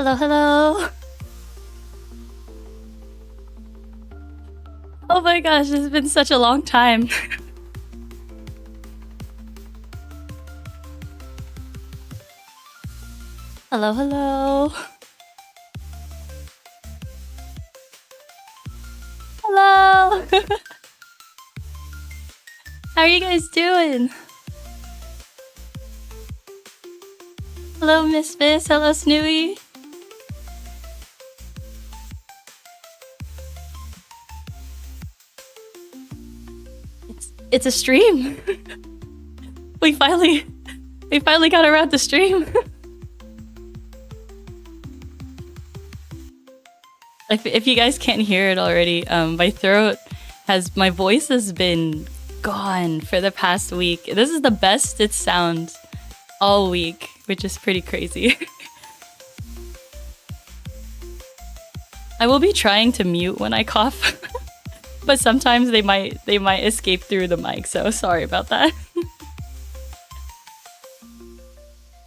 Hello, hello. Oh my gosh, it's been such a long time. Hello, hello. Hello. How are you guys doing? Hello, Miss Miss. Hello, Snooey. It's a stream. we finally got around the stream. If you guys can't hear it already, my voice has been gone for the past week. This is the best it sounds all week, which is pretty crazy. I will be trying to mute when I cough. But sometimes they might escape through the mic, so sorry about that.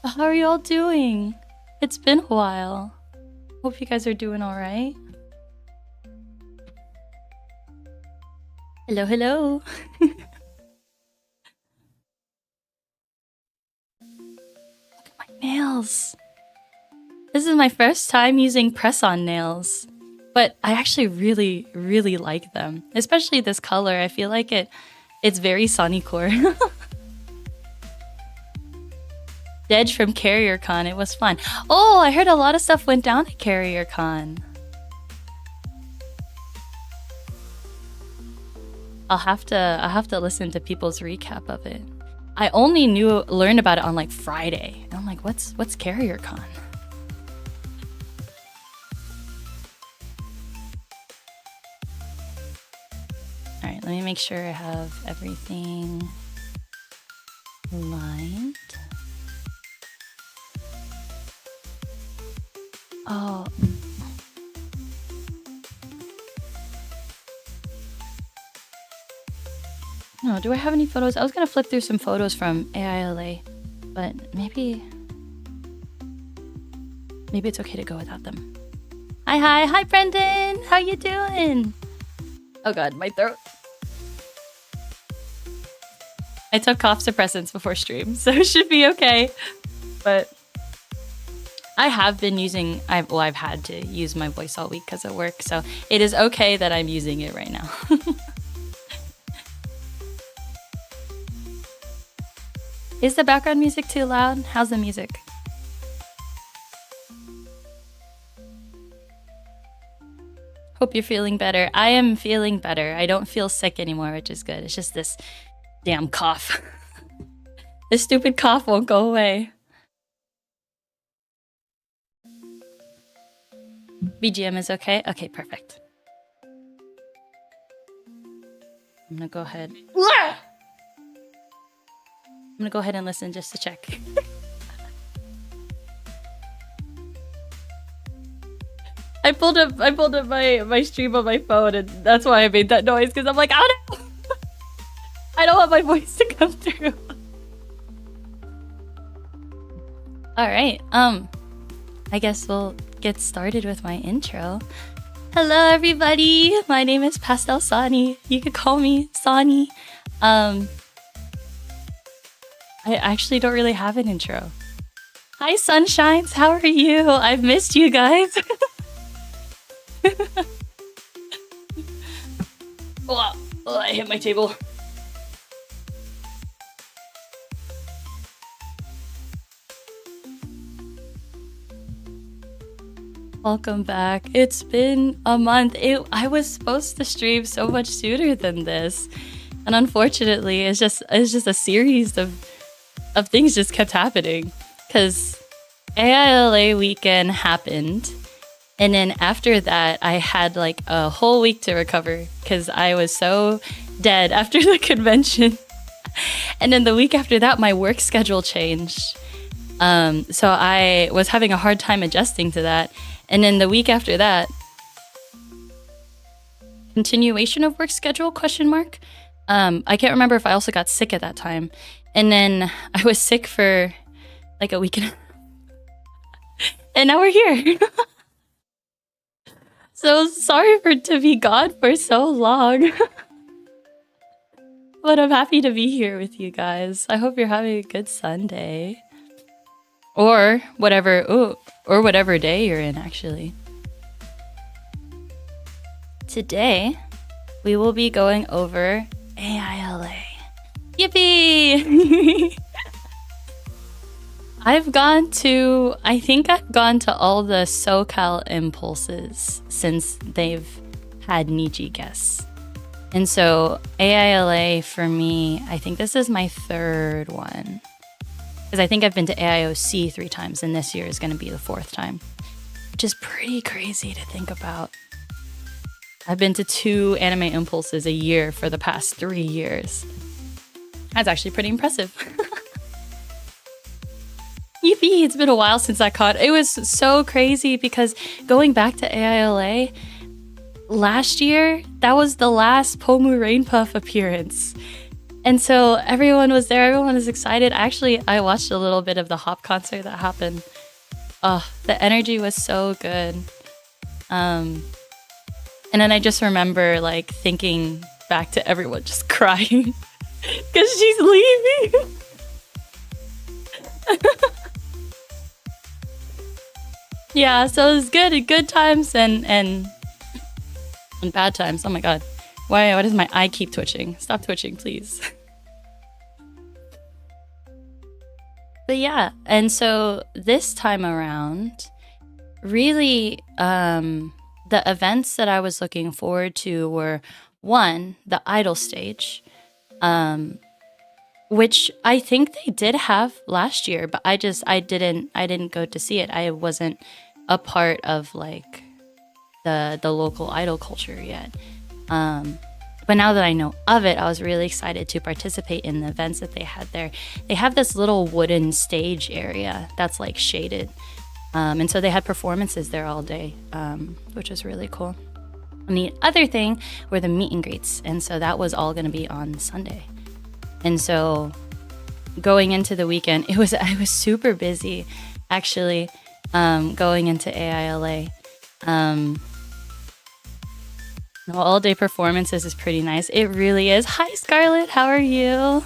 How are you all doing? It's been a while. Hope you guys are doing all right. Hello, hello. Look at my nails. This is my first time using press-on nails. But I actually really, really like them. Especially this color. I feel like it's very Sunnycore. Dej from CarrierCon. It was fun. Oh, I heard a lot of stuff went down at CarrierCon. I'll have to listen to people's recap of it. I only learned about it on like Friday. And I'm like, what's CarrierCon? Alright, let me make sure I have everything lined. Oh. No, do I have any photos? I was gonna flip through some photos from AILA, but maybe it's okay to go without them. Hi, Brendan! How you doing? Oh god, my throat. I took cough suppressants before stream, so it should be okay. But I have been using... I've had to use my voice all week because of work, so it is okay that I'm using it right now. Is the background music too loud? How's the music? Hope you're feeling better. I am feeling better. I don't feel sick anymore, which is good. It's just this damn cough. This stupid cough won't go away. BGM is okay? Okay, perfect. I'm gonna go ahead. I'm gonna go ahead and listen just to check. I pulled up my stream on my phone, and that's why I made that noise, because I'm like, oh no! I don't want my voice to come through. Alright, I guess we'll get started with my intro. Hello everybody! My name is PastelSoni. You could call me Soni. I actually don't really have an intro. Hi Sunshines, how are you? I've missed you guys. Oh, I hit my table. Welcome back. It's been a month. I was supposed to stream so much sooner than this, and unfortunately, it's just a series of things just kept happening. Because AILA weekend happened, and then after that, I had like a whole week to recover because I was so dead after the convention. And then the week after that, my work schedule changed. So I was having a hard time adjusting to that. And then the week after that, continuation of work schedule, question mark. I can't remember if I also got sick at that time. And then I was sick for like a week and And now we're here. So sorry to be gone for so long. But I'm happy to be here with you guys. I hope you're having a good Sunday. Or whatever day you're in, actually. Today, we will be going over AILA. Yippee! I think I've gone to all the SoCal impulses since they've had Niji guests. And so AILA for me, I think this is my third one. Because I think I've been to AIOC 3 times, and this year is going to be the 4th time. Which is pretty crazy to think about. I've been to 2 anime impulses a year for the past 3 years. That's actually pretty impressive. Yippee, it's been a while since I caught. It was so crazy because going back to AILA, last year, that was the last Pomu Rainpuff appearance. And so everyone was there, everyone was excited. Actually, I watched a little bit of the Hop concert that happened. Oh, the energy was so good. And then I just remember like thinking back to everyone just crying because she's leaving. Yeah, so it was good times and bad times. Oh my god. Why does my eye keep twitching? Stop twitching, please. But yeah, and so this time around, really, the events that I was looking forward to were, one, the Idol stage, which I think they did have last year, but I didn't go to see it. I wasn't a part of like the local idol culture yet. But now that I know of it, I was really excited to participate in the events that they had there. They have this little wooden stage area that's like shaded. And so they had performances there all day, which was really cool. And the other thing were the meet and greets. And so that was all going to be on Sunday. And so going into the weekend, I was super busy, actually, going into AILA. All day performances is pretty nice. It really is. Hi, Scarlett. How are you?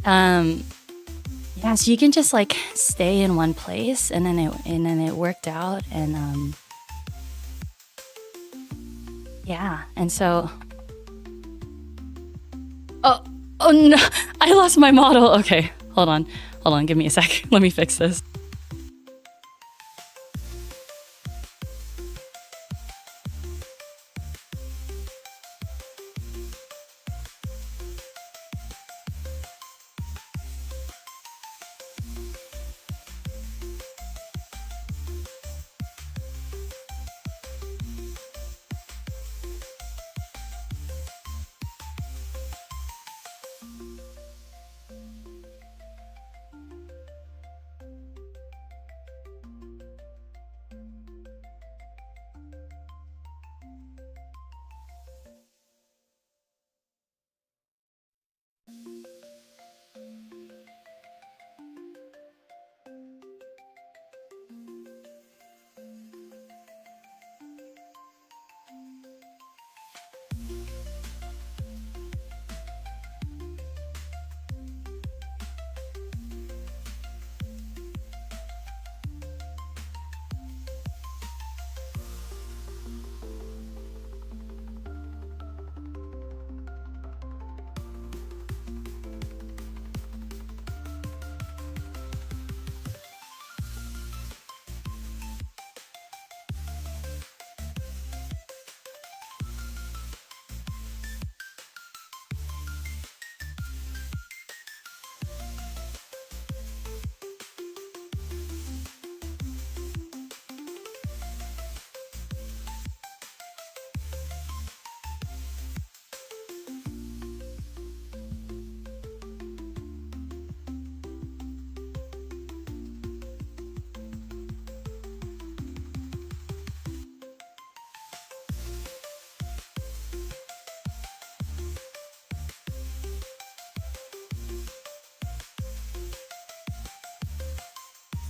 Yeah, so you can just like stay in one place, and then it worked out, and yeah, and so. Oh no! I lost my model. Okay, hold on. Give me a sec. Let me fix this.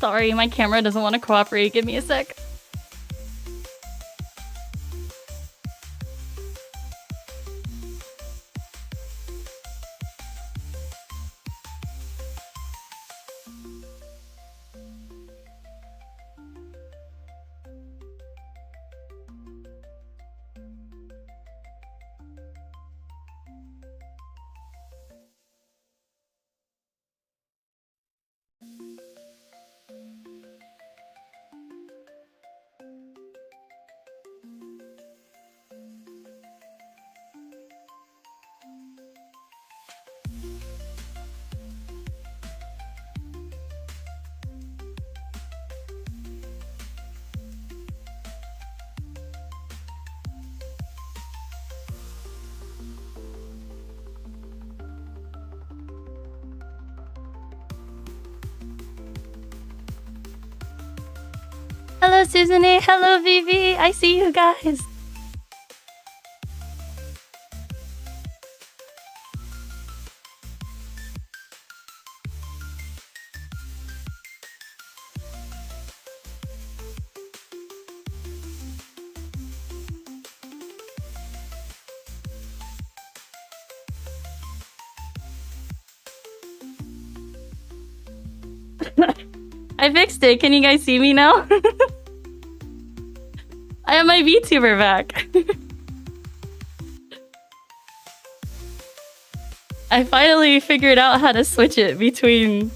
Sorry, my camera doesn't want to cooperate. Give me a sec. Hello, Susanne. Hello, Vivi. I see you guys. I fixed it. Can you guys see me now? I have my VTuber back. I finally figured out how to switch it between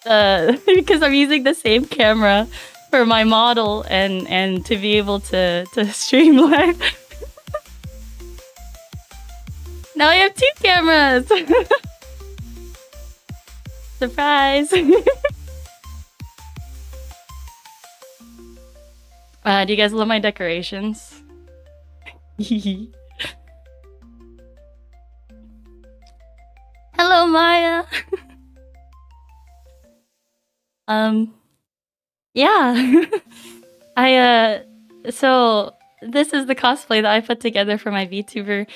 because I'm using the same camera for my model and to be able to stream live. Now I have 2 cameras. Surprise. Do you guys love my decorations? Hello, Maya. Yeah. So this is the cosplay that I put together for my VTuber.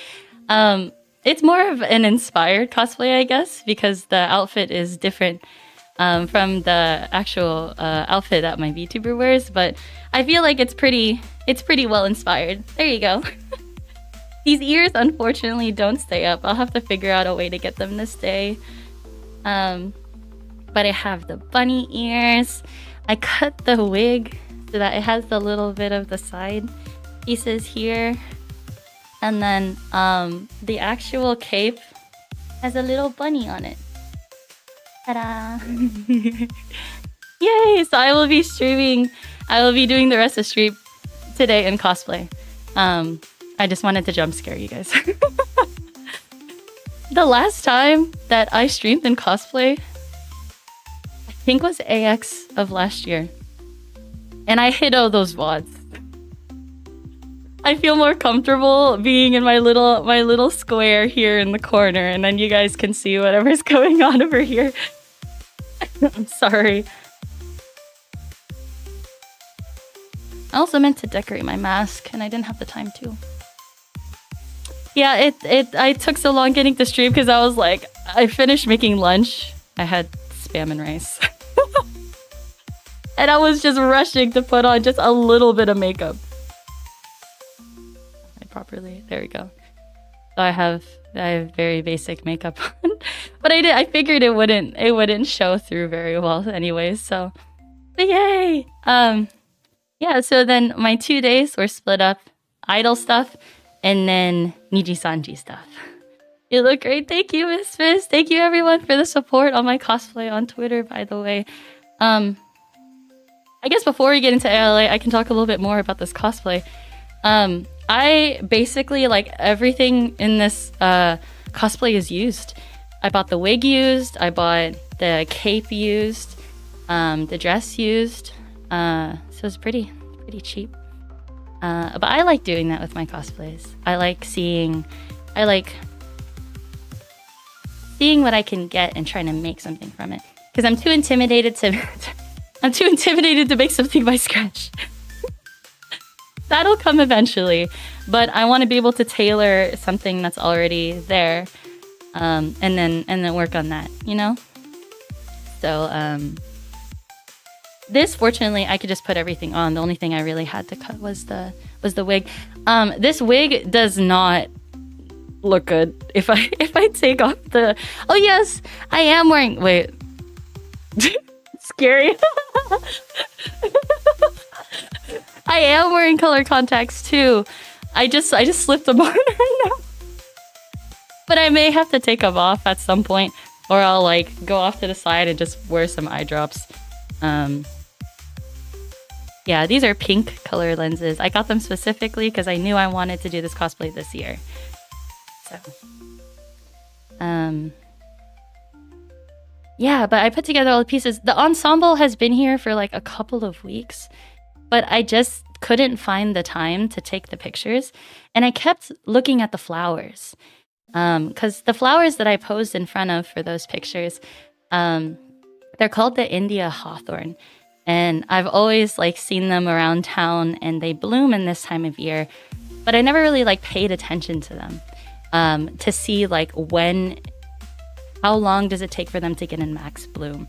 It's more of an inspired cosplay, I guess, because the outfit is different from the actual outfit that my VTuber wears, but I feel like it's pretty well inspired. There you go. These ears unfortunately don't stay up. I'll have to figure out a way to get them to stay. But I have the bunny ears. I cut the wig so that it has the little bit of the side pieces here. And then the actual cape has a little bunny on it. Ta-da! Yay! So I will be streaming. I will be doing the rest of stream today in cosplay. I just wanted to jump scare you guys. The last time that I streamed in cosplay, I think was AX of last year. And I hit all those VODs. I feel more comfortable being in my little square here in the corner, and then you guys can see whatever's going on over here. I'm sorry. I also meant to decorate my mask, and I didn't have the time to. Yeah, I took so long getting to stream because I was like, I finished making lunch. I had spam and rice. And I was just rushing to put on just a little bit of makeup. Properly, there we go. So I have very basic makeup on, but I figured it wouldn't show through very well anyways. So, but yay! Yeah. So then my 2 days were split up: idol stuff and then Niji-sanji stuff. You look great. Thank you, Miss Fizz. Thank you everyone for the support on my cosplay on Twitter. By the way, I guess before we get into AILA, I can talk a little bit more about this cosplay. I basically, like, everything in this cosplay is used. I bought the wig used, I bought the cape used, the dress used, so it's pretty cheap. But I like doing that with my cosplays. I like seeing what I can get and trying to make something from it. Because I'm too intimidated to make something by scratch. That'll come eventually, but I want to be able to tailor something that's already there, and then work on that, you know. So this fortunately I could just put everything on. The only thing I really had to cut was the wig. This wig does not look good if I take off the... Oh yes, I am wearing... Wait. Scary. I am wearing color contacts too. I just slipped them on right now. But I may have to take them off at some point, or I'll like go off to the side and just wear some eye drops. Yeah, these are pink color lenses. I got them specifically because I knew I wanted to do this cosplay this year. So, yeah, but I put together all the pieces. The ensemble has been here for like a couple of weeks, but I just couldn't find the time to take the pictures. And I kept looking at the flowers. Because the flowers that I posed in front of for those pictures, they're called the India hawthorn. And I've always like seen them around town and they bloom in this time of year, but I never really like paid attention to them, to see like how long does it take for them to get in max bloom.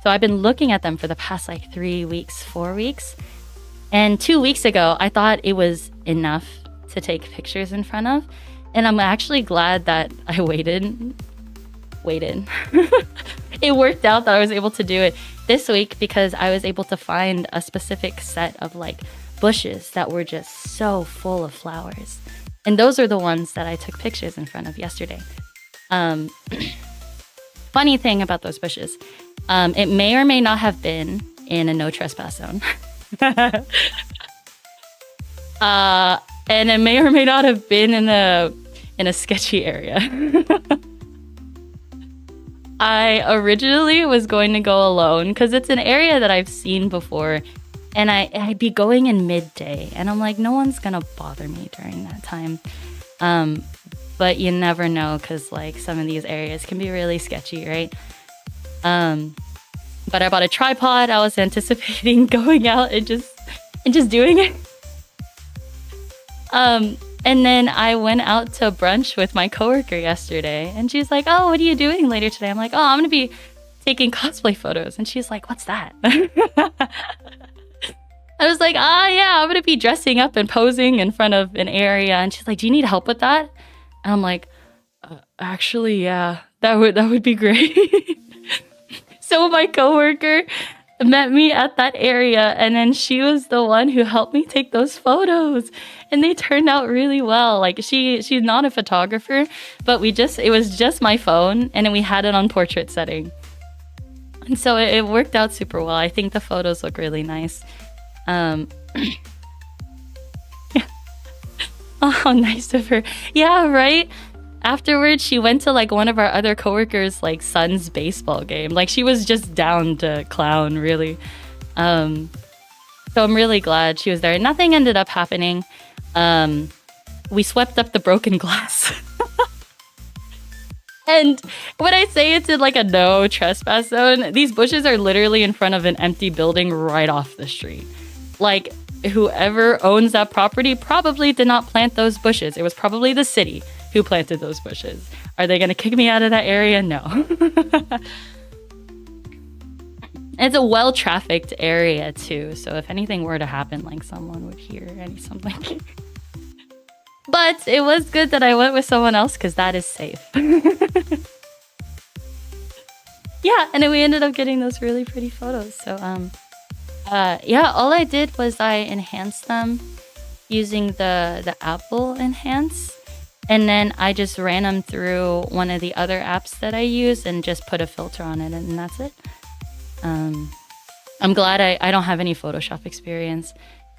So I've been looking at them for the past like 3 weeks, 4 weeks. And 2 weeks ago, I thought it was enough to take pictures in front of. And I'm actually glad that I waited. It worked out that I was able to do it this week because I was able to find a specific set of like bushes that were just so full of flowers. And those are the ones that I took pictures in front of yesterday. Funny thing about those bushes, it may or may not have been in a no trespass zone. And it may or may not have been in a sketchy area. I originally was going to go alone because it's an area that I've seen before, and I'd be going in midday, and I'm like, no one's gonna bother me during that time. But you never know because like some of these areas can be really sketchy, right? But I bought a tripod. I was anticipating going out and just doing it. And then I went out to brunch with my coworker yesterday, and she's like, "Oh, what are you doing later today?" I'm like, "Oh, I'm gonna be taking cosplay photos." And she's like, "What's that?" I was like, yeah, I'm gonna be dressing up and posing in front of an area." And she's like, "Do you need help with that?" And I'm like, "Actually, yeah, that would be great." So my coworker met me at that area, and then she was the one who helped me take those photos, and they turned out really well. Like she's not a photographer, but it was just my phone, and then we had it on portrait setting, and so it worked out super well. I think the photos look really nice. Oh, nice of her. Yeah, right. Afterwards, she went to like one of our other coworkers' like son's baseball game. Like she was just down to clown, really. So I'm really glad she was there. Nothing ended up happening. We swept up the broken glass. And when I say it's in like a no trespass zone, these bushes are literally in front of an empty building right off the street. Like whoever owns that property probably did not plant those bushes. It was probably the city who planted those bushes. Are they gonna kick me out of that area? No. It's a well-trafficked area too, so if anything were to happen, like someone would hear something. But it was good that I went with someone else because that is safe. Yeah, and then we ended up getting those really pretty photos. So yeah, all I did was I enhanced them using the Apple Enhance. And then I just ran them through one of the other apps that I use and just put a filter on it, and that's it. I'm glad I don't have any Photoshop experience,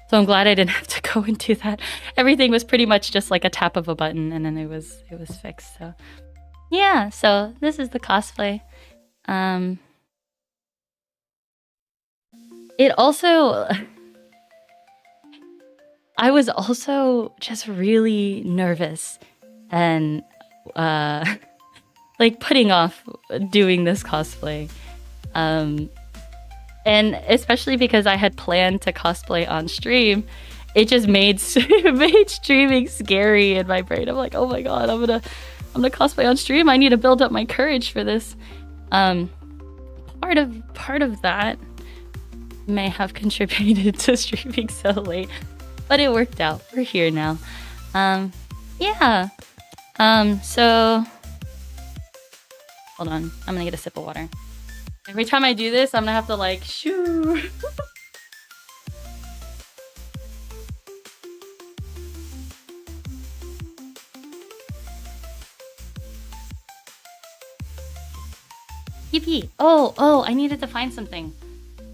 so I'm glad I didn't have to go and do that. Everything was pretty much just like a tap of a button, and then it was fixed. So yeah, so this is the cosplay. It also... I was also just really nervous and like putting off doing this cosplay. And especially because I had planned to cosplay on stream, it just made streaming scary in my brain. I'm like, oh my god, I'm gonna cosplay on stream. I need to build up my courage for this. Part of that may have contributed to streaming so late, but it worked out. We're here now. Yeah. So hold on. I'm gonna get a sip of water. Every time I do this, I'm gonna have to like shoo. PP. Oh, I needed to find something.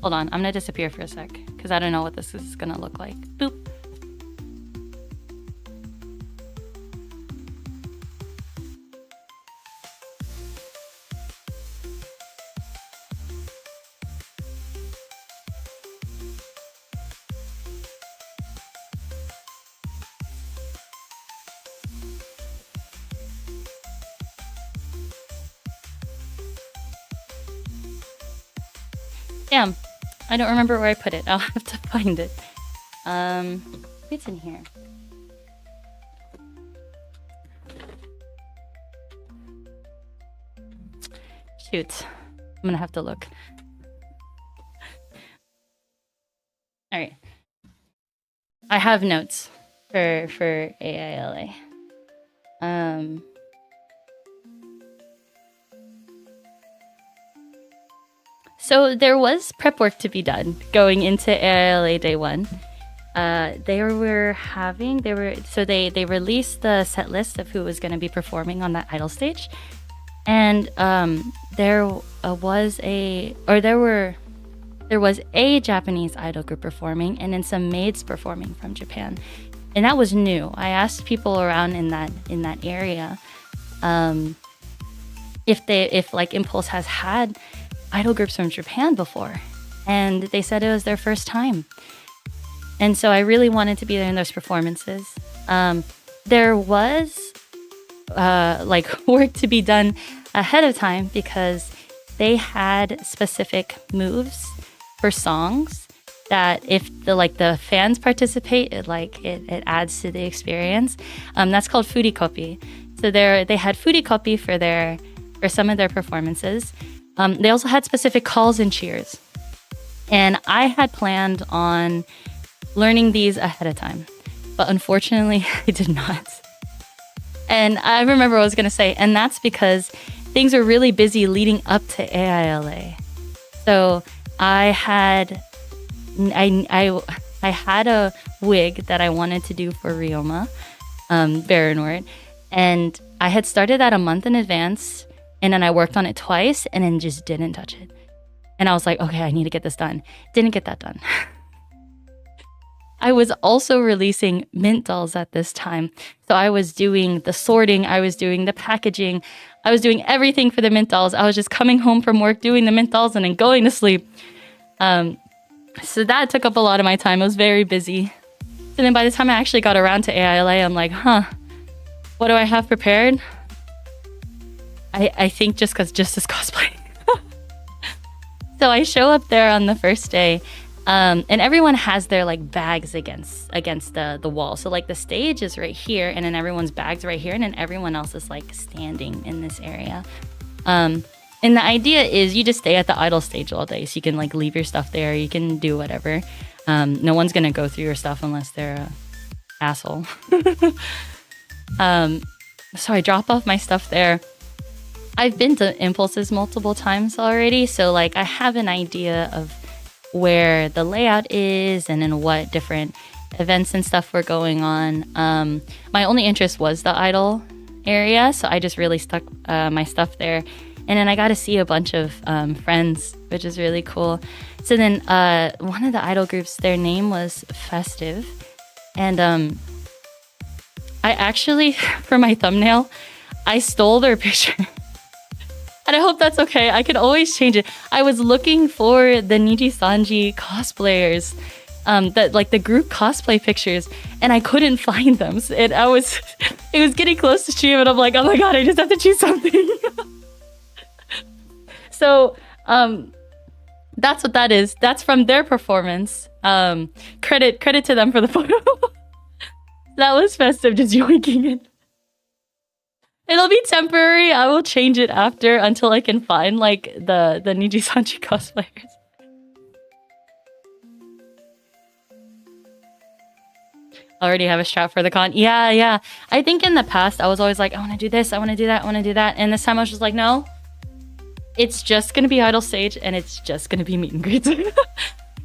Hold on, I'm gonna disappear for a sec because I don't know what this is gonna look like. Boop. Damn, I don't remember where I put it. I'll have to find it. It's in here. Shoot, I'm gonna have to look. All right, I have notes for AILA. So there was prep work to be done going into AILA day one. They released the set list of who was going to be performing on that idol stage, and there was a Japanese idol group performing, and then some maids performing from Japan, and that was new. I asked people around in that area if like Impulse has had idol groups from Japan before, and they said it was their first time. And so I really wanted to be there in those performances. There was like work to be done ahead of time because they had specific moves for songs that if the fans participate, it adds to the experience. That's called foodie copy. So they had foodie copy for some of their performances. They also had specific calls and cheers. And I had planned on learning these ahead of time, but unfortunately I did not. And I remember what I was going to say, and that's because things were really busy leading up to AILA. So I had a wig that I wanted to do for Ryoma, Baronward, and I had started that a month in advance, and then I worked on it twice and then just didn't touch it. And I was like, okay, I need to get this done. Didn't get that done. I was also releasing mint dolls at this time. So I was doing the sorting, I was doing the packaging, I was doing everything for the mint dolls. I was just coming home from work, doing the mint dolls, and then going to sleep. So that took up a lot of my time. I was very busy. And then by the time I actually got around to AILA, I'm like, what do I have prepared? I think just this cosplay. So I show up there on the first day, and everyone has their like bags against the wall. So like the stage is right here, and then everyone's bags right here, and then everyone else is like standing in this area. And the idea is you just stay at the idol stage all day, so you can like leave your stuff there, you can do whatever. No one's gonna go through your stuff unless they're an asshole. So I drop off my stuff there. I've been to Impulses multiple times already, so like I have an idea of where the layout is and in what different events and stuff were going on. My only interest was the idol area, so I just really stuck my stuff there. And then I got to see a bunch of friends, which is really cool. So then one of the idol groups, their name was Festive. And I actually, for my thumbnail, I stole their picture. And I hope that's okay. I can always change it. I was looking for the Niji-sanji cosplayers, the group cosplay pictures, and I couldn't find them. It was getting close to stream, and I'm like, oh my god, I just have to choose something. So that's what that is. That's from their performance. Credit to them for the photo. That was Festive, just yoinking it. It'll be temporary. I will change it after until I can find like the Niji-sanji cosplayers. Already have a strap for the con. Yeah. I think in the past I was always like, I want to do this, I want to do that, I want to do that. And this time I was just like, no, it's just going to be idol stage and it's just going to be meet and greets.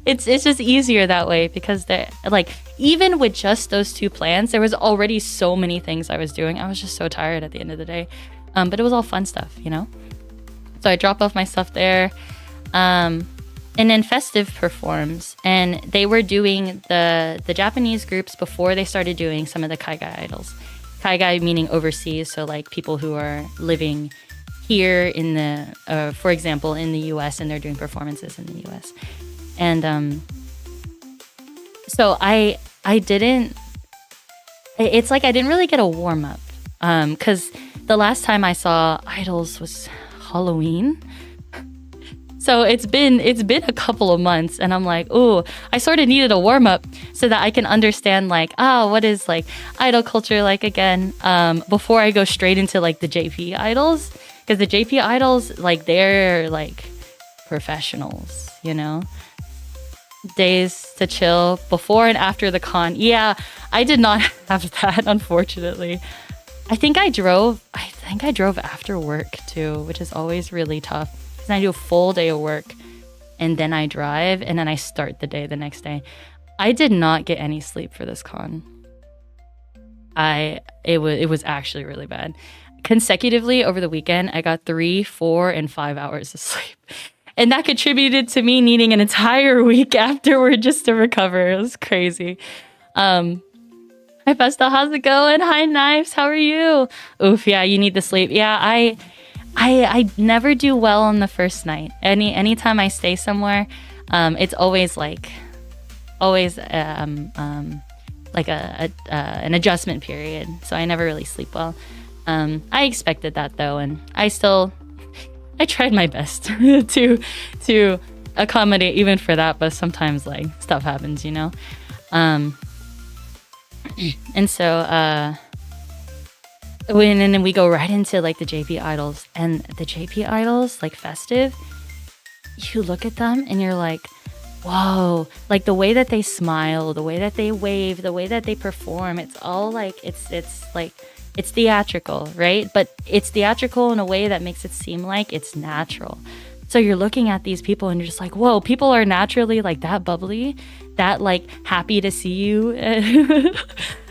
It's just easier that way because they like even with just those 2 plans, there was already so many things I was doing. I was just so tired at the end of the day. But it was all fun stuff, you know? So I drop off my stuff there. And then Festive performs, and they were doing the Japanese groups before they started doing some of the Kaigai idols. Kaigai meaning overseas, so like people who are living here in the, for example, in the US, and they're doing performances in the US. And so I didn't, it's like I didn't really get a warm up, because the last time I saw idols was Halloween. So it's been a couple of months, and I'm like, ooh, I sort of needed a warm up so that I can understand like, what is like idol culture like again, before I go straight into like the JP idols, because the JP idols, like, they're like professionals, you know. Days to chill before and after the con. Yeah, I did not have that, unfortunately. I think I drove after work too, which is always really tough. And I do a full day of work and then I drive and then I start the day the next day. I did not get any sleep for this con. It was actually really bad. Consecutively over the weekend, I got 3, 4, and 5 hours of sleep. And that contributed to me needing an entire week afterward just to recover. It was crazy. Hi Festa, how's it going? Hi Knives, how are you? Oof, yeah, you need the sleep. Yeah, I never do well on the first night. Anytime I stay somewhere, it's always like an adjustment period. So I never really sleep well. I expected that though, and I tried my best to accommodate even for that, but sometimes like stuff happens, you know. And so and then we go right into like the JP idols, and the JP idols, like Festive, you look at them and you're like, whoa, like the way that they smile, the way that they wave, the way that they perform, it's all like it's theatrical, right? But it's theatrical in a way that makes it seem like it's natural. So you're looking at these people and you're just like, whoa, people are naturally like that bubbly, that like happy to see you.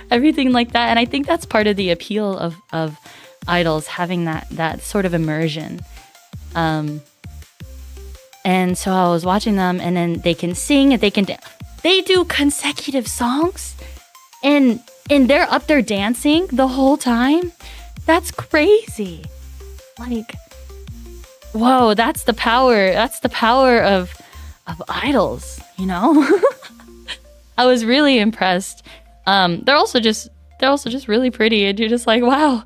Everything like that. And I think that's part of the appeal of idols, having that sort of immersion. And so I was watching them, and then they can sing and they can they do consecutive songs, and they're up there dancing the whole time. That's crazy. Like, whoa, that's the power of idols, you know? I was really impressed. They're also just really pretty, and you're just like, wow.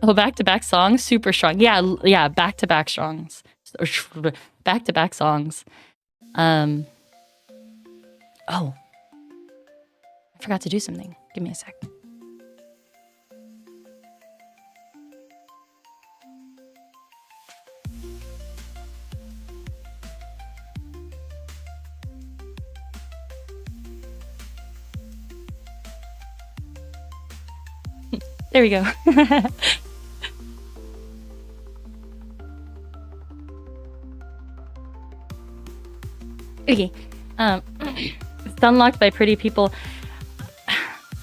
Oh, back-to-back songs, super strong. Yeah, back-to-back songs. Back-to-back songs. Oh, I forgot to do something. Give me a sec. There we go. Okay. It's unlocked by pretty people.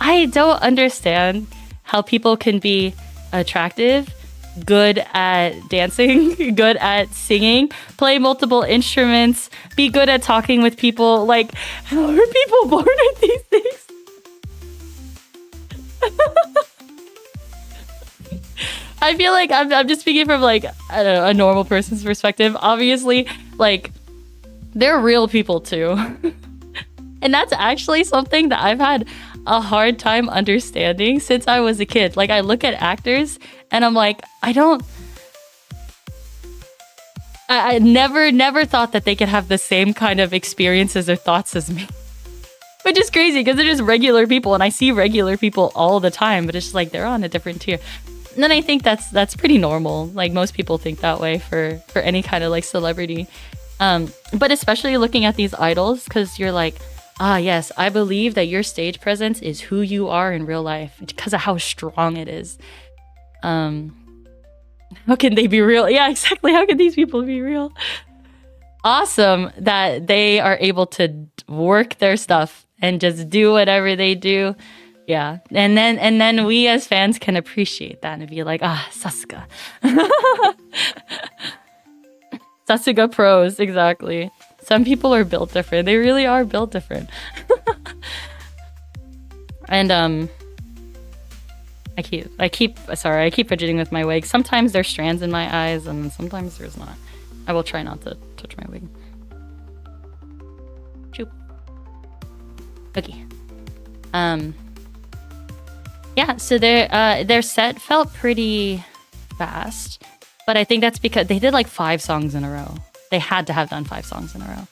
I don't understand how people can be attractive, good at dancing, good at singing, play multiple instruments, be good at talking with people. Like, how are people born with these things? I feel like I'm just speaking from like, I don't know, a normal person's perspective. Obviously, like, they're real people too. And that's actually something that I've had a hard time understanding since I was a kid. Like, I look at actors and I'm like, I never thought that they could have the same kind of experiences or thoughts as me. Which is crazy because they're just regular people, and I see regular people all the time, but it's just like they're on a different tier. And then I think that's pretty normal. Like, most people think that way for any kind of like celebrity. But especially looking at these idols, because you're like, Yes, I believe that your stage presence is who you are in real life because of how strong it is. How can they be real? Yeah, exactly. How can these people be real? Awesome that they are able to work their stuff and just do whatever they do. Yeah. And then we as fans can appreciate that and be like, Sasuga. Sasuga pros, exactly. Some people are built different. They really are built different. And I keep fidgeting with my wig. Sometimes there's strands in my eyes and sometimes there's not. I will try not to touch my wig. Choop. Okay. Yeah, so their set felt pretty fast, but I think that's because they did like 5 songs in a row. They had to have done 5 songs in a row.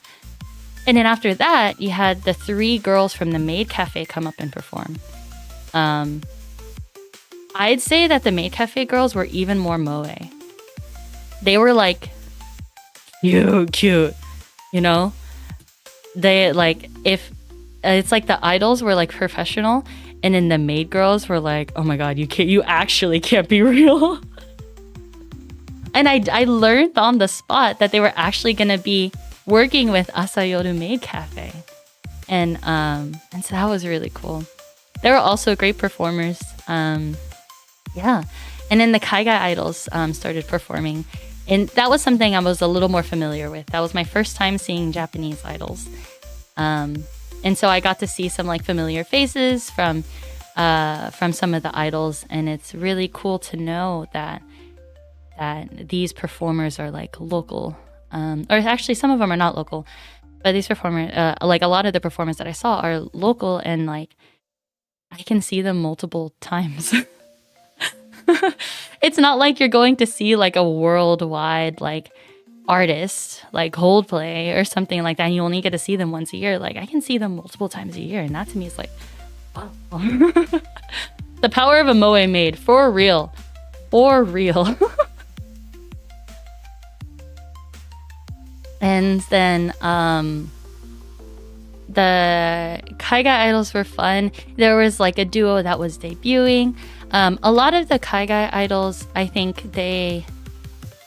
And then after that, you had the 3 girls from the Maid Cafe come up and perform. I'd say that the Maid Cafe girls were even more moe. They were like cute, you know? They like, if it's like the idols were like professional, and then the maid girls were like, oh my god, you actually can't be real. And I learned on the spot that they were actually gonna be working with Asayoru Maid Cafe. And so that was really cool. They were also great performers. Yeah. And then the Kaigai idols started performing. And that was something I was a little more familiar with. That was my first time seeing Japanese idols. And so I got to see some like familiar faces from some of the idols. And it's really cool to know that these performers are like local. Or actually some of them are not local. But these performers, like a lot of the performers that I saw are local, and like I can see them multiple times. It's not like you're going to see like a worldwide like artist like Coldplay or something like that, and you only get to see them once a year. Like I can see them multiple times a year, and that to me is like, wow. The power of a moe maid, for real. For real. And then the Kaigai idols were fun. There was like a duo that was debuting. A lot of the Kaigai idols, I think they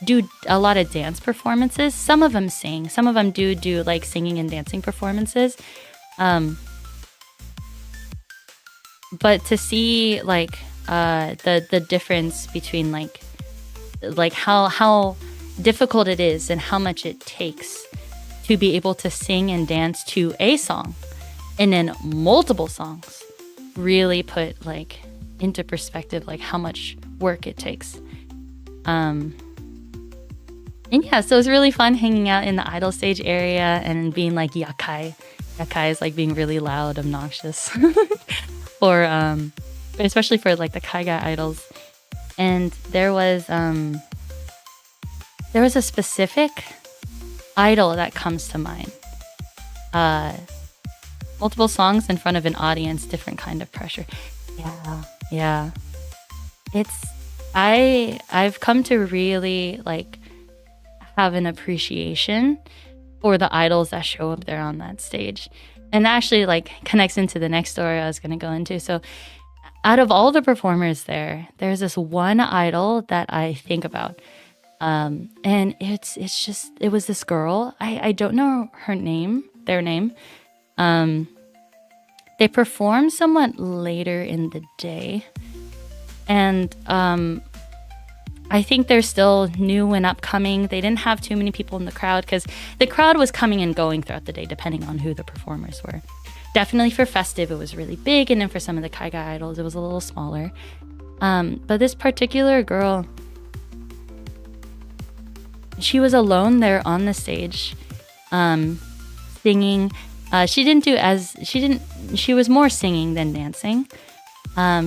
do a lot of dance performances. Some of them sing. Some of them do like singing and dancing performances. But to see like the difference between like how difficult it is and how much it takes to be able to sing and dance to a song and then multiple songs really put like into perspective like how much work it takes. And yeah, so it was really fun hanging out in the idol stage area and being like yakai. Yakai is like being really loud, obnoxious. For especially for like the Kaigai idols. And there was a specific idol that comes to mind. Multiple songs in front of an audience, different kind of pressure. Yeah. I've come to really like have an appreciation for the idols that show up there on that stage. And that actually like connects into the next story I was going to go into. So out of all the performers there's this one idol that I think about. And it was this girl. I don't know their name. They performed somewhat later in the day. And I think they're still new and upcoming. They didn't have too many people in the crowd because the crowd was coming and going throughout the day depending on who the performers were. Definitely for Festive, it was really big. And then for some of the Kaigai idols, it was a little smaller. But this particular girl, she was alone there on the stage, singing. She was more singing than dancing.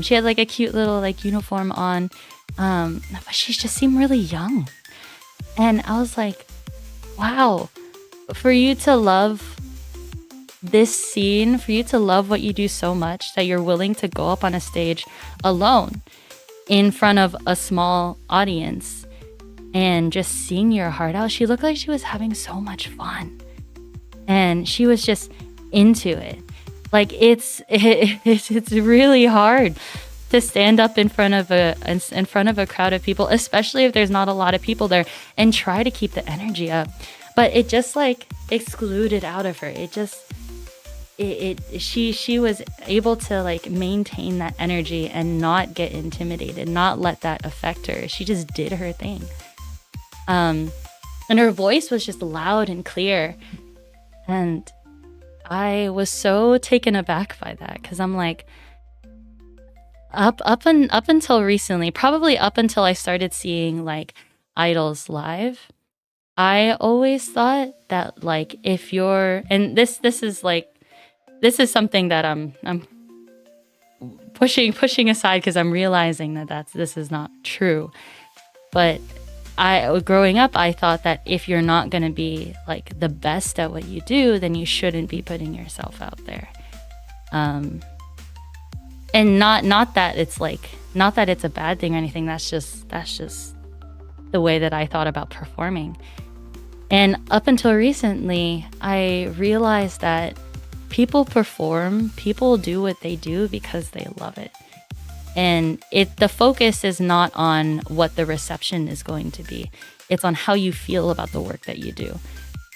She had like a cute little like uniform on, but she just seemed really young. And I was like, wow, for you to love this scene, for you to love what you do so much that you're willing to go up on a stage alone in front of a small audience and just sing your heart out. She looked like she was having so much fun. And she was just into it. Like it's really hard to stand up in front of a crowd of people, especially if there's not a lot of people there, and try to keep the energy up. But it just like excluded out of her. She was able to like maintain that energy and not get intimidated, not let that affect her. She just did her thing. And her voice was just loud and clear. And I was so taken aback by that, because I'm like, up until recently, probably up until I started seeing like idols live, I always thought that like if you're, and this is something that I'm pushing aside, because I'm realizing that this is not true. But growing up, I thought that if you're not going to be like the best at what you do, then you shouldn't be putting yourself out there. And not that it's a bad thing or anything. That's just the way that I thought about performing. And up until recently, I realized that people perform, people do what they do because they love it. And the focus is not on what the reception is going to be. It's on how you feel about the work that you do.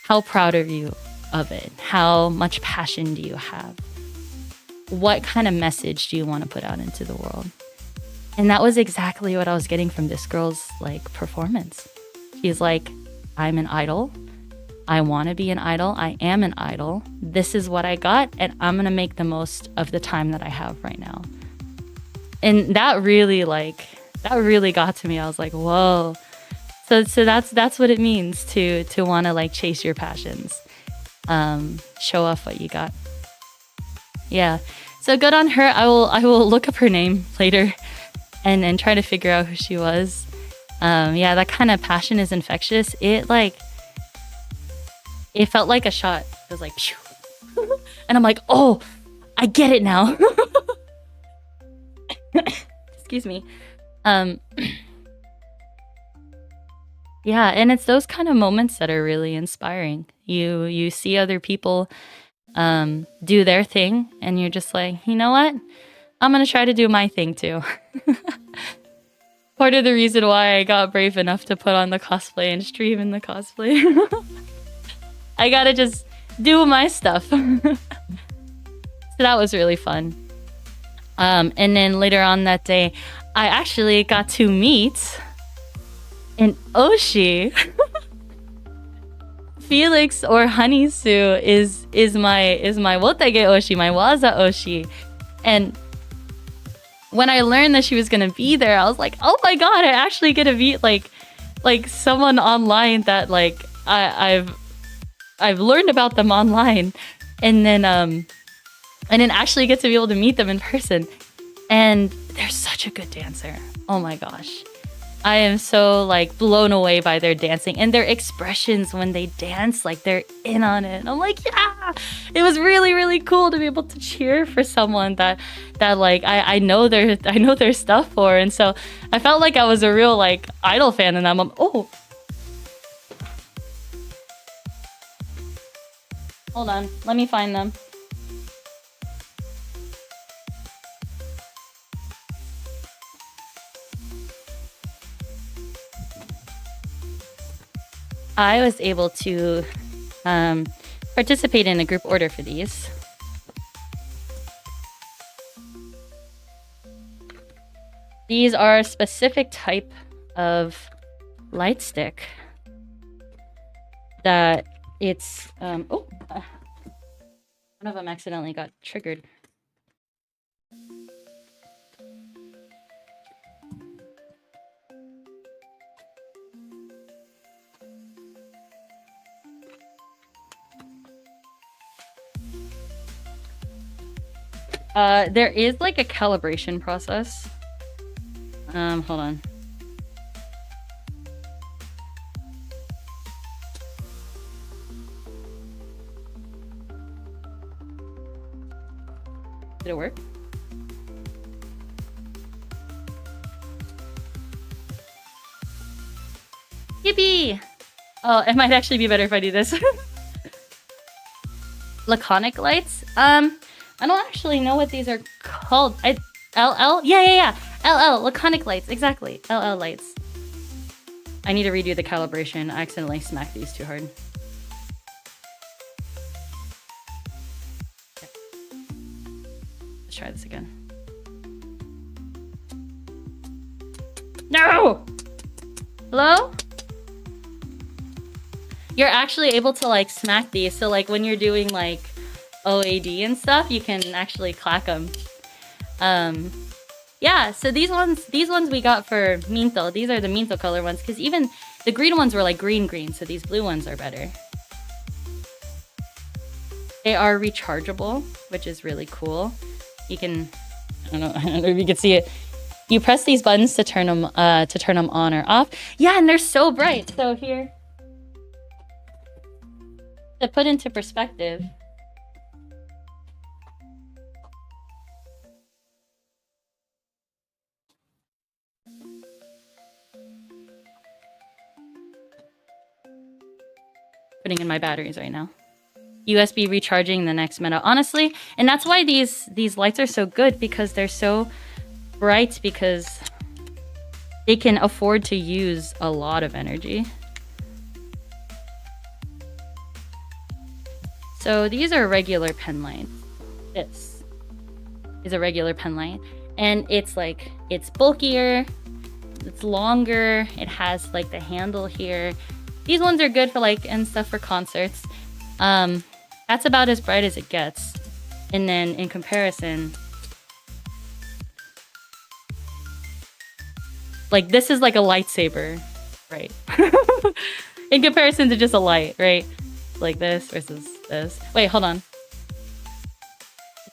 How proud are you of it? How much passion do you have? What kind of message do you want to put out into the world? And that was exactly what I was getting from this girl's like performance. She's like, I'm an idol. I want to be an idol. I am an idol. This is what I got, and I'm going to make the most of the time that I have right now. And that really got to me. I was like, whoa. So that's what it means to want to like chase your passions. Show off what you got. Yeah. So good on her. I will look up her name later and try to figure out who she was. Yeah, that kind of passion is infectious. It felt like a shot. It was like, phew. And I'm like, oh, I get it now. Excuse me. Yeah, and it's those kind of moments that are really inspiring. You see other people do their thing, and you're just like, you know what? I'm gonna try to do my thing too. Part of the reason why I got brave enough to put on the cosplay and stream in the cosplay. I gotta just do my stuff. So that was really fun. And then later on that day, I actually got to meet an Oshi. Felix, or Hanisu, is my wotege Oshi, my waza Oshi. And when I learned that she was gonna be there, I was like, oh my god, I actually get to meet like someone online that like I've learned about them online, and then actually get to be able to meet them in person. And they're such a good dancer. Oh my gosh. I am so like blown away by their dancing and their expressions when they dance, like they're in on it. And I'm like, yeah, it was really, really cool to be able to cheer for someone that like I know their stuff for. And so I felt like I was a real like idol fan, and I'm oh. Hold on, let me find them. I was able to participate in a group order for these. These are a specific type of light stick that it's one of them accidentally got triggered. There is like a calibration process. Hold on. Did it work? Yippee! Oh, it might actually be better if I do this. Laconic lights? I don't actually know what these are called. LL? Yeah. LL, laconic lights, exactly. LL lights. I need to redo the calibration. I accidentally smacked these too hard. Okay. Let's try this again. No! Hello? You're actually able to like smack these. So like when you're doing like OAD and stuff, you can actually clack them. Yeah, so these ones we got for Minto. These are the Minto color ones, because even the green ones were like green, so these blue ones are better. They are rechargeable, which is really cool. You can, I don't know if you can see it. You press these buttons to turn them on or off. Yeah, and they're so bright. So here, to put into perspective, putting in my batteries right now. USB recharging the next minute, honestly, and that's why these lights are so good, because they're so bright, because they can afford to use a lot of energy. So these are regular pen lights. This is a regular pen light, and it's like, it's bulkier, it's longer, it has like the handle here. These ones are good for like, and stuff for concerts. That's about as bright as it gets. And then in comparison, like this is like a lightsaber, right? In comparison to just a light, right? Like this versus this. Wait, hold on.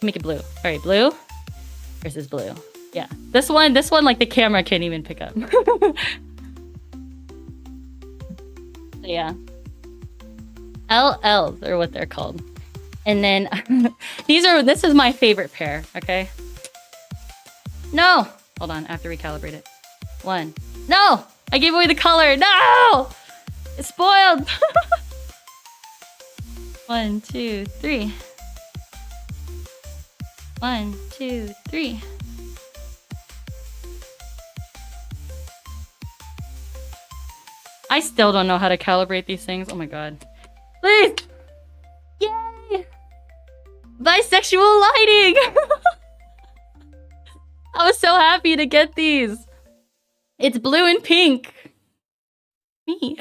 Make it blue. All right, blue versus blue. Yeah, this one, like the camera can't even pick up. So yeah, LLs are what they're called. And then this is my favorite pair. Okay. No, hold on. I have to recalibrate it. One. No, I gave away the color. No, it's spoiled. 1, 2, 3. 1, 2, 3. I still don't know how to calibrate these things. Oh my god. Please! Yay! Bisexual lighting! I was so happy to get these. It's blue and pink. Me.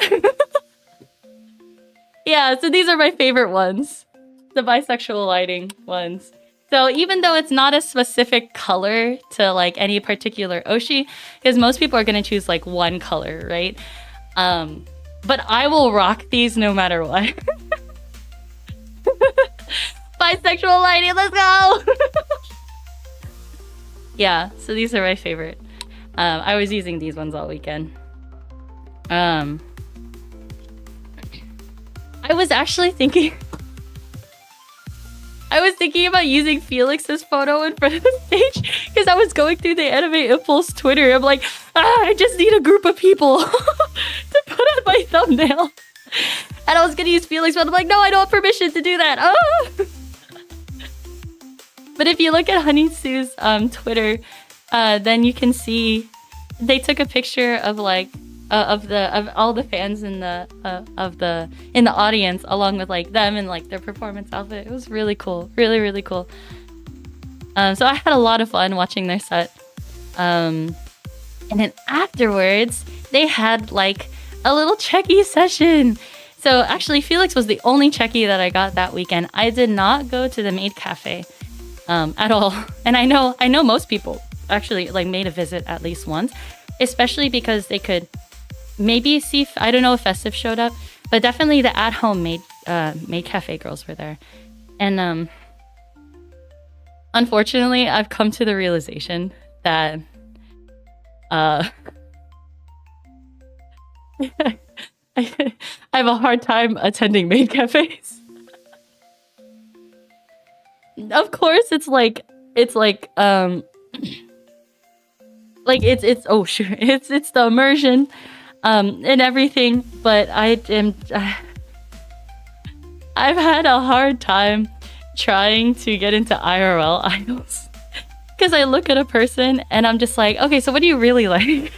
Yeah, so these are my favorite ones. The bisexual lighting ones. So even though it's not a specific color to like any particular Oshi, because most people are going to choose like one color, right? But I will rock these no matter what. Bisexual lighting, let's go! Yeah, so these are my favorite. I was using these ones all weekend. I was actually thinking... I was thinking about using Felix's photo in front of the stage because I was going through the Anime Impulse Twitter. I'm like, I just need a group of people to put on my thumbnail. And I was going to use Felix, but I'm like, no, I don't have permission to do that. Oh! But if you look at Honeysu's Twitter, then you can see they took a picture of like of all the fans in the audience, along with like them and like their performance outfit. It was really cool, really cool. So I had a lot of fun watching their set. And then afterwards, they had like a little checky session. So actually, Felix was the only checky that I got that weekend. I did not go to the maid cafe at all. And I know most people actually like made a visit at least once, especially because they could maybe see, I don't know if Festive showed up, but definitely the at-home maid cafe girls were there. And unfortunately, I've come to the realization that I have a hard time attending maid cafes. Of course, it's the immersion and everything, but I've had a hard time trying to get into IRL idols. Because I look at a person and I'm just like, okay, so what do you really like?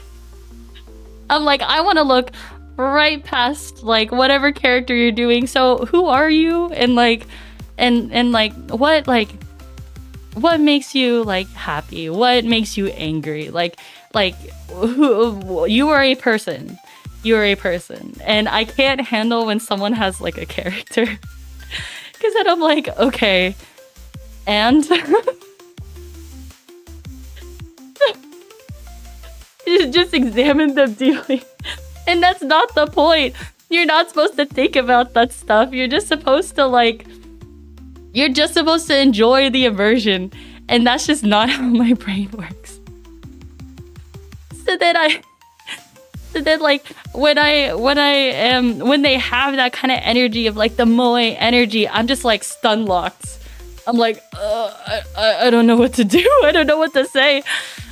I'm like, I want to look right past like whatever character you're doing. So who are you? And like, and like, what makes you like happy? What makes you angry? Like who, you are a person. You are a person. And I can't handle when someone has like a character. Because then I'm like, okay, and just examine them deeply. And that's not the point. You're not supposed to think about that stuff. You're just supposed to enjoy the immersion. And that's just not how my brain works. So then like when they have that kind of energy of like the moe energy, I'm just like stun locked. I'm like, I don't know what to do. I don't know what to say.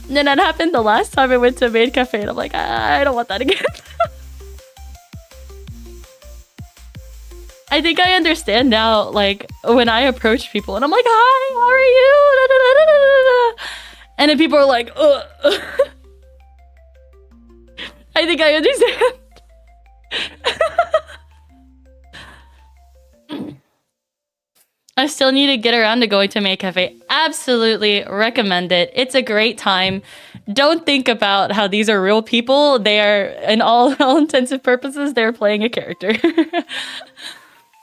And then that happened the last time I went to a maid cafe, and I'm like, I don't want that again. I think I understand now, like, when I approach people, and I'm like, hi, how are you? And then people are like, I think I understand. I still need to get around to going to Maid Cafe. Absolutely recommend it. It's a great time. Don't think about how these are real people. They are, in all intents and purposes, they're playing a character.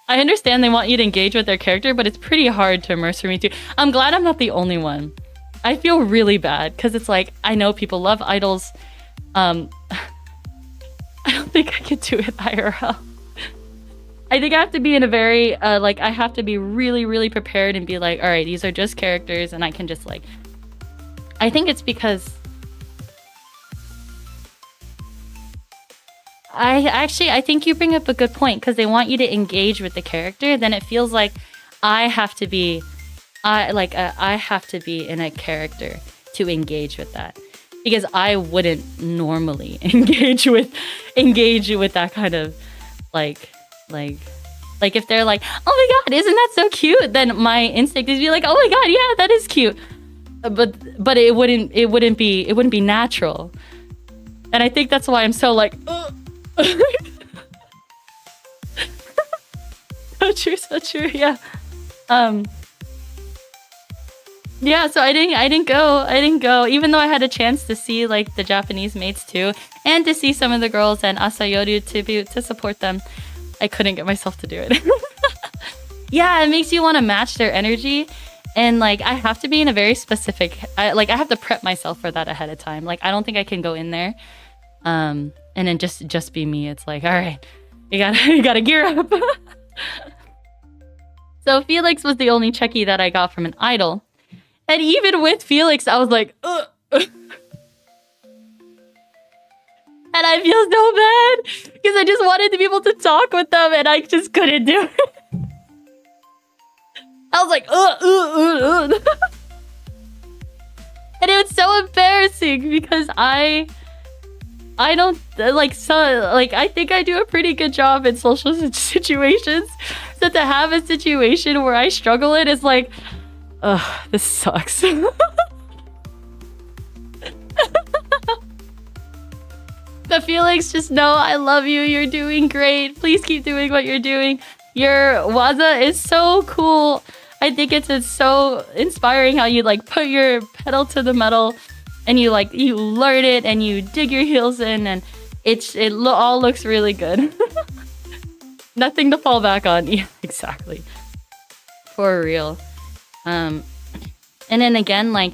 I understand they want you to engage with their character, but it's pretty hard to immerse for me too. I'm glad I'm not the only one. I feel really bad because it's like, I know people love idols. I don't think I could do it IRL. I think I have to be in a very, I have to be really, really prepared and be like, all right, these are just characters, and I can just like, I think it's because I think you bring up a good point, because they want you to engage with the character. Then it feels like I have to be in a character to engage with that, because I wouldn't normally engage with that kind of like if they're like, oh my god, isn't that so cute? Then my instinct is to be like, oh my god, yeah, that is cute. But it wouldn't be natural. And I think that's why I'm so like, so true, yeah. Yeah, so I didn't go, even though I had a chance to see like the Japanese mates too, and to see some of the girls and Asayoru to support them. I couldn't get myself to do it. Yeah, it makes you want to match their energy, and like I have to be in a very specific. I have to prep myself for that ahead of time. Like I don't think I can go in there, and then just be me. It's like, all right, you gotta gear up. So Felix was the only Checky that I got from an idol, and even with Felix, I was like, ugh. And I feel so bad because I just wanted to be able to talk with them, and I just couldn't do it. I was like, and it was so embarrassing because I don't I think I do a pretty good job in social situations. So to have a situation where I struggle in is like, ugh, this sucks. But Felix, just know I love you. You're doing great. Please keep doing what you're doing. Your waza is so cool. I think it's so inspiring how you like put your pedal to the metal, and you learn it, and you dig your heels in, and it all looks really good. Nothing to fall back on. Yeah, exactly. For real. And then again, like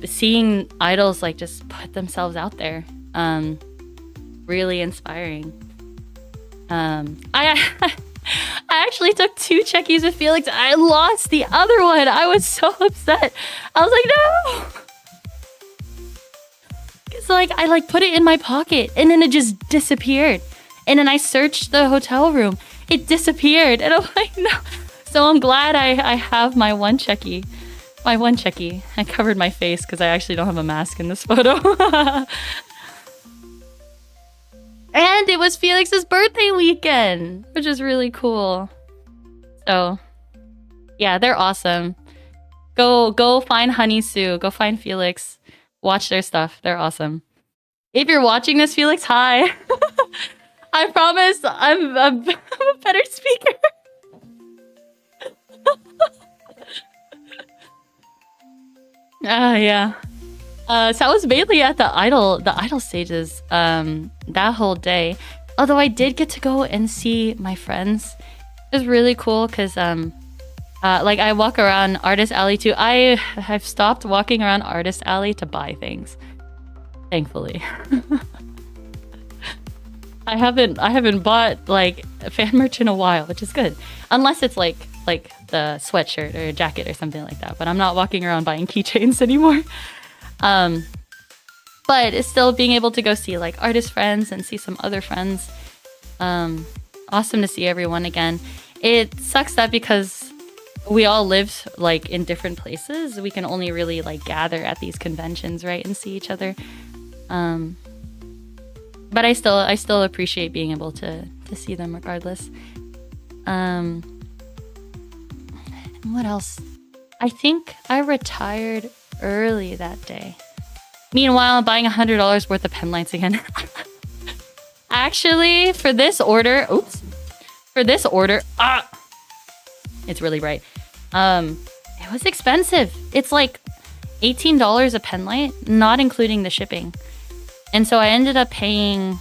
seeing idols like just put themselves out there. Really inspiring. I actually took 2 Checkies with Felix. I lost the other one. I was so upset. I was like, no. It's like I put it in my pocket, and then it just disappeared. And then I searched the hotel room. It disappeared, and I'm like, no. So I'm glad I have my one Checky. My one Checky. I covered my face because I actually don't have a mask in this photo. And it was Felix's birthday weekend, which is really cool. So, Yeah, they're awesome. Go find Honey Sue. Go find Felix. Watch their stuff. They're awesome. If you're watching this, Felix, hi. I promise I'm a better speaker. Yeah. So I was mainly at the idol stages that whole day. Although I did get to go and see my friends. It was really cool because like I walk around Artist Alley too. I've stopped walking around Artist Alley to buy things. Thankfully. I haven't bought like fan merch in a while, which is good. Unless it's like the sweatshirt or a jacket or something like that. But I'm not walking around buying keychains anymore. But it's still being able to go see like artist friends and see some other friends. Awesome to see everyone again. It sucks that because we all live like in different places, we can only really like gather at these conventions, right, and see each other. But I still appreciate being able to see them regardless. What else? I think I retired early that day. Meanwhile, I'm buying $100 worth of pen lights again. Actually, for this order, it's really bright. It was expensive. It's like $18 a pen light, not including the shipping. And so I ended up paying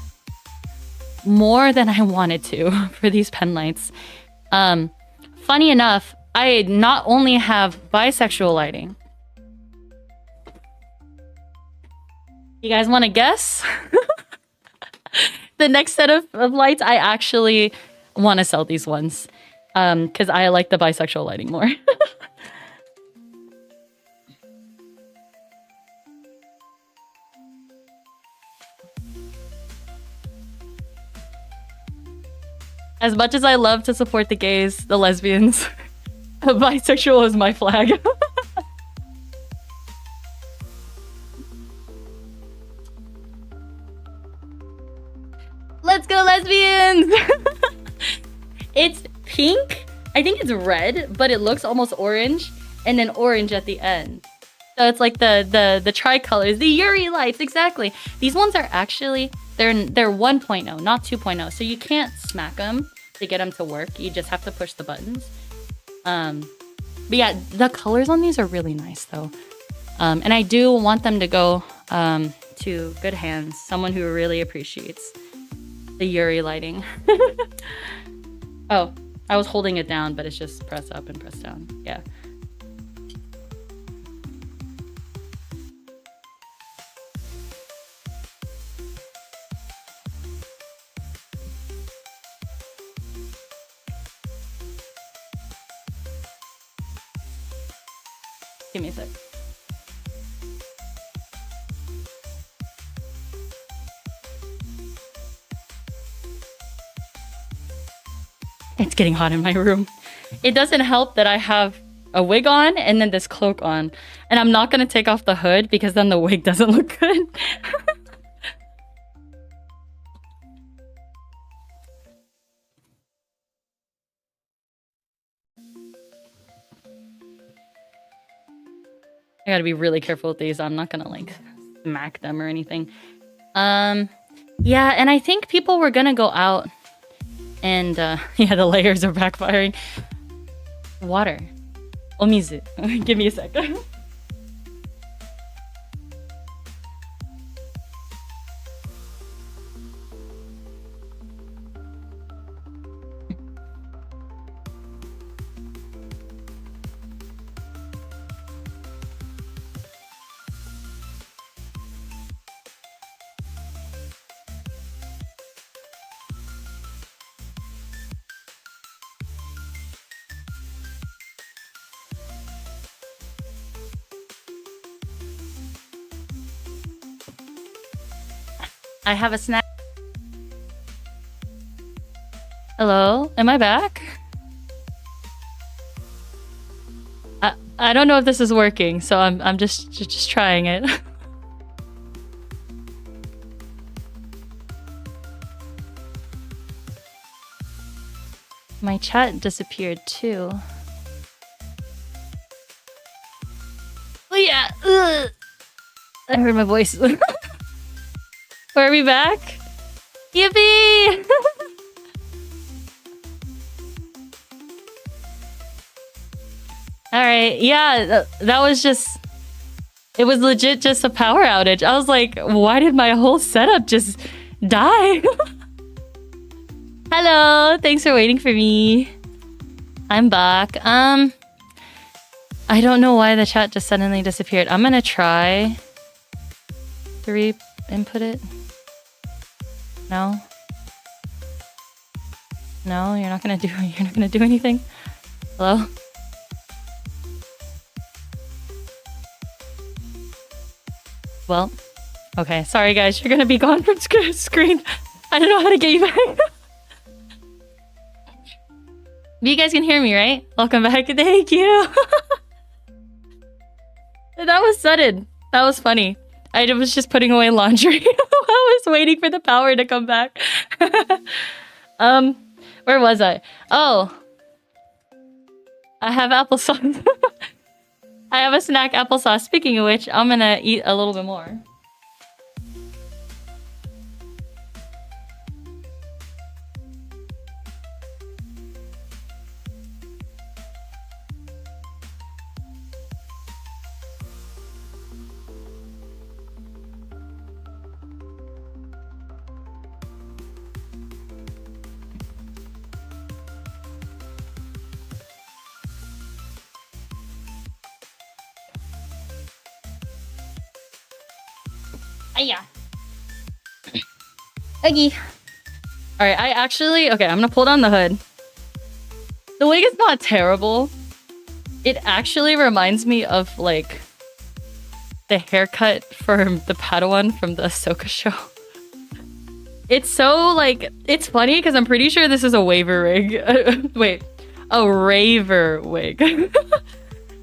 more than I wanted to for these pen lights. Funny enough, I not only have bisexual lighting. You guys want to guess? The next set of lights, I actually want to sell these ones. Because I like the bisexual lighting more. As much as I love to support the gays, the lesbians, bisexual is my flag. Let's go, lesbians! It's pink. I think it's red, but it looks almost orange, and then orange at the end. So it's like the tricolors, the Yuri lights, exactly. These ones are actually they're 1.0, not 2.0. So you can't smack them to get them to work. You just have to push the buttons. But yeah, the colors on these are really nice though. And I do want them to go to good hands. Someone who really appreciates the Yuri lighting. Oh, I was holding it down, but it's just press up and press down. Yeah. Give me a sec. It's getting hot in my room. It doesn't help that I have a wig on and then this cloak on. And I'm not going to take off the hood because then the wig doesn't look good. I gotta be really careful with these. I'm not gonna like smack them or anything. Yeah, and I think people were gonna go out and yeah, the layers are backfiring. Water. Omizu. Give me a sec. I have a snack. Hello? Am I back? I don't know if this is working, so I'm just trying it. My chat disappeared too. yeah. Ugh. I heard my voice. Are we back? Yippee! Alright, yeah, that was just... It was legit just a power outage. I was like, why did my whole setup just die? Hello, thanks for waiting for me. I'm back. I don't know why the chat just suddenly disappeared. I'm gonna try to re-input it. No? No, you're not gonna do anything? Hello? Well, okay. Sorry guys, you're gonna be gone from screen. I don't know how to get you back. You guys can hear me, right? Welcome back. Thank you. That was sudden. That was funny. I was just putting away laundry. I was waiting for the power to come back. Where was I? Oh. I have applesauce. I have a snack applesauce. Speaking of which, I'm gonna eat a little bit more. Yeah. Okay. Alright, okay, I'm gonna pull down the hood. The wig is not terrible. It actually reminds me of, like, the haircut for the Padawan from the Ahsoka show. It's so, like, it's funny because I'm pretty sure this is a waver wig. Wait, a raver wig. Because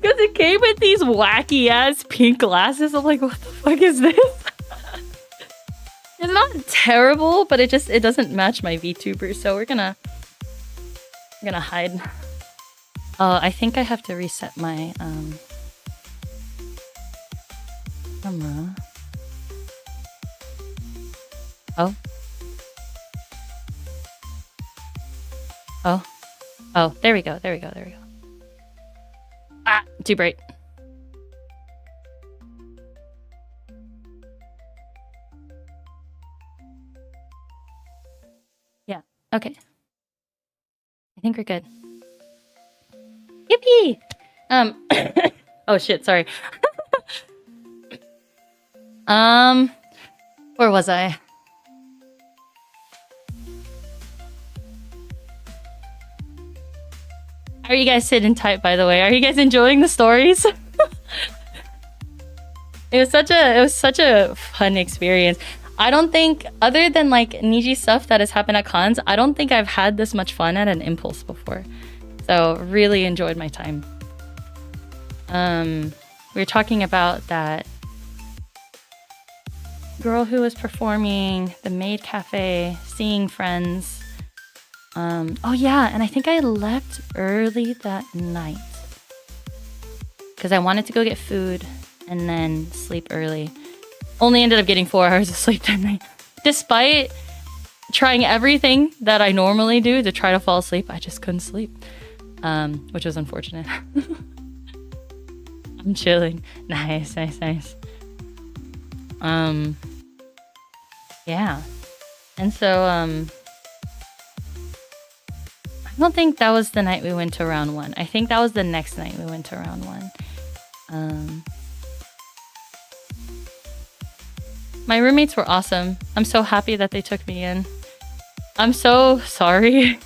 it came with these wacky-ass pink glasses. I'm like, what the fuck is this? It's not terrible, but it doesn't match my VTuber, so we're gonna hide. I think I have to reset my camera. Oh. There we go. Ah, too bright. Okay. I think we're good. Yippee! Oh shit, sorry. Where was I? How are you guys sitting tight, by the way? Are you guys enjoying the stories? It was such a fun experience. I don't think, other than like Niji stuff that has happened at cons, I don't think I've had this much fun at an Impulse before. So really enjoyed my time. We were talking about that girl who was performing, the maid cafe, seeing friends. Oh yeah, and I think I left early that night because I wanted to go get food and then sleep early. Only ended up getting 4 hours of sleep that night. Despite trying everything that I normally do to try to fall asleep, I just couldn't sleep. Which was unfortunate. I'm chilling. Nice. Yeah. And so, I don't think that was the night we went to round 1. I think that was the next night we went to round 1. My roommates were awesome. I'm so happy that they took me in. I'm so sorry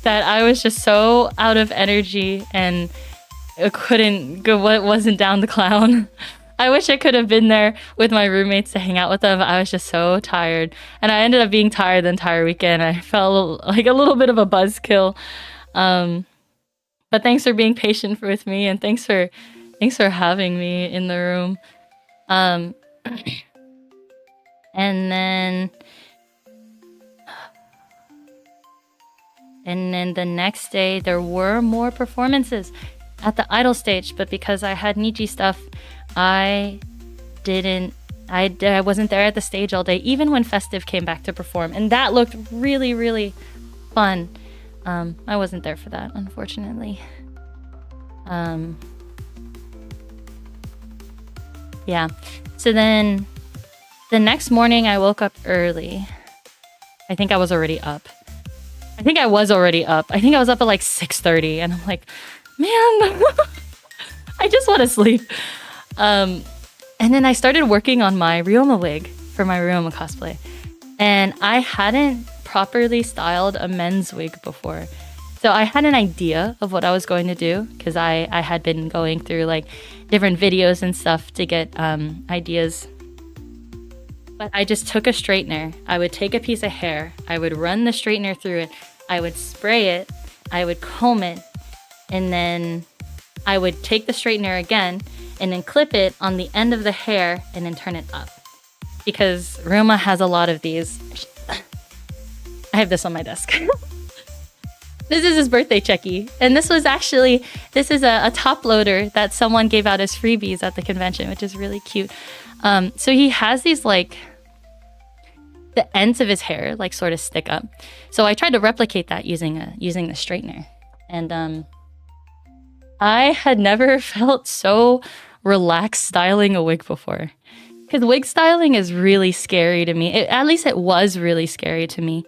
that I was just so out of energy and wasn't down the clown. I wish I could have been there with my roommates to hang out with them. I was just so tired. And I ended up being tired the entire weekend. I felt like a little bit of a buzzkill. But thanks for being patient with me, and thanks for having me in the room. And then the next day, there were more performances at the Idol stage, but because I had Niji stuff, I wasn't there at the stage all day, even when Festive came back to perform, and that looked really, really fun. I wasn't there for that, unfortunately. Yeah. So then the next morning I woke up early. I think I was already up. I think I was up at like 6:30, and I'm like, man, I just want to sleep. And then I started working on my Ryoma wig for my Ryoma cosplay. And I hadn't properly styled a men's wig before. So I had an idea of what I was going to do, because I had been going through like different videos and stuff to get ideas. But I just took a straightener. I would take a piece of hair. I would run the straightener through it. I would spray it. I would comb it. And then I would take the straightener again and then clip it on the end of the hair and then turn it up. Because Ryoma has a lot of these. I have this on my desk. This is his birthday checky. And this is a top loader that someone gave out as freebies at the convention, which is really cute. So he has these like, the ends of his hair like sort of stick up. So I tried to replicate that using the straightener. And I had never felt so relaxed styling a wig before. Because wig styling is really scary to me. At least it was really scary to me.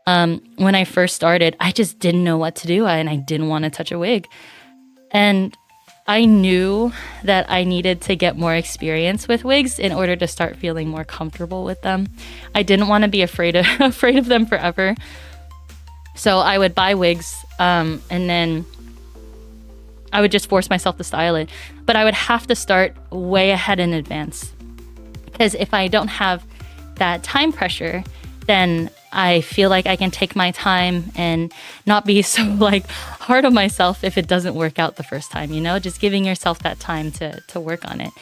When I first started, I just didn't know what to do, and I didn't want to touch a wig. And I knew that I needed to get more experience with wigs in order to start feeling more comfortable with them. I didn't want to be afraid of them forever. So I would buy wigs, and then I would just force myself to style it. But I would have to start way ahead in advance. Because if I don't have that time pressure, then I feel like I can take my time and not be so like hard on myself if it doesn't work out the first time, you know, just giving yourself that time to work on it.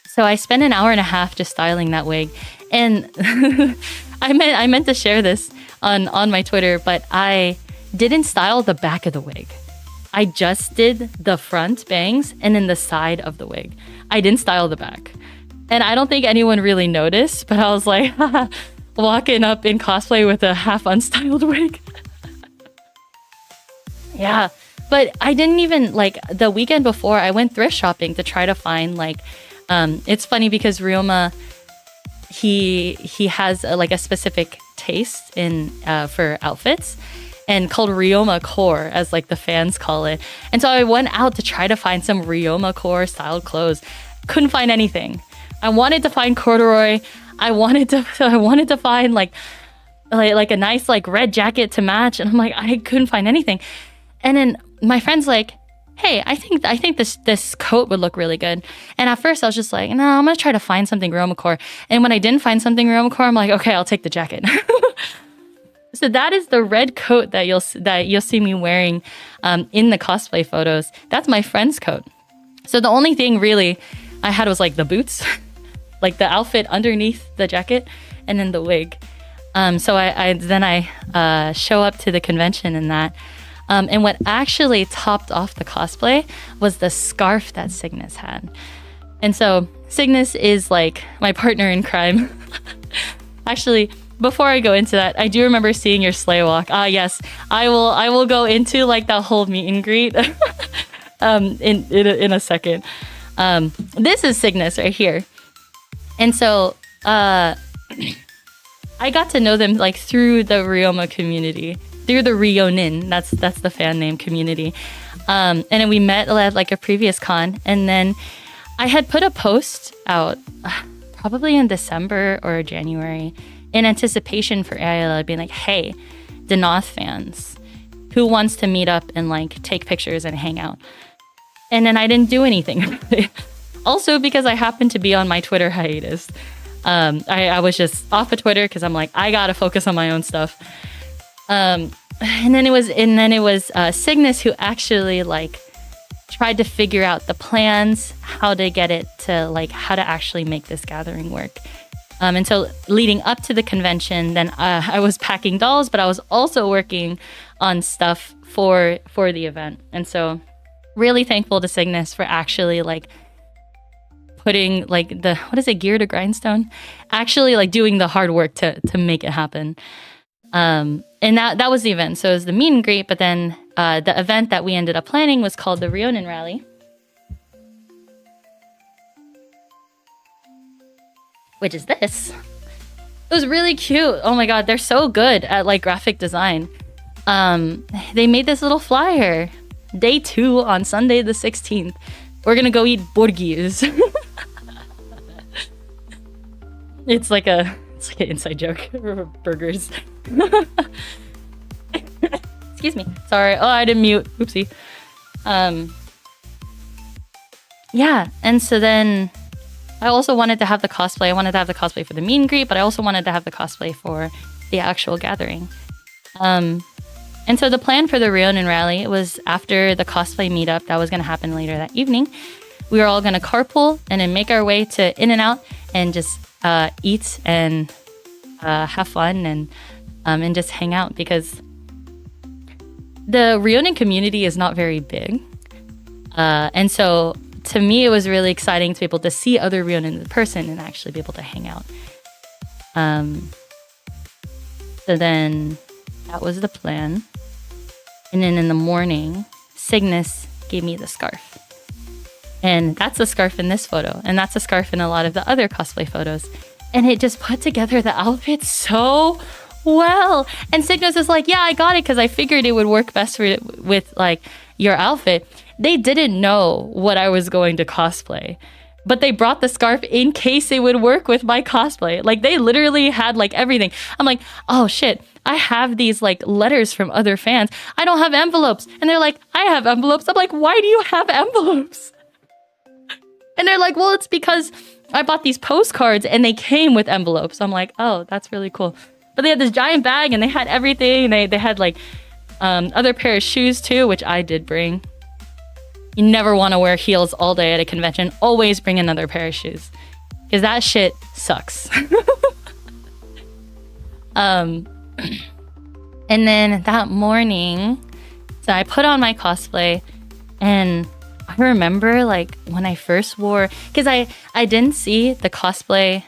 So I spent an hour and a half just styling that wig, and I meant to share this on my Twitter, but I didn't style the back of the wig. I just did the front bangs and then the side of the wig. I didn't style the back. And I don't think anyone really noticed, but I was like, walking up in cosplay with a half unstyled wig. Yeah, but I didn't even, like, the weekend before, I went thrift shopping to try to find, like, it's funny because Ryoma, he has a specific taste in for outfits, and called Ryoma Core, as like the fans call it. And so I went out to try to find some Ryoma Core styled clothes. Couldn't find anything. I wanted to find corduroy. I wanted to find like a nice like red jacket to match, and I'm like, I couldn't find anything. And then my friend's like, hey, I think this coat would look really good. And at first I was just like, no, I'm gonna try to find something Ryoma Core. And when I didn't find something Ryoma Core, I'm like, okay, I'll take the jacket. So that is the red coat that you'll see me wearing in the cosplay photos. That's my friend's coat. So the only thing really I had was like the boots, like the outfit underneath the jacket, and then the wig. So I show up to the convention in that. And what actually topped off the cosplay was the scarf that Cygnus had. And so Cygnus is like my partner in crime. Actually, before I go into that, I do remember seeing your sleigh walk. Yes, I will go into like that whole meet and greet in a second. This is Cygnus right here. And so I got to know them like through the Ryoma community, through the Ryonin. That's the fan name community. And then we met at like a previous con, and then I had put a post out probably in December or January in anticipation for AILA, being like, hey, Denoth fans, who wants to meet up and like take pictures and hang out? And then I didn't do anything. Also because I happened to be on my Twitter hiatus. I was just off of Twitter because I'm like, I gotta focus on my own stuff. And then it was Cygnus who actually like tried to figure out the plans, how to get it to like how to actually make this gathering work. And so leading up to the convention, then I was packing dolls, but I was also working on stuff for the event. And so really thankful to Cygnus for actually like putting like the, what is it, gear to grindstone? Actually like doing the hard work to make it happen. And that was the event. So it was the meet and greet, but then the event that we ended up planning was called the Rionin Rally, which is this. It was really cute. Oh my god, they're so good at like graphic design. They made this little flyer. Day 2 on Sunday the 16th. We're gonna go eat burgers. It's like an inside joke. Burgers. Excuse me. Sorry. Oh, I didn't mute. Oopsie. Yeah, and so then I also wanted to have the cosplay. I wanted to have the cosplay for the meet and greet, but I also wanted to have the cosplay for the actual gathering. And so the plan for the Rionin Rally was after the cosplay meetup that was going to happen later that evening. We were all going to carpool and then make our way to In-N-Out and just eat and have fun and just hang out, because the Rionin community is not very big. And so to me, it was really exciting to be able to see other Rionin in person and actually be able to hang out. So then that was the plan. And then in the morning, Cygnus gave me the scarf. And that's the scarf in this photo. And that's a scarf in a lot of the other cosplay photos. And it just put together the outfit so well. And Cygnus is like, yeah, I got it because I figured it would work best with like your outfit. They didn't know what I was going to cosplay, but they brought the scarf in case it would work with my cosplay. Like they literally had like everything. I'm like, oh shit, I have these like letters from other fans. I don't have envelopes. And they're like, I have envelopes. I'm like, why do you have envelopes? And they're like, well, it's because I bought these postcards and they came with envelopes. I'm like, oh, that's really cool. But they had this giant bag and they had everything. They had like other pair of shoes too, which I did bring. You never want to wear heels all day at a convention. Always bring another pair of shoes, because that shit sucks. And then that morning, so I put on my cosplay, and I remember like when I first wore, because I didn't see the cosplay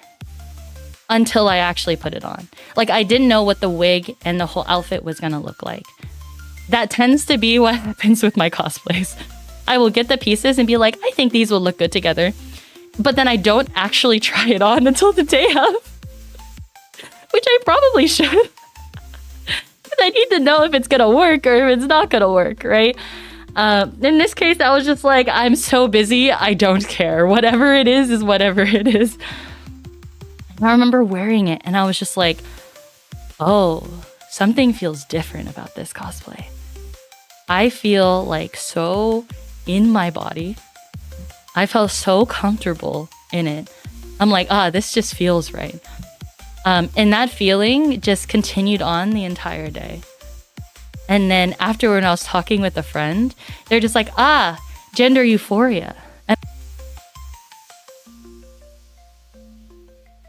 until I actually put it on. Like I didn't know what the wig and the whole outfit was gonna look like. That tends to be what happens with my cosplays. I will get the pieces and be like, I think these will look good together. But then I don't actually try it on until the day of. Which I probably should. Because I need to know if it's going to work or if it's not going to work, right? In this case, I was just like, I'm so busy, I don't care. Whatever it is whatever it is. And I remember wearing it and I was just like, oh, something feels different about this cosplay. I feel like so in my body. I felt so comfortable in it. I'm like, this just feels right. And that feeling just continued on the entire day. And then afterward, when I was talking with a friend, they're just like, gender euphoria. And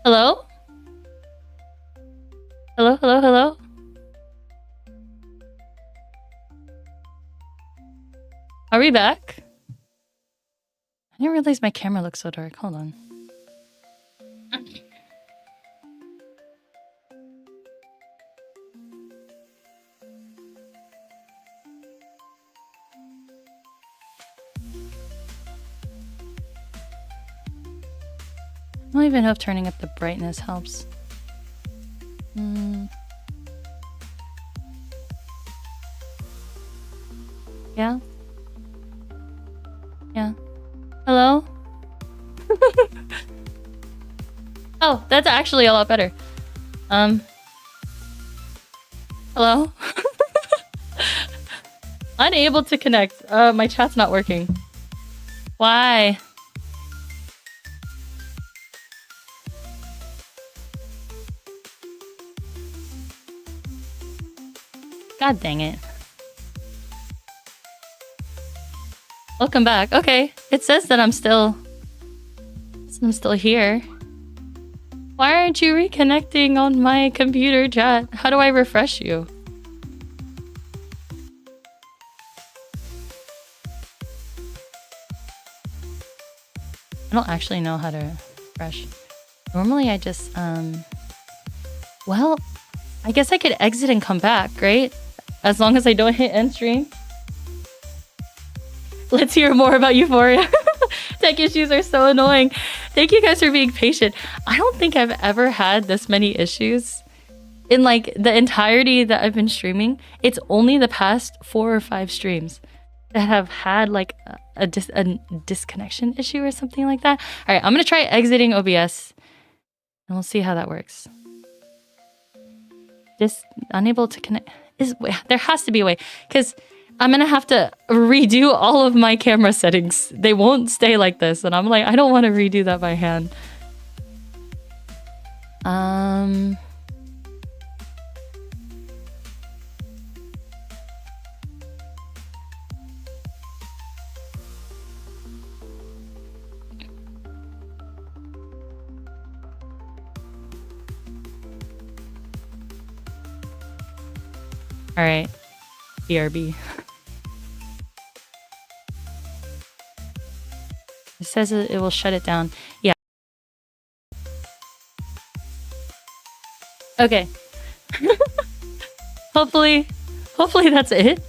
hello? Hello, hello, hello? Are we back? I didn't realize my camera looks so dark. Hold on. I don't even know if turning up the brightness helps. Yeah? Yeah. Hello? Oh, that's actually a lot better. Hello? Unable to connect. My chat's not working. Why? God dang it. Welcome back. Okay, it says that I'm still here. Why aren't you reconnecting on my computer chat? How do I refresh you? I don't actually know how to refresh. Normally I just, well, I guess I could exit and come back, right? As long as I don't hit end stream. Let's hear more about Euphoria. Tech issues are so annoying. Thank you guys for being patient. I don't think I've ever had this many issues in like the entirety that I've been streaming. It's only the past 4 or 5 streams that have had like a disconnection issue or something like that. All right, I'm gonna try exiting OBS and we'll see how that works. Just unable to connect. There has to be a way, because I'm gonna have to redo all of my camera settings. They won't stay like this, and I'm like, I don't want to redo that by hand. All right, BRB. It says it will shut it down. Yeah. Okay. Hopefully that's it.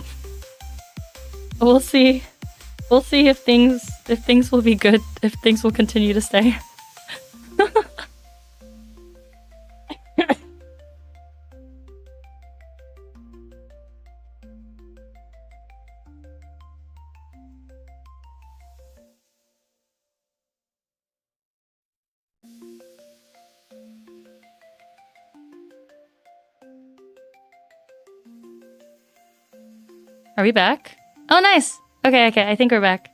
We'll see. We'll see if things will be good, if things will continue to stay. Are we back? Oh, nice. Okay, I think we're back.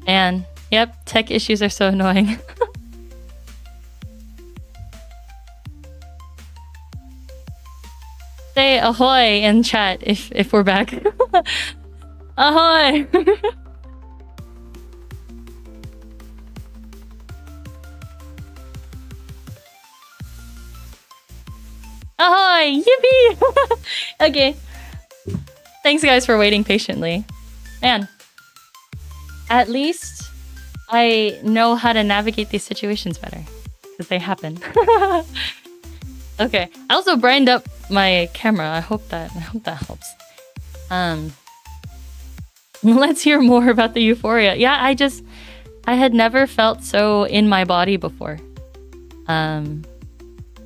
And, yep, tech issues are so annoying. Say ahoy in chat if we're back. Ahoy! Ahoy! Yippee! Okay. Thanks guys for waiting patiently. Man. At least I know how to navigate these situations better. Because they happen. Okay. I also brightened up my camera. I hope that helps. Let's hear more about the Euphoria. Yeah, I had never felt so in my body before.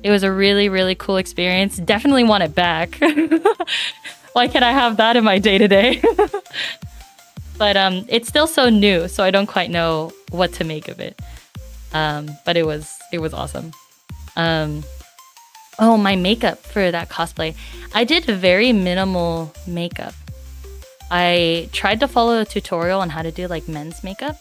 It was a really, really cool experience. Definitely want it back. Why can't I have that in my day-to-day? But it's still so new, so I don't quite know what to make of it. But it was awesome. Oh, my makeup for that cosplay. I did very minimal makeup. I tried to follow a tutorial on how to do like men's makeup.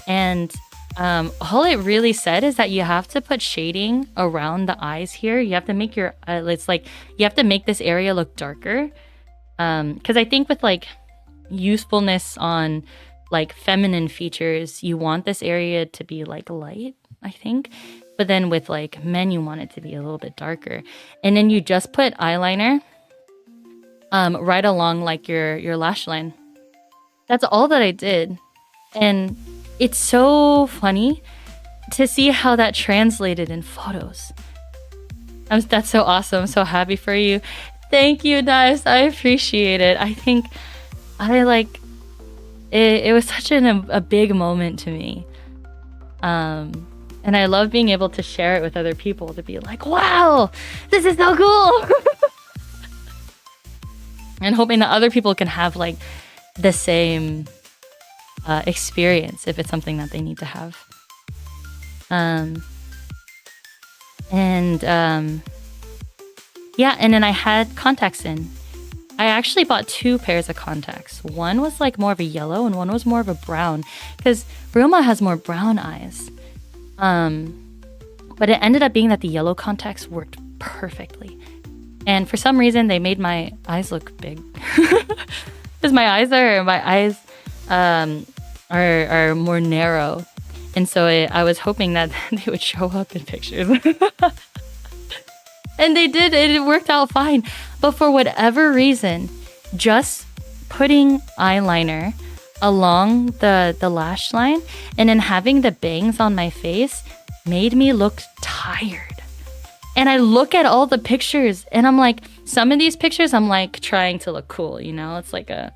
And all it really said is that you have to put shading around the eyes here. You have to make your it's like you have to make this area look darker. Because I think with like usefulness on like feminine features, you want this area to be like light, I think. But then with like men, you want it to be a little bit darker. And then you just put eyeliner right along like your lash line. That's all that I did. And it's so funny to see how that translated in photos. That's so awesome. I'm so happy for you. Thank you, Dives. I appreciate it. I think I like it. It was such a big moment to me. And I love being able to share it with other people, to be like, wow, this is so cool. And hoping that other people can have like the same experience if it's something that they need to have. Yeah, and then I had contacts in. I actually bought 2 pairs of contacts. One was like more of a yellow and one was more of a brown, because Ryoma has more brown eyes. But it ended up being that the yellow contacts worked perfectly. And for some reason, they made my eyes look big. Because my eyes are more narrow. And so I was hoping that they would show up in pictures. And they did, and it worked out fine. But for whatever reason, just putting eyeliner along the lash line, and then having the bangs on my face made me look tired. And I look at all the pictures and I'm like, some of these pictures I'm like trying to look cool, you know? It's like a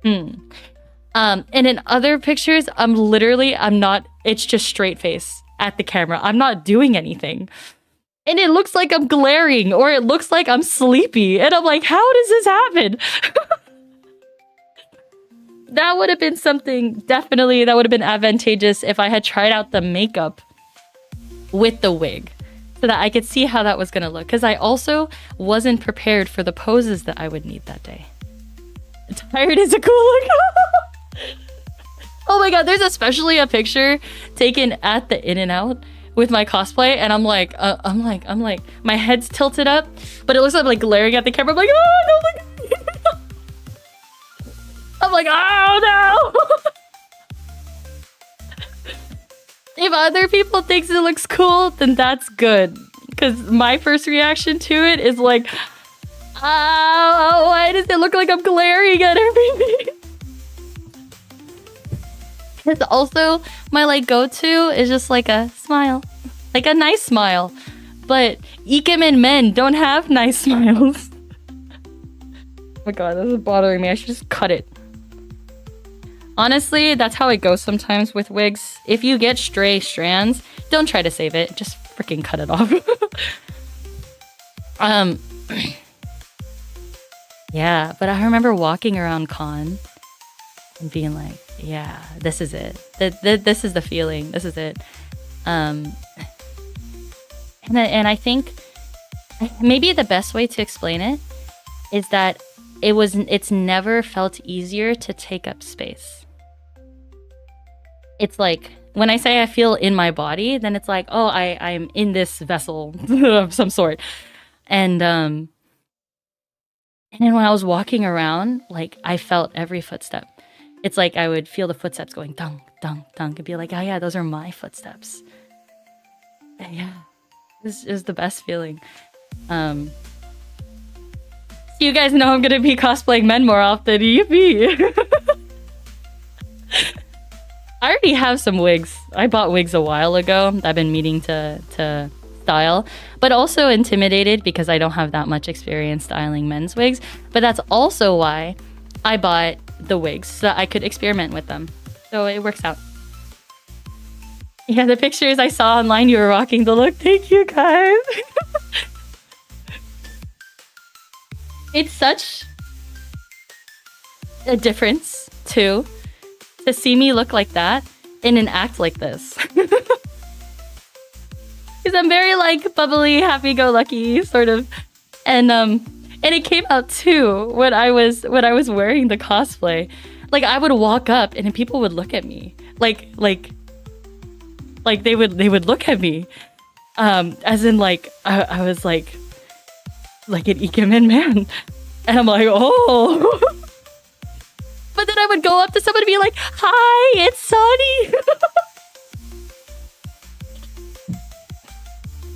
and in other pictures I'm not, it's just straight face at the camera. I'm not doing anything. And it looks like I'm glaring, or it looks like I'm sleepy. And I'm like, how does this happen? That would have been something, definitely, that would have been advantageous if I had tried out the makeup with the wig, so that I could see how that was going to look. Because I also wasn't prepared for the poses that I would need that day. Tired is a cool look. Oh my god, there's especially a picture taken at the In-N-Out with my cosplay, and I'm like, my head's tilted up, but it looks like I'm like glaring at the camera. I'm like, oh no, look. I'm like, oh no. If other people thinks it looks cool, then that's good. Because my first reaction to it is like, oh, why does it look like I'm glaring at everything? Because also, my like go-to is just like a smile. Like a nice smile. But ikemen men don't have nice smiles. Oh my god, this is bothering me. I should just cut it. Honestly, that's how it goes sometimes with wigs. If you get stray strands, don't try to save it. Just freaking cut it off. Yeah, but I remember walking around con and being like, yeah, this is it. This is the feeling. This is it. And I think maybe the best way to explain it is that it's never felt easier to take up space. It's like, when I say I feel in my body, then it's like, oh, I'm in this vessel of some sort. And then when I was walking around, like, I felt every footstep. It's like I would feel the footsteps going dunk, dunk, dunk, and be like, oh yeah, those are my footsteps. And yeah, this is the best feeling. You guys know I'm gonna be cosplaying men more often. Yippee! I already have some wigs. I bought wigs a while ago. I've been meaning to style, but also intimidated because I don't have that much experience styling men's wigs. But that's also why I bought the wigs, so that I could experiment with them. So it works out. Yeah, the pictures I saw online, you were rocking the look. Thank you, guys. It's such a difference, too, to see me look like that in an act like this. Because I'm very, like, bubbly, happy-go-lucky, sort of. And it came out, too, when I was wearing the cosplay. Like, I would walk up, and people would look at me. Like they would look at me. As in, like, I was, like an ikemen man. And I'm like, oh. But then I would go up to someone and be like, hi, it's Sunny.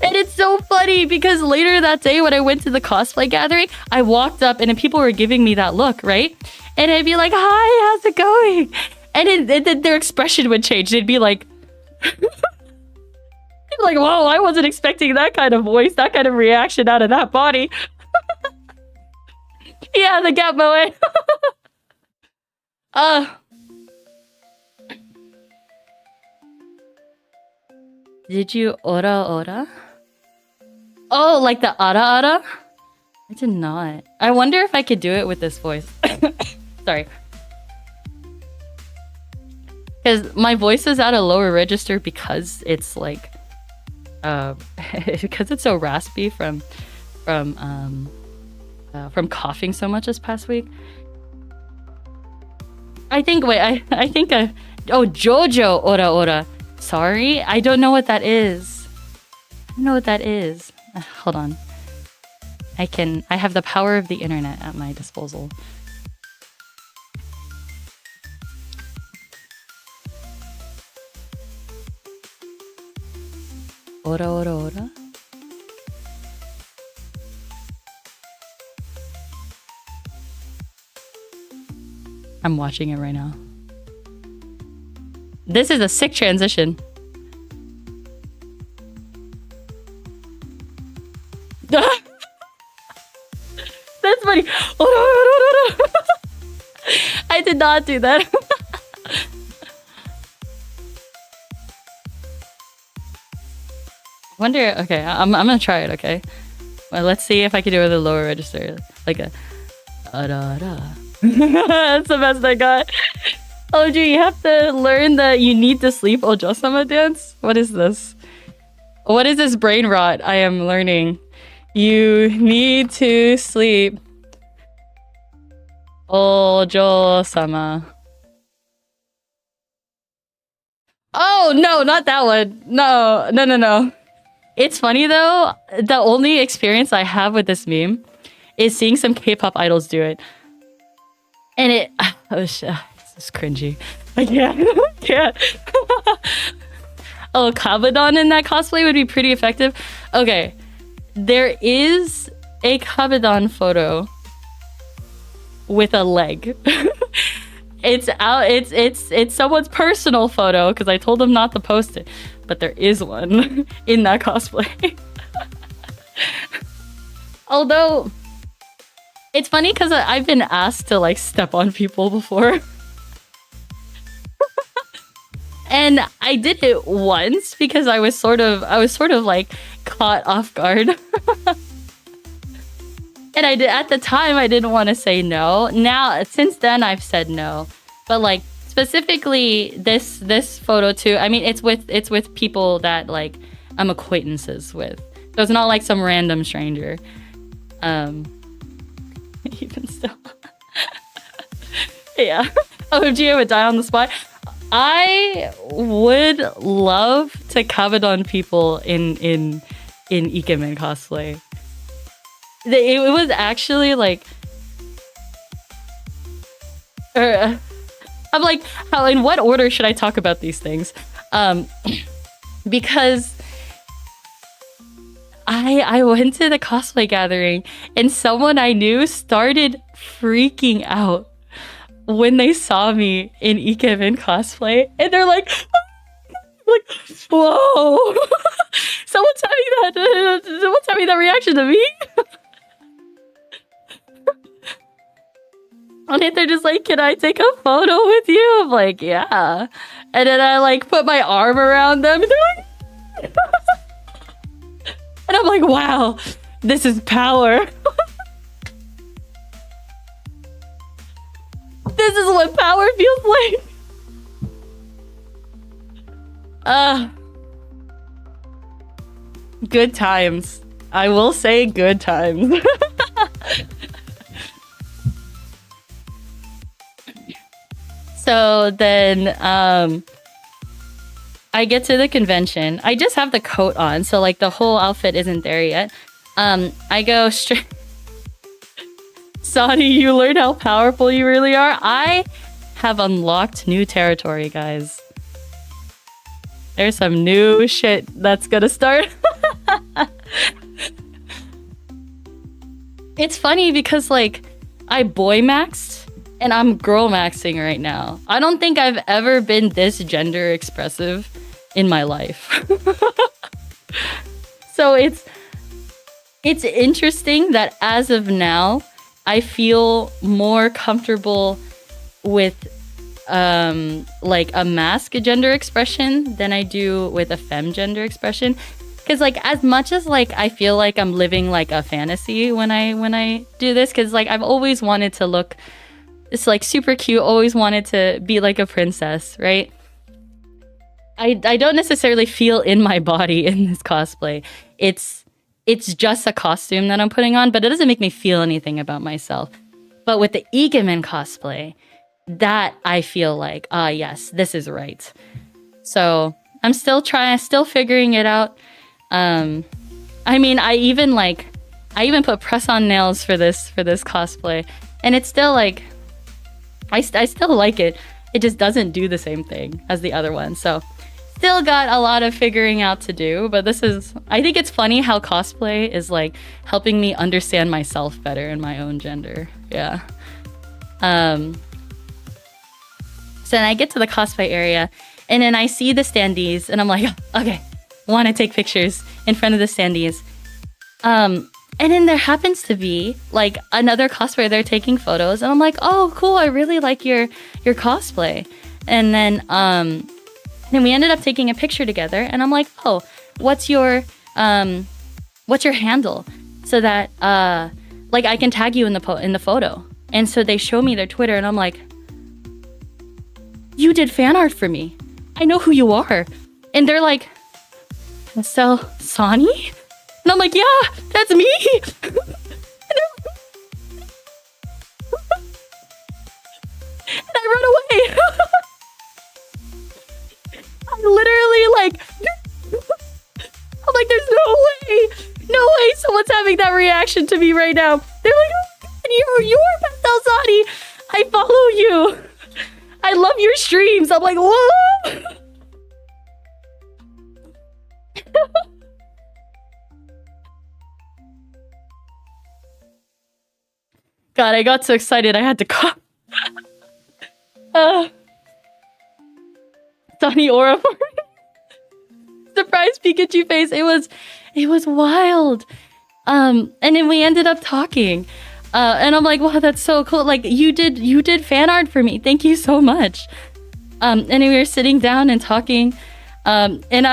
And it's so funny because later that day when I went to the cosplay gathering, I walked up and then people were giving me that look, right? And I'd be like, hi, how's it going? And then their expression would change. They'd be like, like, whoa, I wasn't expecting that kind of voice, that kind of reaction out of that body. Yeah, the gap moe. Did you ora? Oh, like the ara? I did not. I wonder if I could do it with this voice. Sorry. Because my voice is at a lower register because it's like... because it's so raspy from coughing so much this past week. I think oh, Jojo ora. Sorry, I don't know what that is. I don't know what that is. Hold on. I have the power of the internet at my disposal. Ora. I'm watching it right now. This is a sick transition. That's funny. Oh, no. I did not do that. Wonder. Okay, I'm gonna try it. Okay, well, let's see if I can do it with a lower register, like a. That's the best I got. Oh, gee, you have to learn that you need to sleep Ojosama dance. What is this? What is this brain rot I am learning? You need to sleep Ojo-sama. Oh, no, not that one. No. It's funny, though. The only experience I have with this meme is seeing some K-pop idols do it. And it... Oh, shit. This is cringy. I can't. Oh, Kabadon in that cosplay would be pretty effective. Okay. There is a Kabadon photo with a leg. It's out. It's someone's personal photo because I told them not to post it, but there is one in that cosplay. Although it's funny because I've been asked to like step on people before. And I did it once because I was sort of like caught off guard. And I did at the time I didn't want to say no. Now since then I've said no. But like specifically this photo too. I mean it's with people that like I'm acquaintances with. So it's not like some random stranger. Even still. Yeah. OMG, I would die on the spot. I would love to Kabadon people in Ikemen cosplay. It was actually like, I'm like, how in what order should I talk about these things? Because I went to the cosplay gathering and someone I knew started freaking out when they saw me in Ikemen cosplay, and they're like, whoa! Someone's having that reaction to me. And they're just like, can I take a photo with you? I'm like, yeah. And then I like put my arm around them, and they're like, and I'm like, wow, this is power. This is what power feels like. Good times. I will say good times. So then I get to the convention. I just have the coat on, so like the whole outfit isn't there yet. I go straight. Sonny, you learn how powerful you really are. I have unlocked new territory, guys. There's some new shit that's gonna start. It's funny because like I boy maxed and I'm girl maxing right now. I don't think I've ever been this gender expressive in my life. So it's interesting that as of now I feel more comfortable with like a mask gender expression than I do with a femme gender expression. Because like as much as like I feel like I'm living like a fantasy when I do this, because like I've always wanted to look it's like super cute, always wanted to be like a princess, right? I don't necessarily feel in my body in this cosplay. It's just a costume that I'm putting on, but it doesn't make me feel anything about myself. But with the Ikemen cosplay, that I feel like, yes, this is right. So I'm still figuring it out. I mean, I even put press-on nails for this cosplay, and it's still like, I still like it. It just doesn't do the same thing as the other one. So still got a lot of figuring out to do, but I think it's funny how cosplay is like helping me understand myself better in my own gender. Yeah. So then I get to the cosplay area And then I see the standees and I'm like, okay, want to take pictures in front of the standees. And then there happens to be like another cosplayer there taking photos, and I'm like, oh, cool, I really like your cosplay. And then we ended up taking a picture together, and I'm like, oh, what's your handle, so that like I can tag you in the photo. And so they show me their Twitter, and I'm like, you did fan art for me. I know who you are. And they're like, PastelSoni? And I'm like, yeah, that's me. And I run away. I literally like, I'm like, there's no way someone's having that reaction to me right now. They're like, oh, you're PastelSoni. I follow you. I love your streams. I'm like, whoa. God, I got so excited I had to cough. Sonny Aura. Surprise Pikachu face. It was wild. And then we ended up talking. And I'm like, wow, that's so cool. Like you did fan art for me. Thank you so much. And we were sitting down and talking. And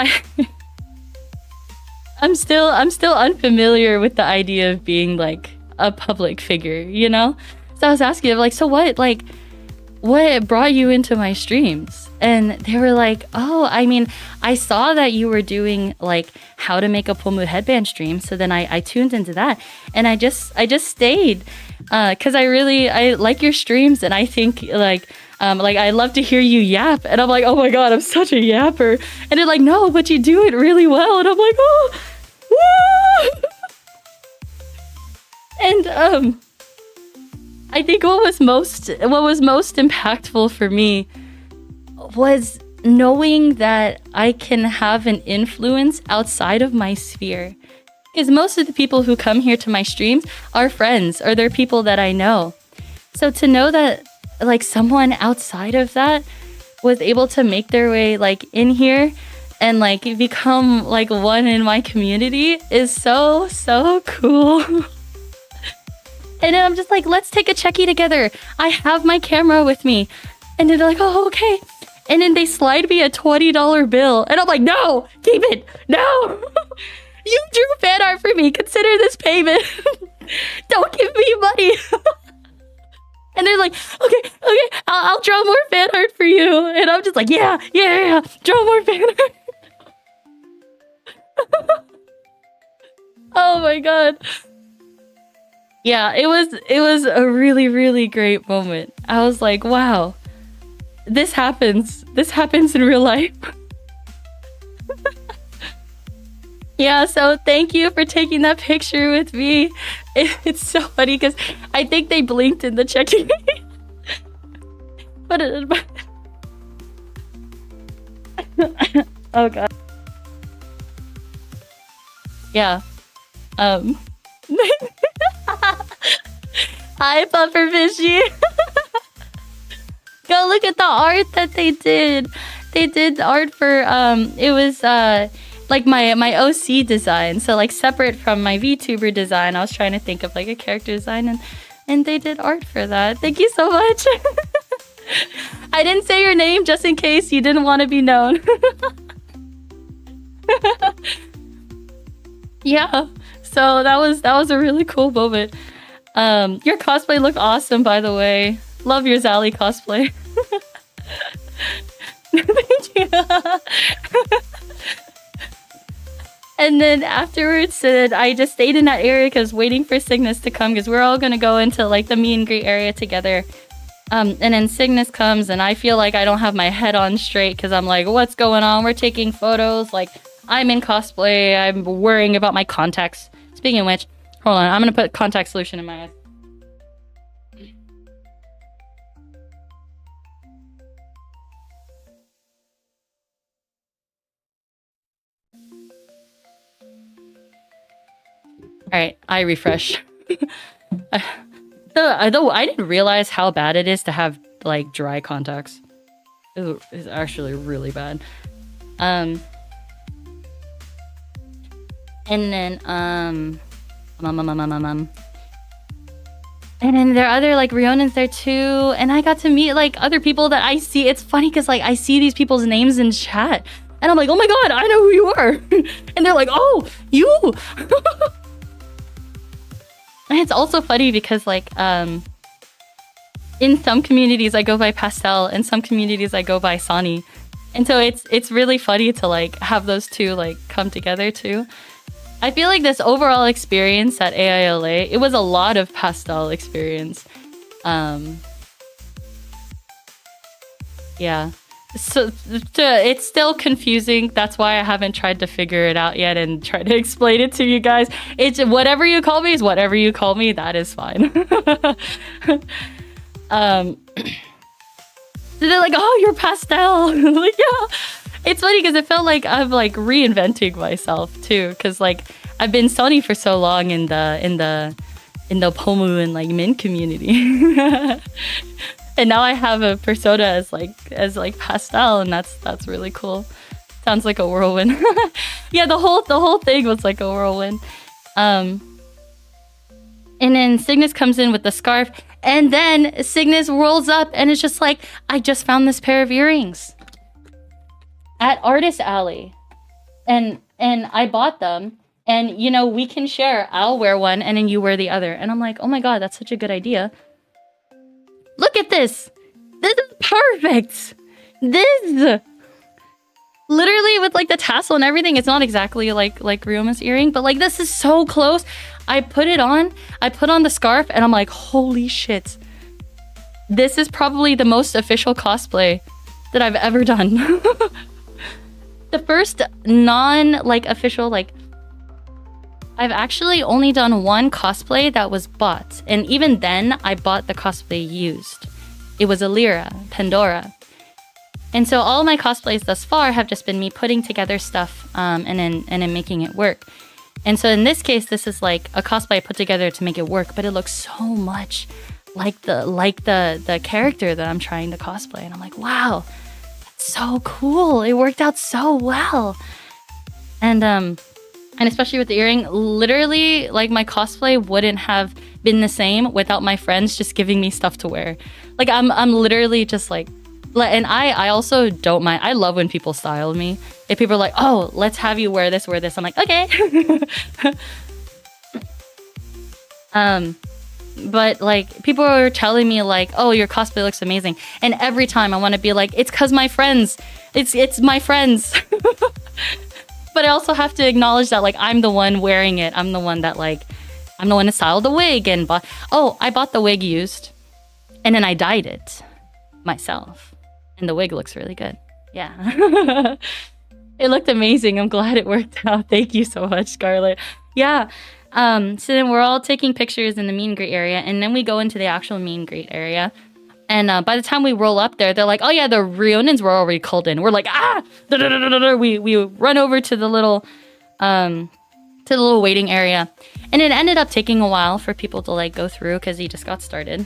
I'm still unfamiliar with the idea of being like a public figure, you know? So I was asking them, like, so what brought you into my streams? And they were like, oh, I mean, I saw that you were doing like how to make a Pomu headband stream. So then I tuned into that, and I just stayed because I like your streams, and I think like I love to hear you yap. And I'm like, oh my God, I'm such a yapper. And they're like, no, but you do it really well. And I'm like, oh, woo! And I think what was most impactful for me was knowing that I can have an influence outside of my sphere. Because most of the people who come here to my streams are friends, or they're people that I know. So to know that like someone outside of that was able to make their way like in here and like become like one in my community is so cool. And then I'm just like, let's take a checky together. I have my camera with me. And then they're like, oh, okay. And then they slide me a $20 bill. And I'm like, no, keep it. No. You drew fan art for me. Consider this payment. Don't give me money. And they're like, okay, I'll draw more fan art for you. And I'm just like, yeah, draw more fan art. Oh my God. Yeah, it was a really, really great moment. I was like, wow, this happens in real life. Yeah, so thank you for taking that picture with me. It's so funny because I think they blinked in the check-in. But oh God. Yeah. Hi, Pufferfishy. Go look at the art that they did. They did art for it was like my OC design, so like separate from my VTuber design. I was trying to think of like a character design, and they did art for that. Thank you so much. I didn't say your name just in case you didn't want to be known. Yeah. So that was a really cool moment. Your cosplay looked awesome, by the way. Love your Zally cosplay. Thank you. And then afterwards, I just stayed in that area because waiting for Cygnus to come, because we're all gonna go into like the meet and greet area together. And then Cygnus comes, and I feel like I don't have my head on straight because I'm like, what's going on? We're taking photos. Like, I'm in cosplay. I'm worrying about my contacts. Speaking of which, hold on. I'm gonna put contact solution in my eyes. Alright, I refresh. Though I didn't realize how bad it is to have, like, dry contacts. is actually really bad. And then and then there are other like Rionans there too, and I got to meet like other people that I see. It's funny because like I see these people's names in chat, and I'm like, oh my god, I know who you are. And they're like, oh, you. And it's also funny because like in some communities I go by Pastel, in some communities I go by Soni, and so it's really funny to like have those two like come together too. I feel like this overall experience at AILA, it was a lot of pastel experience. Yeah. So it's still confusing. That's why I haven't tried to figure it out yet and try to explain it to you guys. It's whatever you call me is whatever you call me. That is fine. So they're like, oh, you're pastel. Like, yeah. It's funny because it felt like I'm like reinventing myself too, because like I've been Soni for so long in the Pomu and like Min community, and now I have a persona as like pastel, and that's really cool. Sounds like a whirlwind. Yeah, the whole thing was like a whirlwind. And then Cygnus comes in with the scarf, and then Cygnus rolls up and it's just like, I just found this pair of earrings at Artist Alley, and I bought them, and you know, we can share. I'll wear one and then you wear the other. And I'm like, oh my god, that's such a good idea. Look at this. This is perfect. This literally with like the tassel and everything. It's not exactly like Ryoma's earring, but like this is so close. I put it on. I put on the scarf and I'm like, holy shit. This is probably the most official cosplay that I've ever done. The first non-official, I've actually only done one cosplay that was bought. And even then, I bought the cosplay used. It was a Lyra, Pandora. And so all my cosplays thus far have just been me putting together stuff and then making it work. And so in this case, this is like a cosplay I put together to make it work, but it looks so much like the character that I'm trying to cosplay. And I'm like, wow. So cool. It worked out so well. And especially with the earring, literally like my cosplay wouldn't have been the same without my friends just giving me stuff to wear. Like I'm literally just like, and I also don't mind. I love when people style me. If people are like, oh, let's have you wear this. I'm like, okay. But like people are telling me like, oh, your cosplay looks amazing, and every time I want to be like, it's cause my friends, it's my friends. But I also have to acknowledge that like I'm the one wearing it. I'm the one that styled the wig and I bought the wig used, and then I dyed it myself, and the wig looks really good. Yeah. It looked amazing. I'm glad it worked out. Thank you so much, Scarlett. Yeah. So then we're all taking pictures in the meet and greet area, and then we go into the actual meet and greet area. And by the time we roll up there, they're like, oh yeah, the Rionans were already called in. We're like, ah! We run over to the little waiting area. And it ended up taking a while for people to like go through because he just got started.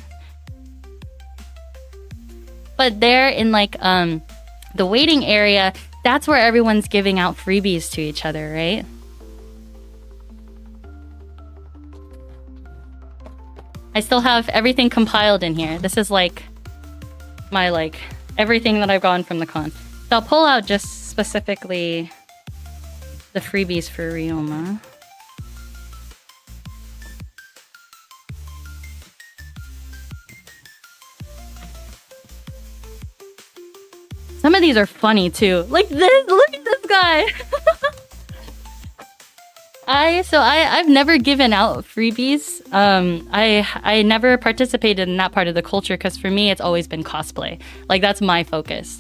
But there in like the waiting area, that's where everyone's giving out freebies to each other, right? I still have everything compiled in here. This is like my everything that I've gotten from the con. So I'll pull out just specifically the freebies for Ryoma. Some of these are funny too. Like this, look at this guy. I've never given out freebies. I never participated in that part of the culture because for me it's always been cosplay. Like that's my focus.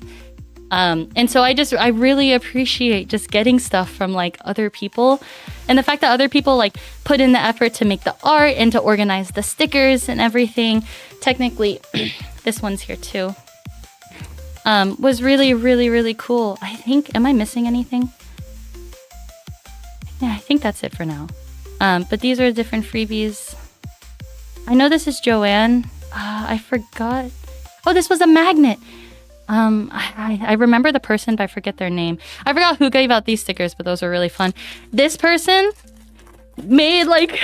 And so I really appreciate just getting stuff from like other people, and the fact that other people like put in the effort to make the art and to organize the stickers and everything. Technically, this one's here too. Was really, really, really cool. I think, am I missing anything? Yeah, I think that's it for now. But these are different freebies. I know this is Joanne. I forgot. Oh, this was a magnet. I remember the person, but I forget their name. I forgot who gave out these stickers, but those were really fun. This person made like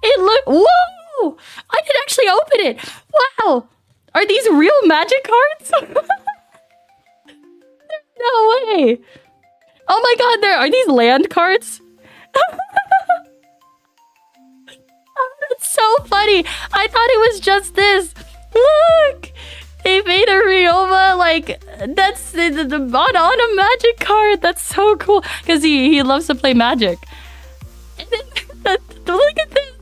it look. Whoa! I can actually open it. Wow! Are these real magic cards? No way! Oh my god! Are these land cards? That's so funny. I thought it was just this. Look. They made a Ryoma, like, that's on a magic card. That's so cool. Because he loves to play magic. And then, look at this.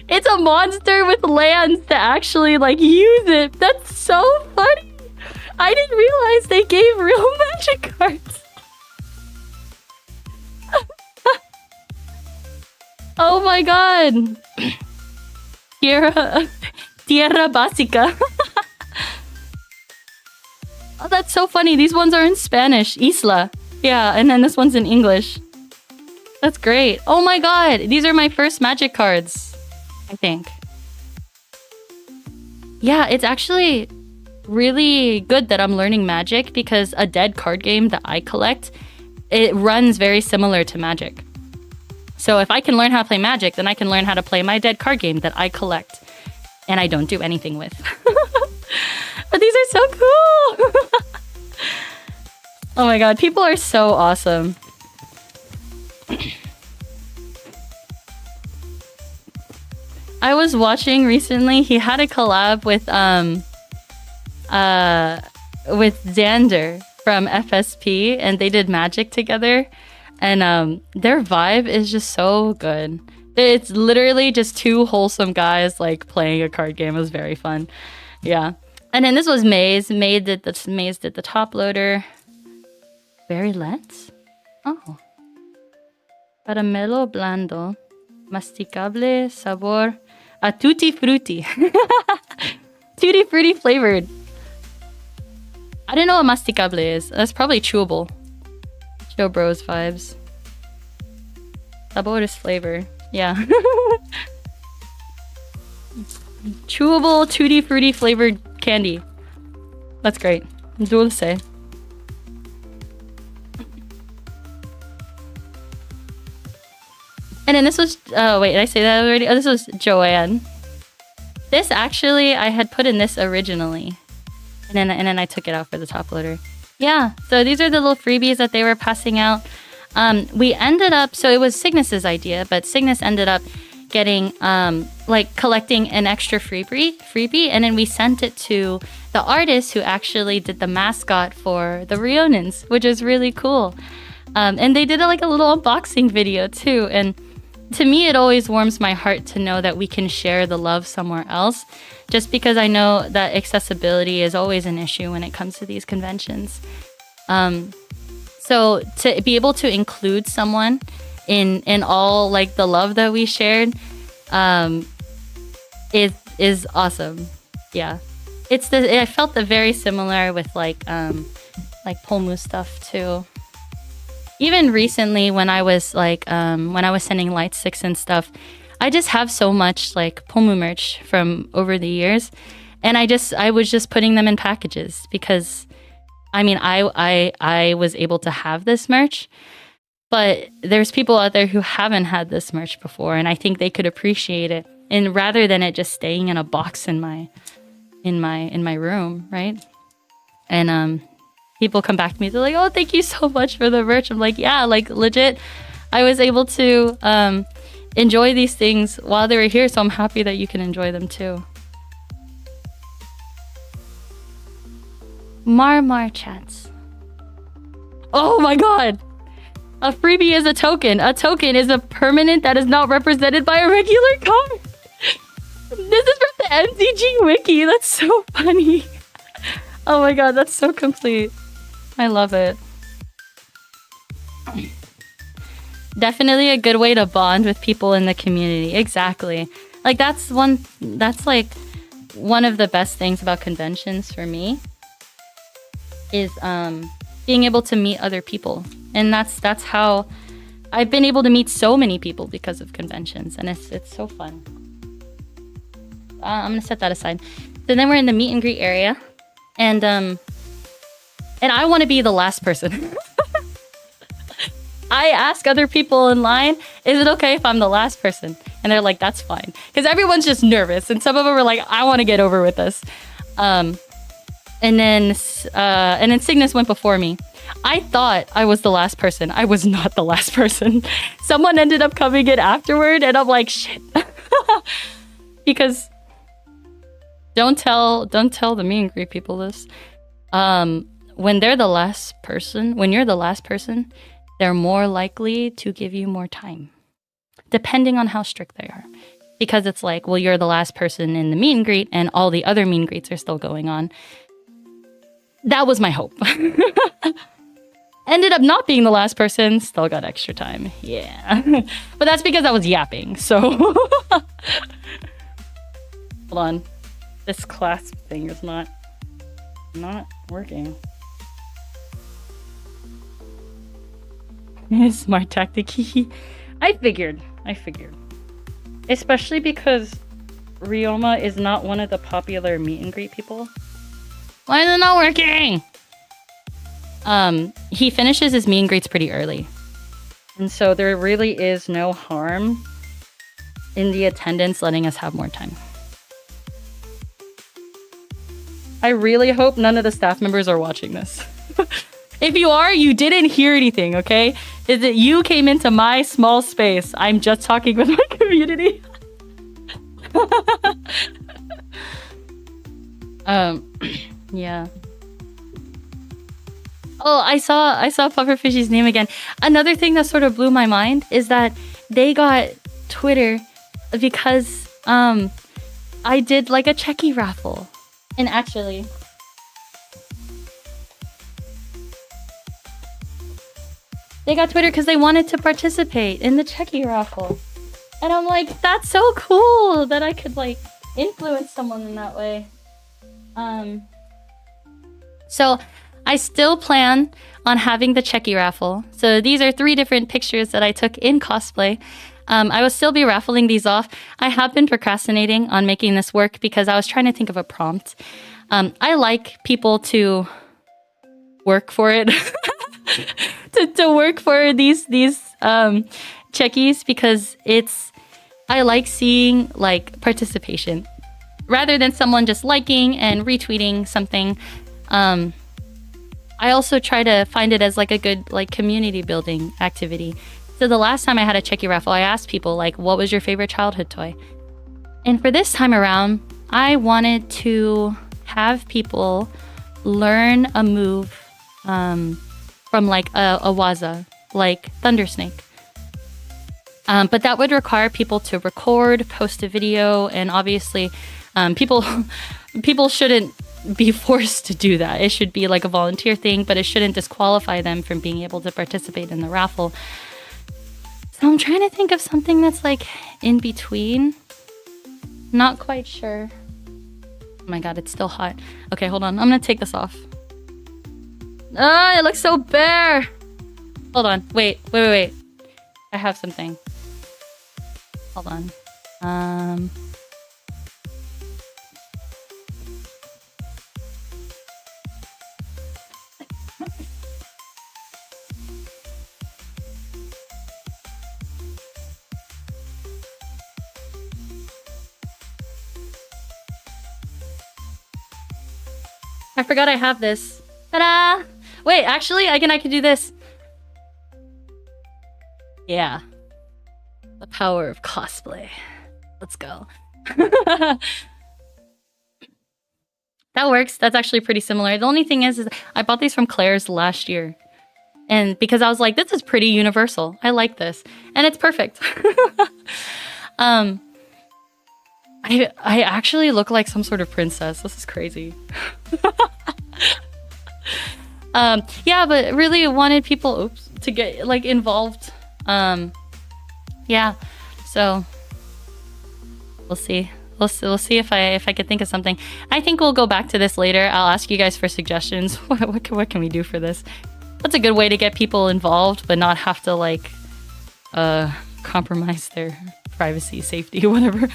It's a monster with lands to actually, like, use it. That's so funny. I didn't realize they gave real magic cards. Oh my god. Tierra Básica. Oh, that's so funny. These ones are in Spanish. Isla. Yeah, and then this one's in English. That's great. Oh my god. These are my first magic cards, I think. Yeah, it's actually really good that I'm learning magic because a dead card game that I collect, it runs very similar to magic. So if I can learn how to play magic, then I can learn how to play my dead card game that I collect and I don't do anything with. But these are so cool. Oh my god, people are so awesome. I was watching recently, he had a collab with Xander from FSP and they did magic together and their vibe is just so good. It's literally just two wholesome guys like playing a card game. It was very fun. Yeah. And then this was Maze. Maze did the top loader. Berry Let's? Oh. Caramelo blando. Masticable sabor a tutti frutti. Tutti frutti flavored. I didn't know what masticable is. That's probably chewable. Joe Bros vibes. Sabor is flavor. Yeah. Chewable tutti frutti flavored candy. That's great. Dulce. And then this was... Oh, wait. Did I say that already? Oh, this was Joanne. This actually, I had put in this originally. And then I took it out for the top loader. Yeah. So these are the little freebies that they were passing out. We ended up... So it was Cygnus's idea, but Cygnus ended up getting... like collecting an extra freebie. And then we sent it to the artist who actually did the mascot for the Rionins, which is really cool. And they did like a little unboxing video too. And to me, it always warms my heart to know that we can share the love somewhere else, just because I know that accessibility is always an issue when it comes to these conventions. So to be able to include someone in all like the love that we shared is awesome. Yeah. I felt very similar with like Polmu stuff too. Even recently when I was like when I was sending Light 6 and stuff, I just have so much like Polmu merch from over the years, and I was just putting them in packages because I mean I was able to have this merch, but there's people out there who haven't had this merch before, and I think they could appreciate it, and rather than it just staying in a box in my room, right? And people come back to me, they're like, oh, thank you so much for the merch. I'm like, yeah, like legit, I was able to enjoy these things while they were here, so I'm happy that you can enjoy them too. Marmar chats. Oh my god! A freebie is a token. A token is a permanent that is not represented by a regular card. This is from the MCG wiki. That's so funny. Oh my god, that's so complete. I love it. Definitely a good way to bond with people in the community. Exactly. Like that's like one of the best things about conventions for me is being able to meet other people. And that's how I've been able to meet so many people because of conventions, and it's so fun. I'm gonna set that aside. So then we're in the meet and greet area. And I want to be the last person. I ask other people in line, is it okay if I'm the last person? And they're like, that's fine. Because everyone's just nervous. And some of them are like, I want to get over with this. And then Cygnus went before me. I thought I was the last person. I was not the last person. Someone ended up coming in afterward, and I'm like, shit. Because don't tell the meet and greet people this. When you're the last person, they're more likely to give you more time, depending on how strict they are. Because it's like, well, you're the last person in the meet and greet, and all the other meet and greets are still going on. That was my hope. Ended up not being the last person, still got extra time. Yeah. But that's because I was yapping, so... Hold on. This clasp thing is not working. Smart tactic. I figured. Especially because Ryoma is not one of the popular meet and greet people. Why is it not working? He finishes his meet and greets pretty early. And so there really is no harm in the attendance letting us have more time. I really hope none of the staff members are watching this. If you are, you didn't hear anything, okay? Is it you came into my small space? I'm just talking with my community. Yeah. Oh, I saw Pufferfishy's name again. Another thing that sort of blew my mind is that they got Twitter because I did like a Checky raffle. And actually, they got Twitter because they wanted to participate in the Checky raffle. And I'm like, that's so cool that I could like influence someone in that way. So I still plan on having the Checky raffle. So these are 3 different pictures that I took in cosplay. I will still be raffling these off. I have been procrastinating on making this work because I was trying to think of a prompt. I like people to work for it. to work for these Checkies because I like seeing like participation rather than someone just liking and retweeting something. I also try to find it as like a good like community building activity. So the last time I had a Checky raffle, I asked people like, what was your favorite childhood toy? And for this time around, I wanted to have people learn a move from like a waza, like Thunder Snake. But that would require people to record, post a video, and obviously people shouldn't be forced to do that. It should be like a volunteer thing, but it shouldn't disqualify them from being able to participate in the raffle. So I'm trying to think of something that's like in between. Not quite sure. Oh my god, it's still hot. Okay, hold on. I'm gonna take this off. Ah, it looks so bare. Hold on. Wait. I have something. Hold on. I forgot I have this. Ta-da! Wait, actually, I can do this. Yeah. The power of cosplay. Let's go. That works. That's actually pretty similar. The only thing is I bought these from Claire's last year. And because I was like, this is pretty universal. I like this. And it's perfect. I actually look like some sort of princess. This is crazy. Yeah, but really wanted people to get like involved. Yeah. So we'll see. We'll see if I could think of something. I think we'll go back to this later. I'll ask you guys for suggestions. What can we do for this? That's a good way to get people involved, but not have to like compromise their privacy, safety, whatever.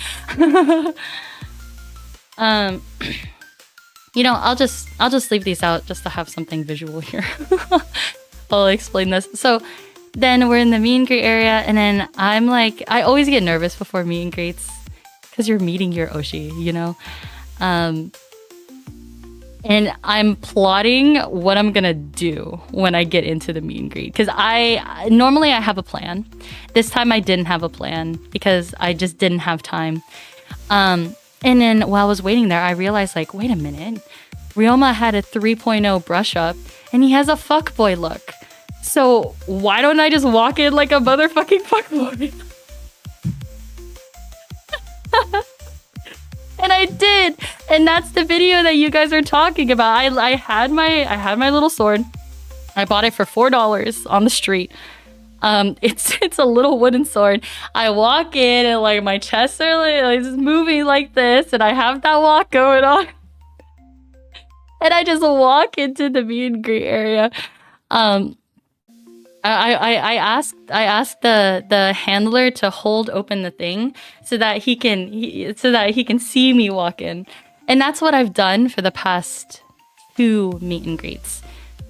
You know, I'll just leave these out just to have something visual here. I'll explain this. So then we're in the meet and greet area, and then I'm like, I always get nervous before meet and greets because you're meeting your Oshi, you know? And I'm plotting what I'm gonna do when I get into the meet and greet. Because normally I have a plan. This time I didn't have a plan because I just didn't have time. And then while I was waiting there, I realized, like, wait a minute. Ryoma had a 3.0 brush up, and he has a fuckboy look. So why don't I just walk in like a motherfucking fuckboy? And I did, and that's the video that you guys are talking about. I had my little sword. I bought it for $4 on the street. It's a little wooden sword. I walk in and like my chest are like just moving like this, and I have that walk going on, and I just walk into the meet and greet area. I asked the handler to hold open the thing so that he can see me walk in, and that's what I've done for the past 2 meet and greets.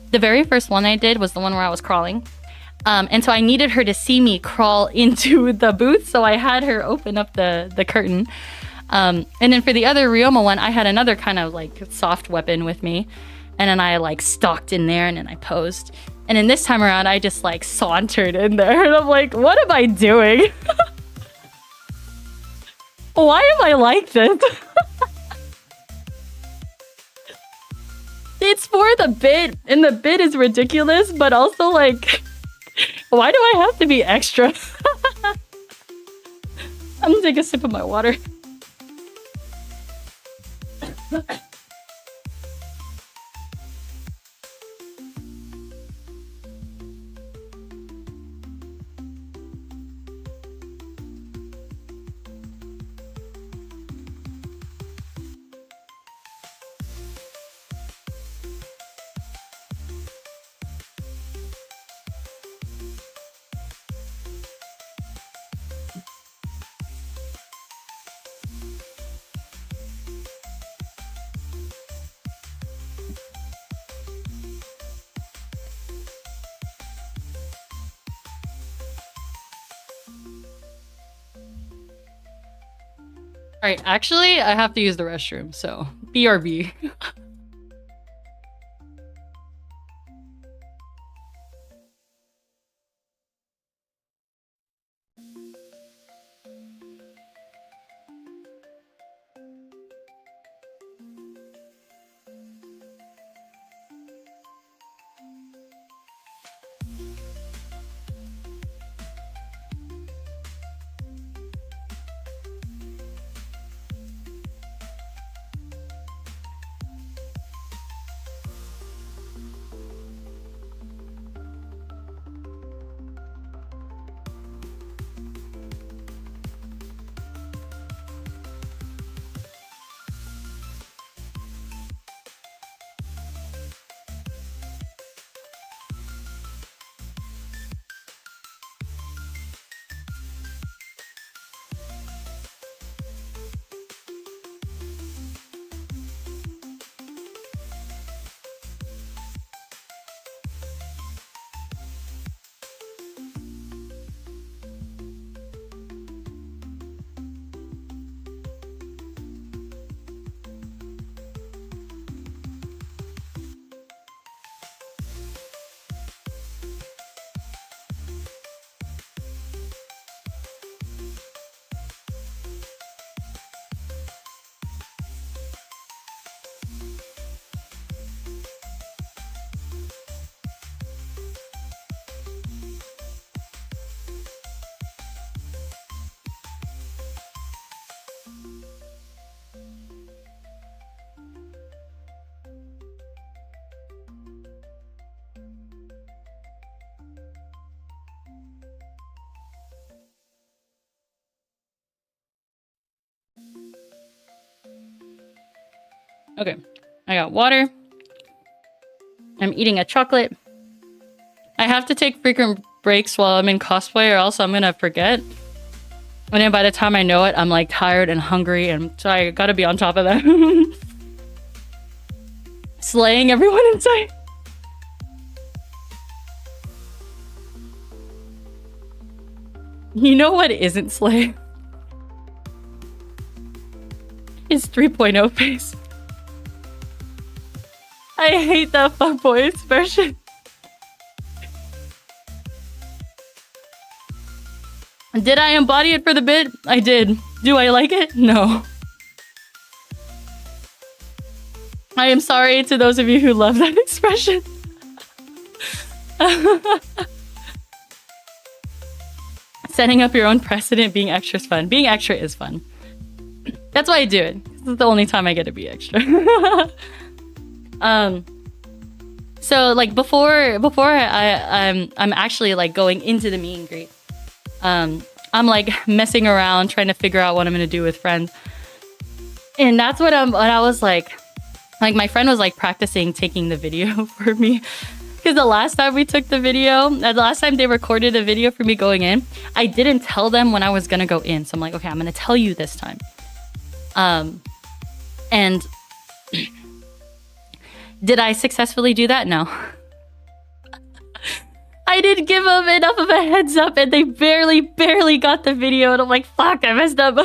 The very first one I did was the one where I was crawling, and so I needed her to see me crawl into the booth, so I had her open up the curtain. And then for the other Ryoma one, I had another kind of like soft weapon with me, and then I like stalked in there and then I posed. And then this time around, I just like sauntered in there, and I'm like, what am I doing? Why am I like this? It's for the bit, and the bit is ridiculous, but also like, why do I have to be extra? I'm gonna take a sip of my water. Alright, actually, I have to use the restroom, so BRB. Okay, I got water. I'm eating a chocolate. I have to take frequent breaks while I'm in cosplay, or else I'm gonna forget. And then by the time I know it, I'm like tired and hungry, and so I gotta be on top of that. Slaying everyone inside. You know what isn't slay? It's 3.0 face. I hate that fuckboy expression. Did I embody it for the bit? I did. Do I like it? No. I am sorry to those of you who love that expression. Setting up your own precedent, being extra is fun. Being extra is fun. That's why I do it. This is the only time I get to be extra. So like before I'm actually like going into the meet and greet. I'm like messing around trying to figure out what I'm gonna do with friends. And that's what I was like my friend was like practicing taking the video for me. Because the last time we took the video, the last time they recorded a video for me going in, I didn't tell them when I was gonna go in. So I'm like, okay, I'm gonna tell you this time. And did I successfully do that? No. I didn't give them enough of a heads up and they barely got the video. And I'm like, fuck, I messed up.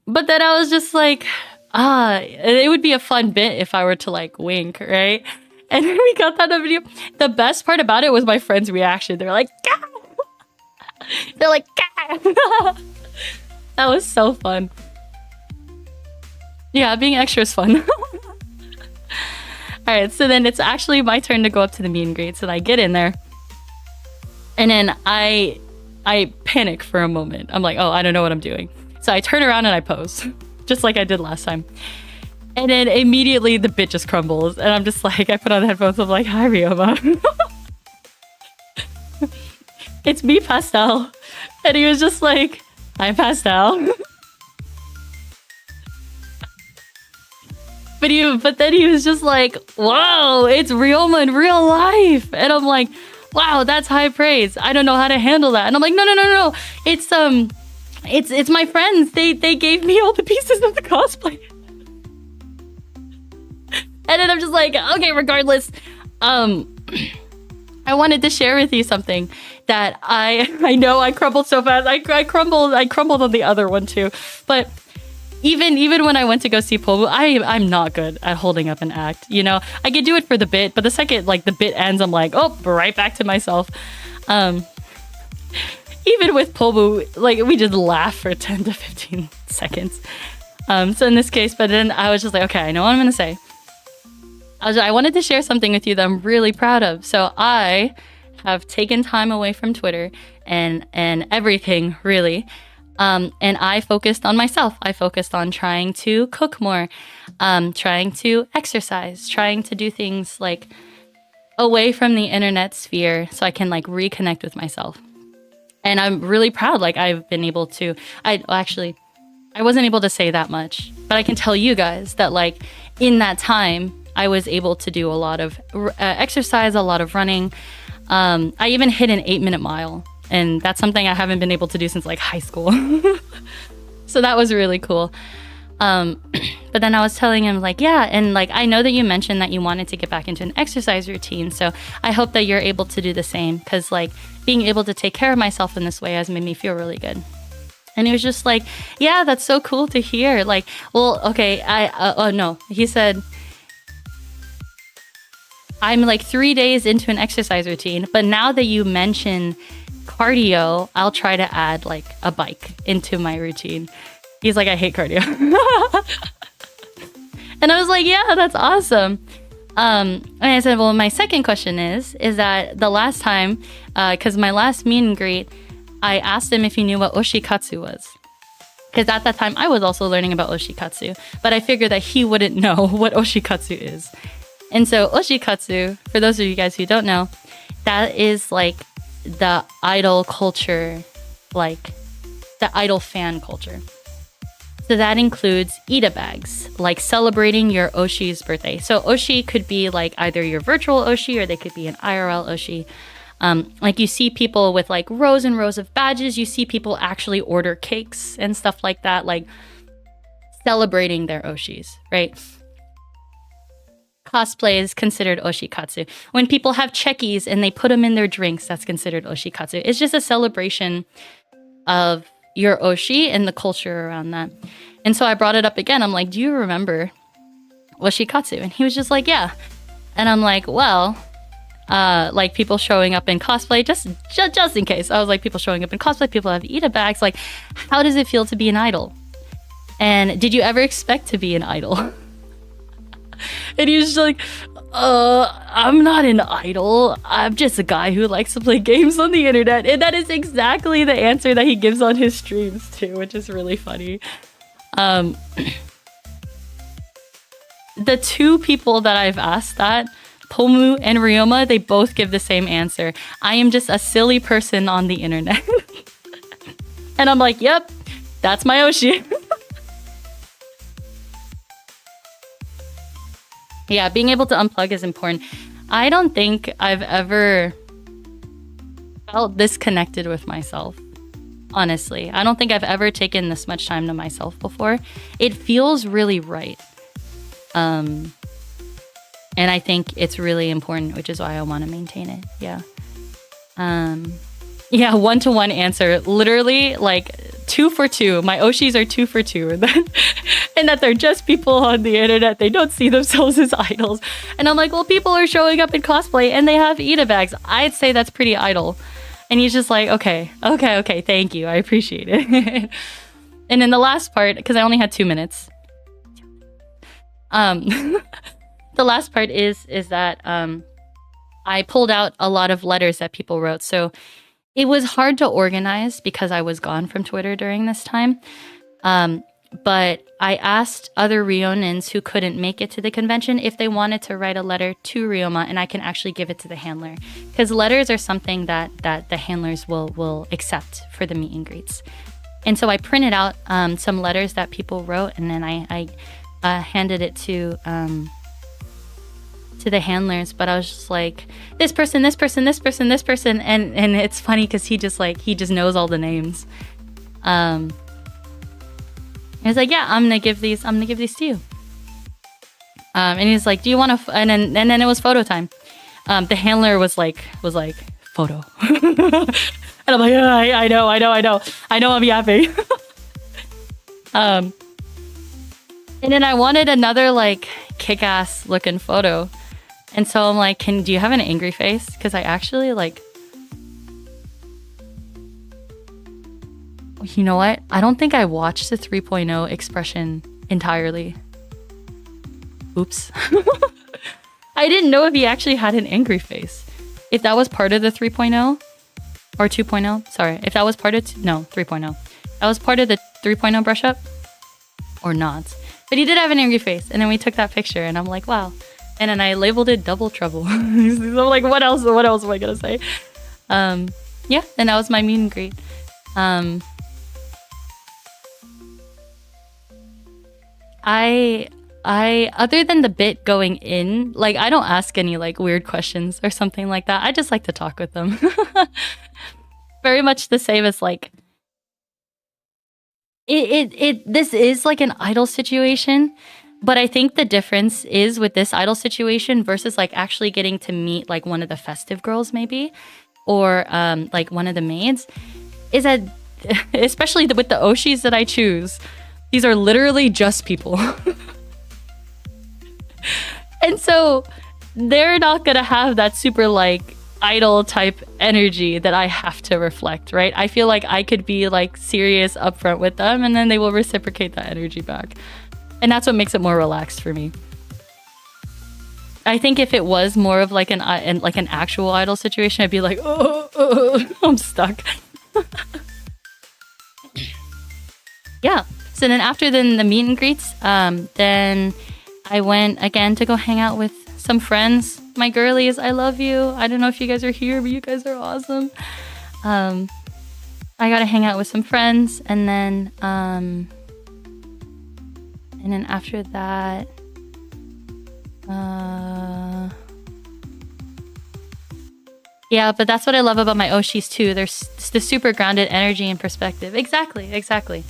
But then I was just like, it would be a fun bit if I were to like wink, right? And then we got that on video. The best part about it was my friend's reaction. They're like, Gah! They're like, Gah! That was so fun. Yeah, being extra is fun. All right, so then it's actually my turn to go up to the meet and greet. So I get in there, and then I panic for a moment. I'm like, oh, I don't know what I'm doing. So I turn around and I pose, just like I did last time. And then immediately the bit just crumbles, and I'm just like, I put on the headphones. I'm like, hi, Ryoma. It's me, Pastel. And he was just like, hi, Pastel. But then he was just like, whoa, it's Ryoma in real life. And I'm like, wow, that's high praise. I don't know how to handle that. And I'm like, no. It's my friends. They gave me all the pieces of the cosplay. And then I'm just like, okay, regardless. I wanted to share with you something that I know I crumbled so fast. I crumbled on the other one too. But even when I went to go see Pobu, I'm not good at holding up an act. You know, I could do it for the bit, but the second like the bit ends, I'm like, oh, right back to myself. Even with Pobu, like we just laugh for 10 to 15 seconds. So in this case, but then I was just like, okay, I know what I'm gonna say. I wanted to share something with you that I'm really proud of. So I have taken time away from Twitter and everything really. And I focused on myself. I focused on trying to cook more, trying to exercise, trying to do things like away from the internet sphere so I can like reconnect with myself. And I'm really proud. Like I've been able to, I wasn't able to say that much, but I can tell you guys that like in that time, I was able to do a lot of exercise, a lot of running. I even hit an 8-minute mile. And that's something I haven't been able to do since like high school. So that was really cool. But then I was telling him like, yeah, and like, I know that you mentioned that you wanted to get back into an exercise routine. So I hope that you're able to do the same. Cause like being able to take care of myself in this way has made me feel really good. And he was just like, yeah, that's so cool to hear. Like, well, okay. Oh no, he said, I'm like 3 days into an exercise routine, but now that you mention cardio, I'll try to add like a bike into my routine. He's like, I hate cardio. And I was like, yeah, that's awesome. And I said, well, my second question is that the last time, because my last meet and greet, I asked him if he knew what oshikatsu was. Because at that time, I was also learning about oshikatsu, but I figured that he wouldn't know what oshikatsu is. And so oshikatsu, for those of you guys who don't know, that is like the idol culture, like the idol fan culture. So that includes Ida bags, like celebrating your Oshi's birthday. So Oshi could be like either your virtual Oshi or they could be an IRL Oshi. Like you see people with like rows and rows of badges. You see people actually order cakes and stuff like that. Like celebrating their oshis, right? Cosplay is considered oshikatsu. When people have chekis and they put them in their drinks, that's considered oshikatsu. It's just a celebration of your oshi and the culture around that. And so I brought it up again. I'm like, do you remember oshikatsu? And he was just like, yeah. And I'm like, well, like people showing up in cosplay, just in case. I was like, people showing up in cosplay, people have Ida bags. Like, how does it feel to be an idol? And did you ever expect to be an idol? And he was just like, I'm not an idol. I'm just a guy who likes to play games on the internet. And that is exactly the answer that he gives on his streams too, which is really funny. The two people that I've asked that, Pomu and Ryoma, they both give the same answer. I am just a silly person on the internet. And I'm like, yep, that's my oshi. Yeah, being able to unplug is important. I don't think I've ever felt this connected with myself, honestly. I don't think I've ever taken this much time to myself before. It feels really right. And I think it's really important, which is why I want to maintain it. Yeah. Yeah, 1-to-1 answer. Literally, like 2 for 2. My oshis are 2 for 2. And that they're just people on the internet. They don't see themselves as idols. And I'm like, well, people are showing up in cosplay and they have Ida bags. I'd say that's pretty idol. And he's just like, okay, thank you. I appreciate it. And then the last part, because I only had 2 minutes. The last part is that I pulled out a lot of letters that people wrote. So it was hard to organize because I was gone from Twitter during this time. But I asked other Ryonins who couldn't make it to the convention if they wanted to write a letter to Ryoma, and I can actually give it to the handler. Because letters are something that the handlers will accept for the meet and greets. And so I printed out some letters that people wrote, and then I handed it to the handlers. But I was just like, this person, this person, this person, this person, and it's funny because he just knows all the names. He was like, yeah, I'm gonna give these to you. And he's like, do you want to? And then it was photo time. The handler was like photo. And I'm like, oh, I know I'm yapping. And then I wanted another like kick-ass looking photo. And so I'm like, do you have an angry face? Because I actually like, you know what? I don't think I watched the 3.0 expression entirely. Oops. I didn't know if he actually had an angry face. If that was part of the 3.0 or 2.0, sorry. If that was part of, 3.0. That was part of the 3.0 brush up or not. But he did have an angry face. And then we took that picture and I'm like, wow. And then I labeled it double trouble. I'm like, what else am I going to say? Yeah, and that was my meet and greet. I other than the bit going in, like I don't ask any like weird questions or something like that. I just like to talk with them. Very much the same as like this is like an idol situation, but I think the difference is with this idol situation versus like actually getting to meet like one of the festive girls maybe, or like one of the maids, is that especially with the oshis that I choose, these are literally just people. And so they're not gonna have that super like idol type energy that I have to reflect, right? I feel like I could be like serious upfront with them and then they will reciprocate that energy back. And that's what makes it more relaxed for me. I think if it was more of like an actual idol situation, I'd be like, oh, I'm stuck. Yeah. So then after the meet and greets, then I went again to go hang out with some friends. My girlies, I love you. I don't know if you guys are here, but you guys are awesome. I got to hang out with some friends, and then after that, yeah, but that's what I love about my oshis too. There's the super grounded energy and perspective. Exactly.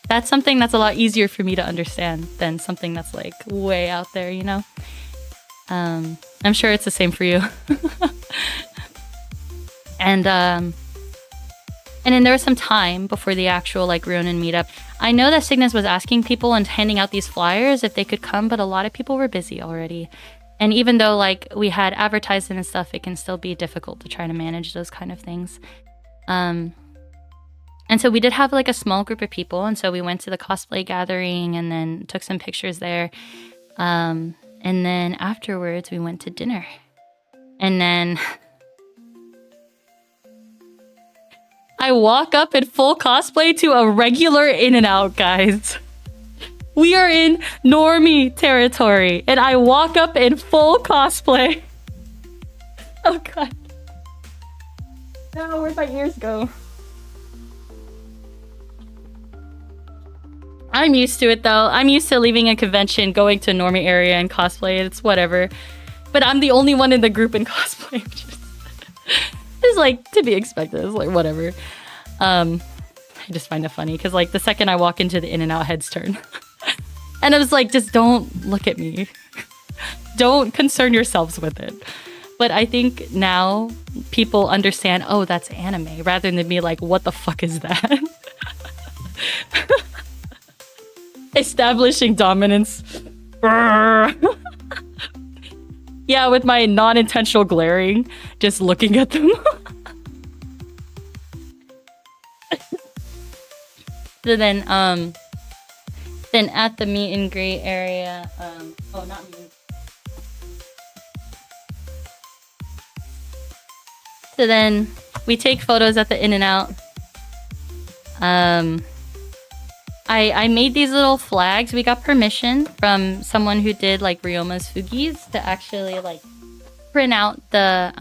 That's something that's a lot easier for me to understand than something that's like way out there, you know? I'm sure it's the same for you. And then there was some time before the actual like Rionan meetup. I know that Cygnus was asking people and handing out these flyers if they could come, but a lot of people were busy already. And even though like we had advertising and stuff, it can still be difficult to try to manage those kind of things. And so we did have like a small group of people, and so we went to the cosplay gathering and then took some pictures there. And then afterwards we went to dinner. And then I walk up in full cosplay to a regular In-N-Out, guys. We are in normie territory, and I walk up in full cosplay. Oh god. No, where'd my ears go? I'm used to it though. I'm used to leaving a convention, going to a normie area and cosplay. It's whatever. But I'm the only one in the group in cosplay, which is like to be expected. It's like whatever. I just find it funny because like the second I walk into the In-N-Out, heads turn. And I was like, just don't look at me. Don't concern yourselves with it. But I think now people understand, oh, that's anime, rather than be like, what the fuck is that? Establishing dominance. Yeah, with my non-intentional glaring, just looking at them. So then at the meet and greet area, oh, not meet. So then we take photos at the In-N-Out. I made these little flags. We got permission from someone who did like Ryoma's Fugis to actually like print out their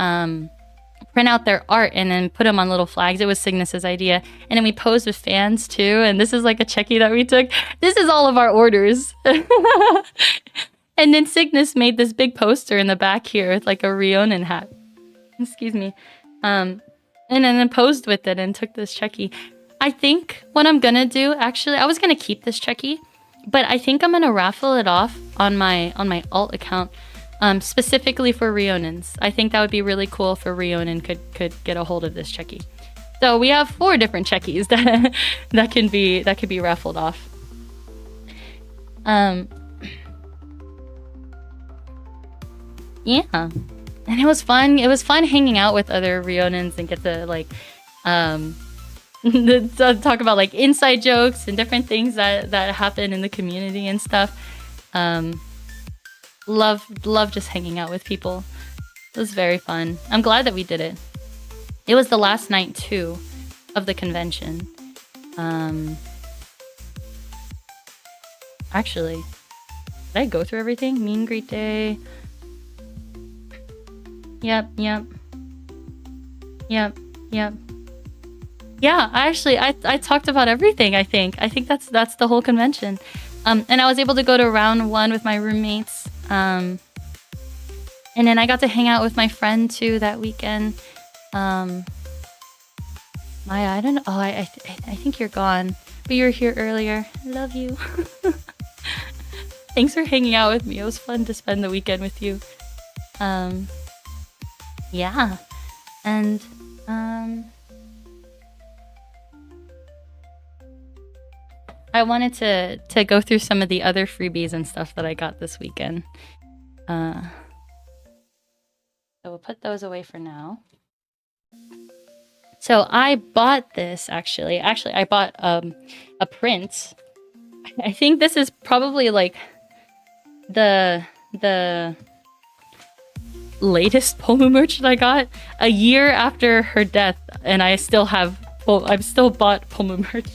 art and then put them on little flags. It was Cygnus's idea. And then we posed with fans too. And this is like a checky that we took. This is all of our orders. And then Cygnus made this big poster in the back here with like a Rionan hat. Excuse me. And then posed with it and took this checky. I think what I'm gonna do, actually, I was gonna keep this checky, but I think I'm gonna raffle it off on my alt account, specifically for Rionans. I think that would be really cool if a Rionan could get a hold of this checky. So we have 4 different checkies that can be raffled off. Yeah. And it was fun. It was fun hanging out with other Rionans and get to like talk about like inside jokes and different things that happen in the community and stuff. Love just hanging out with people. It was very fun. I'm glad that we did it. It was the last night too of the convention. Actually, did I go through everything? Meet and greet day. Yep. Yeah, I talked about everything, I think. I think that's the whole convention. And I was able to go to round 1 with my roommates. And then I got to hang out with my friend too that weekend. Maya, I don't know. Oh, I think you're gone. But you were here earlier. I love you. Thanks for hanging out with me. It was fun to spend the weekend with you. Yeah. And I wanted to go through some of the other freebies and stuff that I got this weekend. So we'll put those away for now. So I bought this actually. I bought a print. I think this is probably like the latest Pomu merch that I got a year after her death, and I've still bought Pomu merch.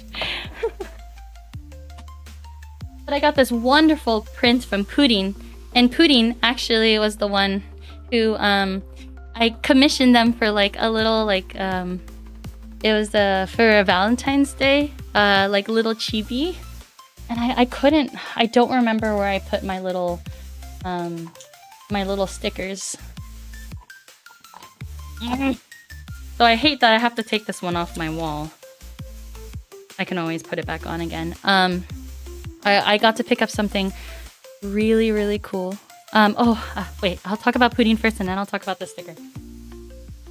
But I got this wonderful print from Pudding, and Pudding actually was the one who I commissioned them for like a little like it was for a Valentine's Day like little chibi, and I don't remember where I put my little stickers. So I hate that I have to take this one off my wall. I can always put it back on again. I got to pick up something really, really cool. Wait, I'll talk about Pudding first and then I'll talk about the sticker.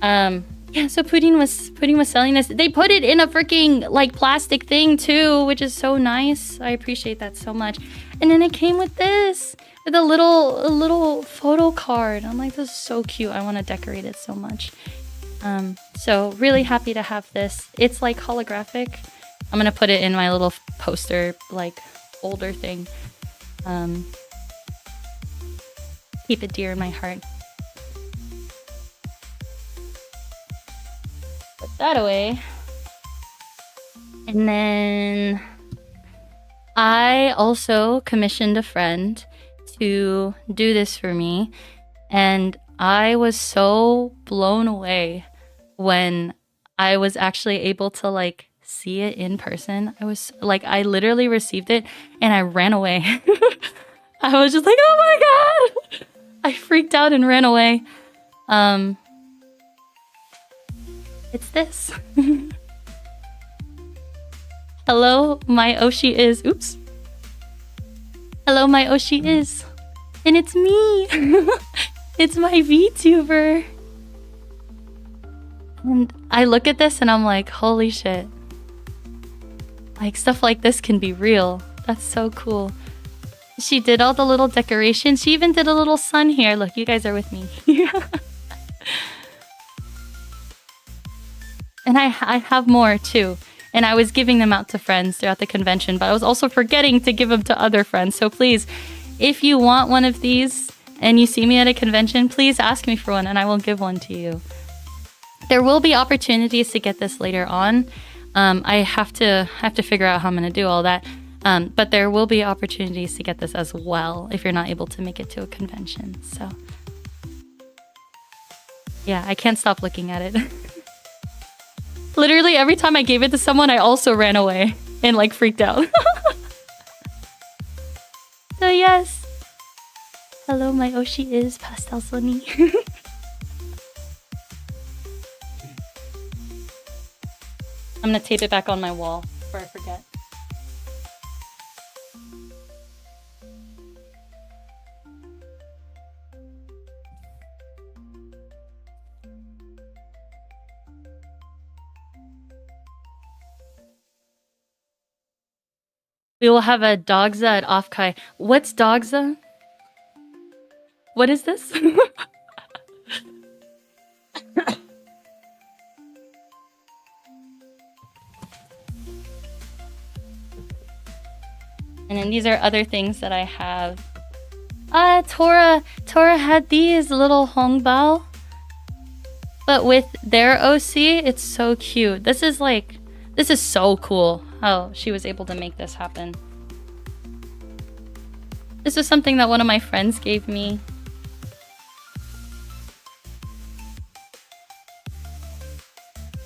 Yeah, so Pudding was selling this. They put it in a freaking like plastic thing too, which is so nice. I appreciate that so much. And then it came with this, with a little photo card. I'm like, this is so cute. I want to decorate it so much. So really happy to have this. It's like holographic. I'm gonna put it in my little poster like holder thing. Keep it dear in my heart. Put that away. And then I also commissioned a friend to do this for me. And I was so blown away when I was actually able to like see it in person. I was like, I literally received it and I ran away. I was just like, oh my God. I freaked out and ran away. It's this. Hello, my Oshi is. Oops. Hello, my Oshi is. And it's me. It's my VTuber. And I look at this and I'm like, holy shit. Like, stuff like this can be real. That's so cool. She did all the little decorations. She even did a little sun here. Look, you guys are with me. And I have more too. And I was giving them out to friends throughout the convention, but I was also forgetting to give them to other friends. So please, if you want one of these and you see me at a convention, please ask me for one and I will give one to you. There will be opportunities to get this later on. I have to figure out how I'm going to do all that. But there will be opportunities to get this as well if you're not able to make it to a convention. So yeah, I can't stop looking at it. Literally every time I gave it to someone, I also ran away and like freaked out. So yes. Hello, my Oshi is PastelSoni. I'm gonna tape it back on my wall before I forget. We will have a Dogza at Offkai. What's Dogza? What is this? And then these are other things that I have. Tora had these little hongbao. But with their OC, it's so cute. This is so cool how she was able to make this happen. This was something that one of my friends gave me.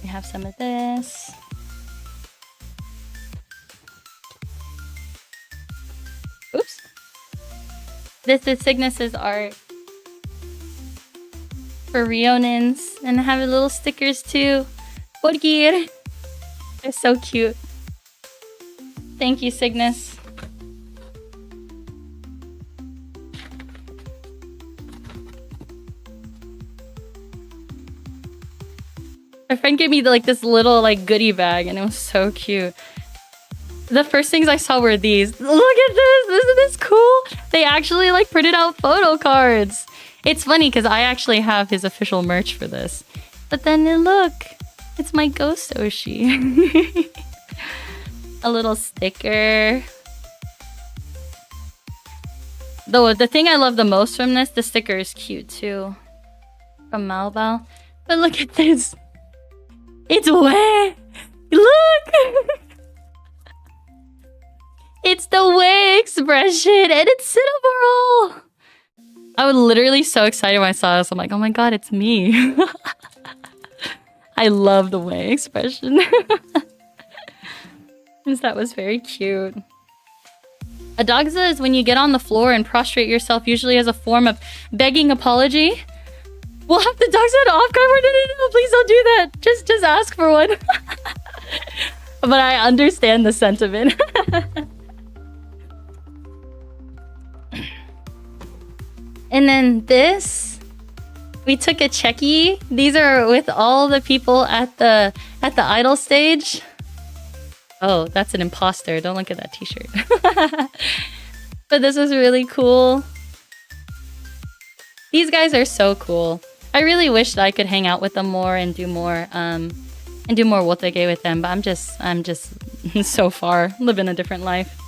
We have some of this. Oops. This is Cygnus's art for Rionins, and I have little stickers too. Porgir. They're so cute. Thank you, Cygnus. My friend gave me like this little like goodie bag and it was so cute. The first things I saw were these. Look at this! Isn't this cool? They actually like printed out photo cards. It's funny because I actually have his official merch for this. But then look, it's my ghost Oshi. A little sticker. Though the thing I love the most from this, the sticker is cute too. From Malbao. But look at this. It's wet. Look! It's the way expression and it's Cinnamoroll. I was literally so excited when I saw this. I'm like, oh my god, it's me. I love the way expression. That was very cute. A dogza is when you get on the floor and prostrate yourself, usually as a form of begging apology. We'll have the dogza at off cover. No, please don't do that. Just ask for one. But I understand the sentiment. And then this, we took a checky. These are with all the people at the idol stage. Oh, that's an imposter. Don't look at that t-shirt. But this was really cool. These guys are so cool. I really wish that I could hang out with them more and do more wotege with them, but I'm just so far living a different life.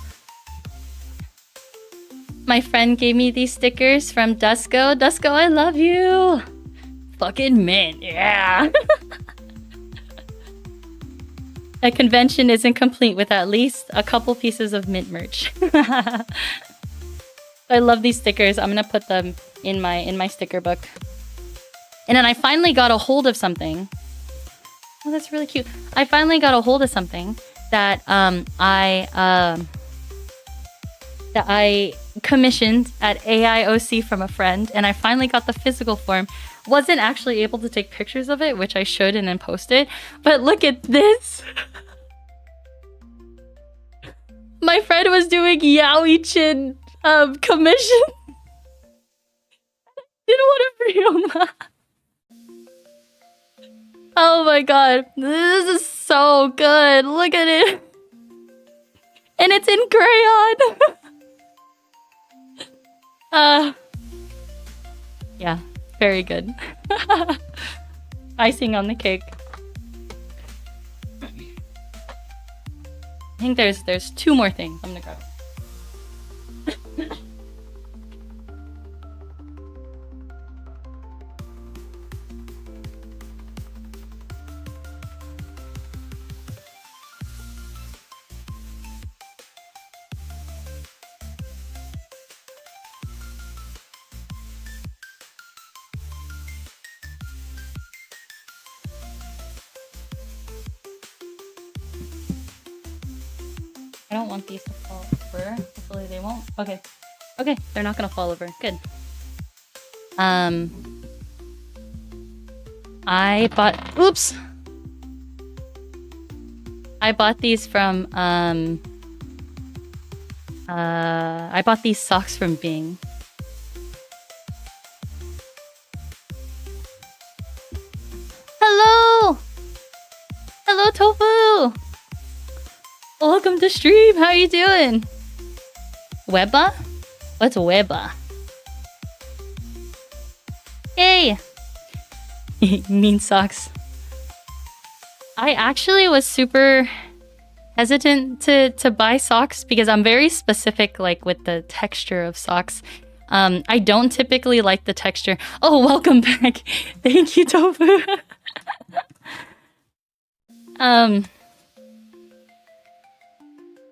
My friend gave me these stickers from Dusko. Dusko, I love you. Fucking mint, yeah. A convention isn't complete with at least a couple pieces of mint merch. I love these stickers. I'm gonna put them in my sticker book. And then I finally got a hold of something. Oh, that's really cute. I finally got a hold of something that I commissioned at AIOC from a friend, and I finally got the physical form. Wasn't actually able to take pictures of it, which I should and then post it. But look at this. My friend was doing Yaoi-chin commission. Didn't want to film. Oh my god, this is so good. Look at it. And it's in crayon. Yeah, very good. Icing on the cake. I think there's two more things. I'm gonna grab. I don't want these to fall over. Hopefully they won't. Okay. Okay, they're not gonna fall over. Good. I bought... Oops! I bought these from, I bought these socks from Bing. Hello! Hello, Tofu! Welcome to stream. How you doing? Weba? What's Weba? Hey! Mean socks. I actually was super hesitant to buy socks because I'm very specific, like, with the texture of socks. I don't typically like the texture. Oh, welcome back. Thank you, Tofu.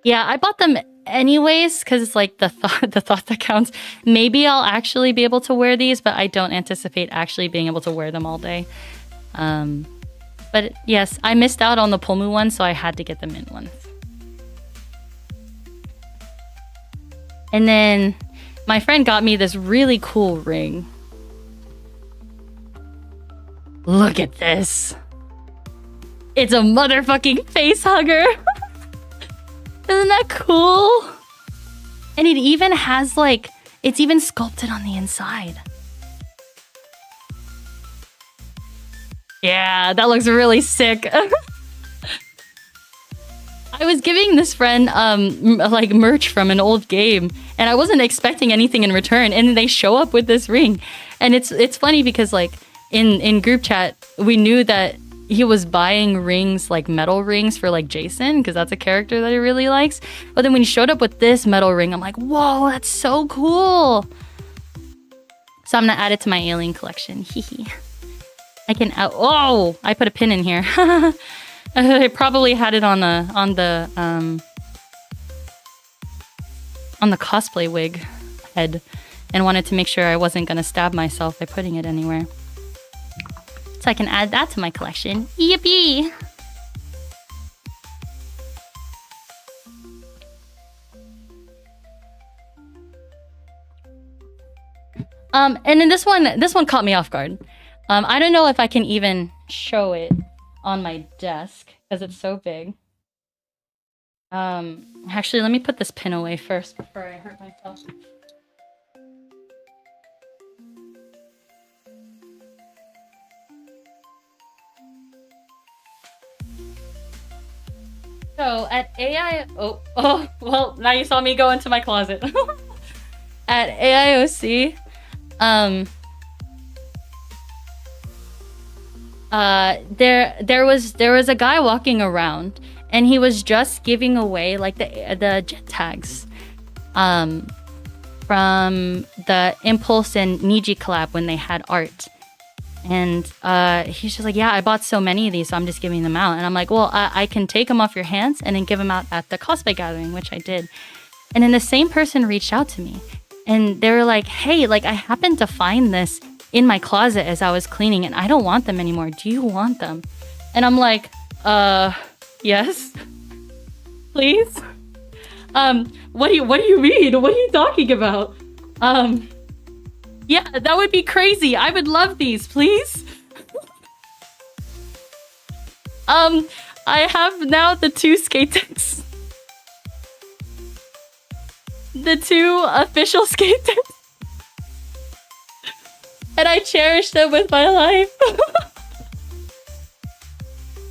Yeah, I bought them anyways because it's like the thought that counts. Maybe I'll actually be able to wear these, but I don't anticipate actually being able to wear them all day. But yes, I missed out on the Pomu one, so I had to get the mint ones. And then my friend got me this really cool ring. Look at this. It's a motherfucking face hugger. Isn't that cool? And it even has, like, it's even sculpted on the inside. Yeah, that looks really sick. I was giving this friend, like, merch from an old game, and I wasn't expecting anything in return, and they show up with this ring. And it's funny because, like, in group chat, we knew that he was buying rings, like metal rings for like Jason, because that's a character that he really likes. But then when he showed up with this metal ring, I'm like, whoa, that's so cool. So I'm gonna add it to my alien collection. Hehe. I can oh, I put a pin in here. I probably had it on the cosplay wig head and wanted to make sure I wasn't gonna stab myself by putting it anywhere. So I can add that to my collection. Yippee! And then this one caught me off guard. I don't know if I can even show it on my desk because it's so big. Actually, let me put this pin away first before I hurt myself. So at well, now you saw me go into my closet. At AIOC, there was a guy walking around, and he was just giving away like the jet tags, from the Impulse and Niji collab when they had art. And he's just like, yeah, I bought so many of these, so I'm just giving them out. And I'm like, well, I can take them off your hands and then give them out at the cosplay gathering, which I did. And then the same person reached out to me, and they were like, hey, like I happened to find this in my closet as I was cleaning, and I don't want them anymore. Do you want them? And I'm like, yes, please. What do you mean? What are you talking about? Yeah, that would be crazy. I would love these, please. I have now the 2 skate decks. The 2 official skate decks. And I cherish them with my life.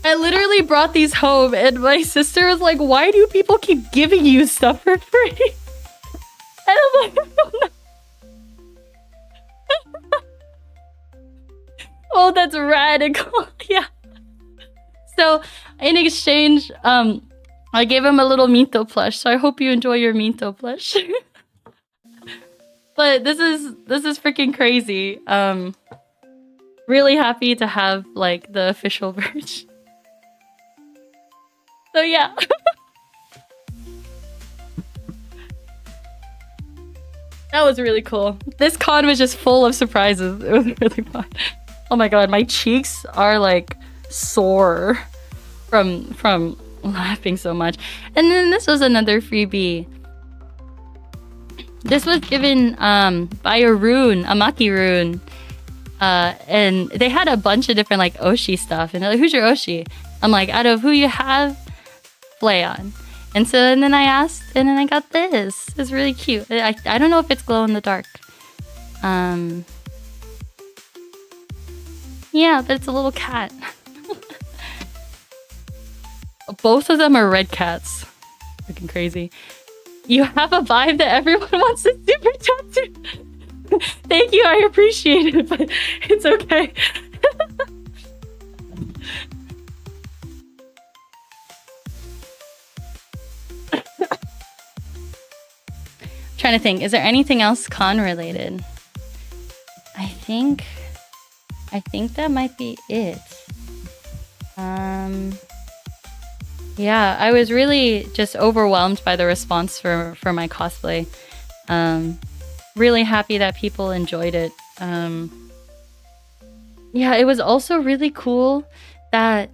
I literally brought these home, and my sister was like, why do people keep giving you stuff for free? And I'm like, I don't know. Oh, that's radical. Yeah. So in exchange, I gave him a little Minto plush. So I hope you enjoy your Minto plush. But this is freaking crazy. Really happy to have like the official version. So yeah. That was really cool. This con was just full of surprises. It was really fun. Oh my god, my cheeks are like sore from laughing so much. And then this was another freebie. This was given by a Maki rune. And they had a bunch of different like Oshi stuff. And they're like, who's your Oshi? I'm like, out of who you have, Flayon. And so and then I asked, and then I got this. It's really cute. I don't know if it's glow in the dark. Yeah, but it's a little cat. Both of them are red cats. Freaking crazy. You have a vibe that everyone wants to super tattoo. Thank you, I appreciate it, but it's okay. Trying to think, is there anything else con related? I think that might be it. Yeah, I was really just overwhelmed by the response for my cosplay. Really happy that people enjoyed it. Yeah, it was also really cool that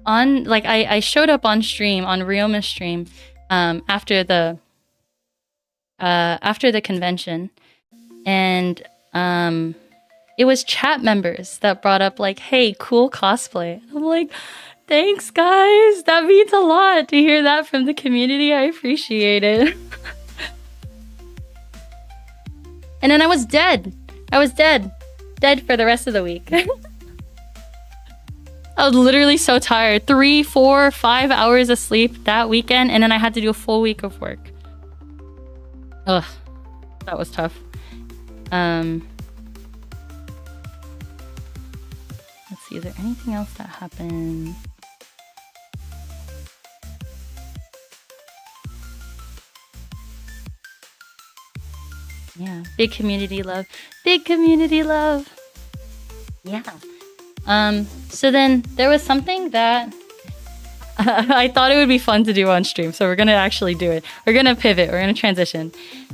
I showed up on stream, on Ryoma's stream, after the convention, and it was chat members that brought up like, hey, cool cosplay. I'm like, thanks guys, that means a lot to hear that from the community. I appreciate it. And then I was dead for the rest of the week. I was literally so tired. 3, 4, 5 hours of sleep that weekend, and then I had to do a full week of work. Ugh, that was tough. Let's see, is there anything else that happened? Yeah, big community love. Big community love. Yeah. So then there was something that I thought it would be fun to do on stream, so we're gonna actually do it. We're gonna pivot, we're gonna transition.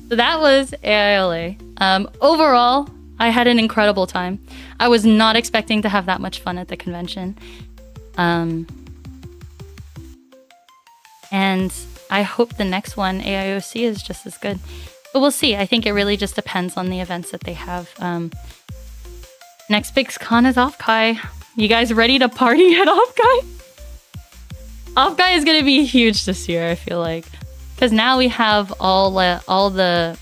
So that was AILA. Overall, I had an incredible time. I was not expecting to have that much fun at the convention. And I hope the next one, AIOC, is just as good. But we'll see. I think it really just depends on the events that they have. Next big con is Offkai. You guys ready to party at Offkai? Off-Guy is gonna be huge this year, I feel like. Because now we have all the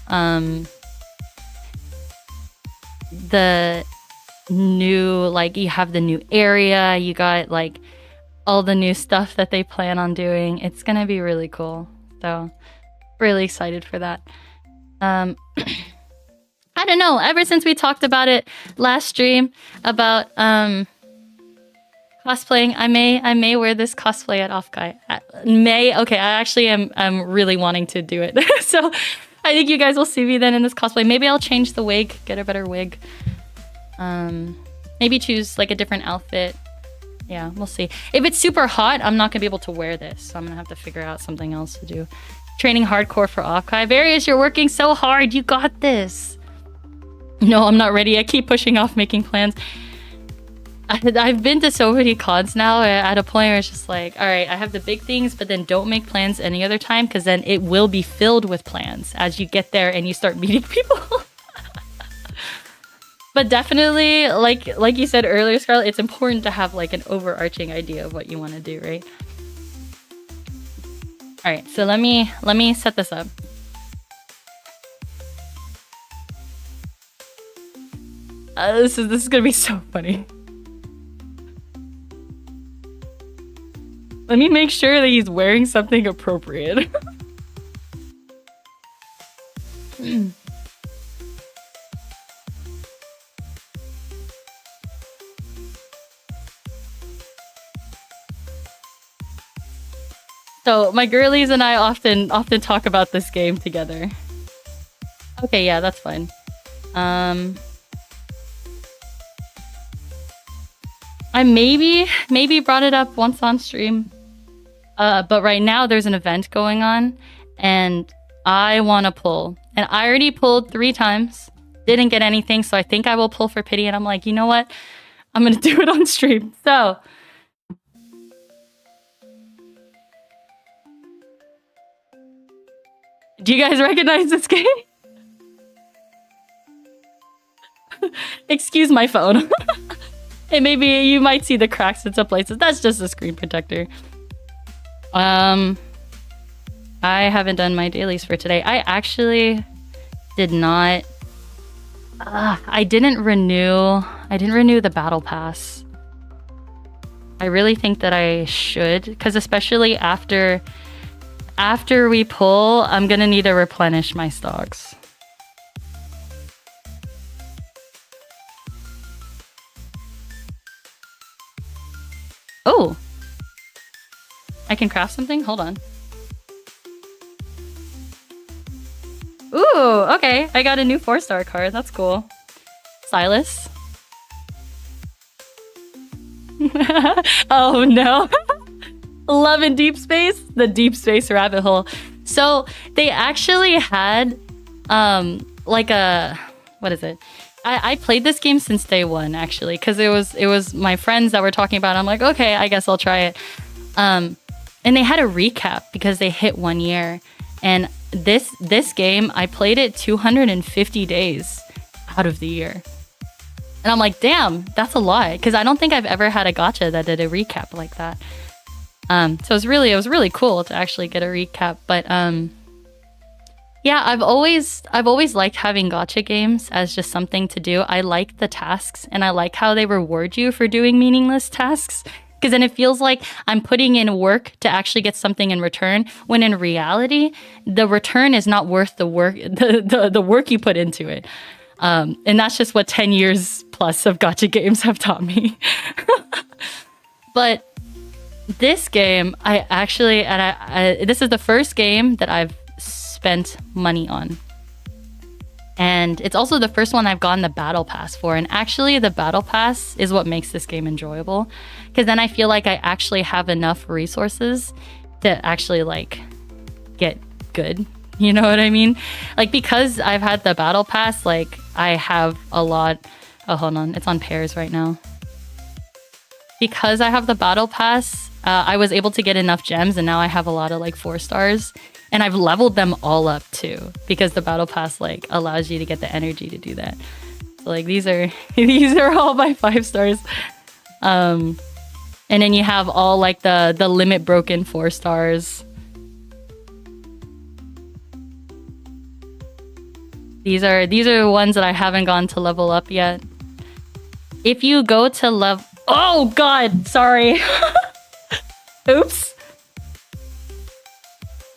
new, like, you have the new area, you got like all the new stuff that they plan on doing. It's gonna be really cool. So really excited for that. I don't know, ever since we talked about it last stream about cosplaying, I may wear this cosplay at Off-Guy. Okay, I actually am really wanting to do it. So I think you guys will see me then in this cosplay. Maybe I'll change the wig, get a better wig. Maybe choose like a different outfit. Yeah, we'll see. If it's super hot, I'm not gonna be able to wear this, so I'm gonna have to figure out something else to do. Training hardcore for Off-Guy. Various, you're working so hard. You got this. No, I'm not ready. I keep pushing off making plans. I've been to so many cons now at a point where it's just like, all right, I have the big things, but then don't make plans any other time, because then it will be filled with plans as you get there and you start meeting people. But definitely, like you said earlier, Scarlett, it's important to have like an overarching idea of what you want to do, right? All right, so let me set this up. This is gonna be so funny. Let me make sure that he's wearing something appropriate. So my girlies and I often talk about this game together. Okay, yeah, that's fine. I maybe brought it up once on stream. But right now there's an event going on and I want to pull. And I already pulled 3 times. Didn't get anything, so I think I will pull for pity. And I'm like, you know what? I'm going to do it on stream. So... do you guys recognize this game? Excuse my phone. And maybe you might see the cracks in some places. That's just a screen protector. I haven't done my dailies for today. I actually did not... I didn't renew the battle pass. I really think that I should, because especially after we pull, I'm gonna need to replenish my stocks. Oh! I can craft something? Hold on. Ooh, okay. I got a new 4-star card. That's cool. Silas. Oh no. Love in Deep Space? The Deep Space rabbit hole. So they actually had like a... what is it? I played this game since day one, actually, because it was my friends that were talking about it. I'm like, okay, I guess I'll try it. And they had a recap because they hit 1 year. And this game, I played it 250 days out of the year. And I'm like, damn, that's a lot. Because I don't think I've ever had a gacha that did a recap like that. So it was really cool to actually get a recap. But yeah, I've always liked having gacha games as just something to do. I like the tasks and I like how they reward you for doing meaningless tasks. Because then it feels like I'm putting in work to actually get something in return, when in reality, the return is not worth the work, the work you put into it. And that's just what 10 years plus of gacha games have taught me. But this game, this is the first game that I've spent money on. And it's also the first one I've gotten the battle pass for. And actually, the battle pass is what makes this game enjoyable. Because then I feel like I actually have enough resources to actually, like, get good. You know what I mean? Like, because I've had the battle pass, like, I have a lot... oh, hold on. It's on pairs right now. Because I have the battle pass, I was able to get enough gems, and now I have a lot of, like, 4 stars. And I've leveled them all up too, because the battle pass like allows you to get the energy to do that. So like these are all my 5 stars. And then you have all like the limit broken 4 stars. These are the ones that I haven't gone to level up yet. If you go to level... Oh god, sorry. Oops.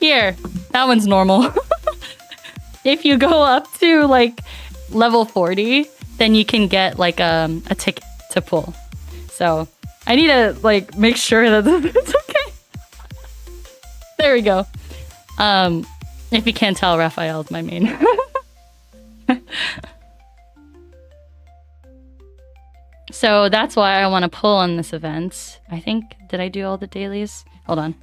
Here, that one's normal. If you go up to like level 40, then you can get like a ticket to pull. So I need to like make sure that it's okay. There we go. If you can't tell, Raphael's my main. So that's why I want to pull on this event. I think, did I do all the dailies? Hold on.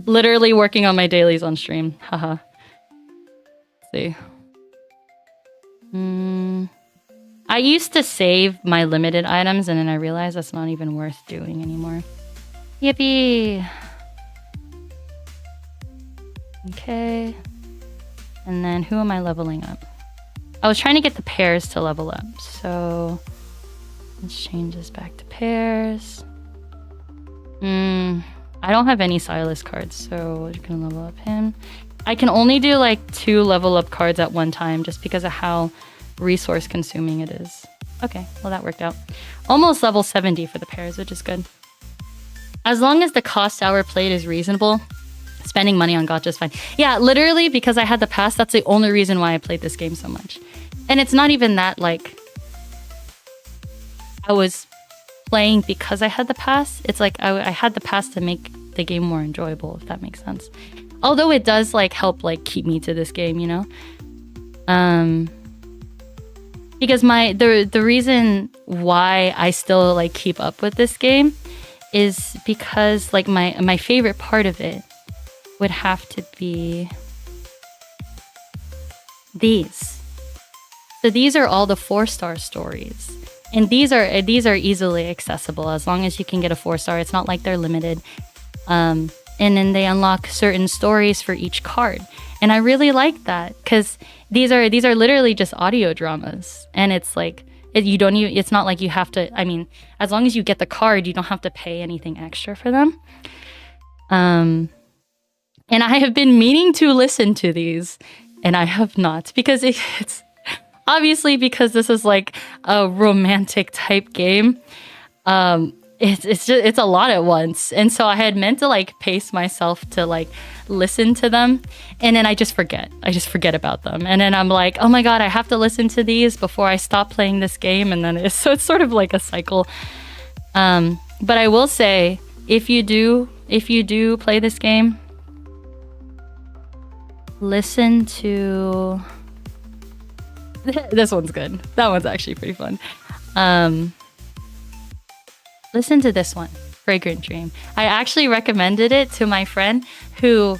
Literally working on my dailies on stream. Haha. Let's see. I used to save my limited items and then I realized that's not even worth doing anymore. Yippee! Okay. And then who am I leveling up? I was trying to get the pairs to level up. So let's change this back to pairs. I don't have any Silas cards, so we're gonna level up him. I can only do like 2 level up cards at one time just because of how resource consuming it is. Okay, well that worked out. Almost level 70 for the pairs, which is good. As long as the cost hour played is reasonable, spending money on gacha is fine. Yeah, literally because I had the pass, that's the only reason why I played this game so much. And it's not even that like I was playing because I had the pass. It's like I had the pass to make the game more enjoyable, if that makes sense. Although it does like help like keep me to this game, you know? Because the reason why I still like keep up with this game is because like my favorite part of it would have to be these. So these are all the 4-star stories. And these are easily accessible as long as you can get a 4-star. It's not like they're limited. And then they unlock certain stories for each card. And I really like that because these are literally just audio dramas. And it's like it's not like you have to, I mean, as long as you get the card, you don't have to pay anything extra for them. And I have been meaning to listen to these and I have not because it's obviously because this is like a romantic type game. It's a lot at once. And so I had meant to like pace myself to like listen to them. And then I just forget. I about them. And then I'm like, oh my God, I have to listen to these before I stop playing this game. And then it's sort of like a cycle. But I will say, if you do play this game, listen to... This one's good. That one's actually pretty fun. Listen to this one, Fragrant Dream. I actually recommended it to my friend who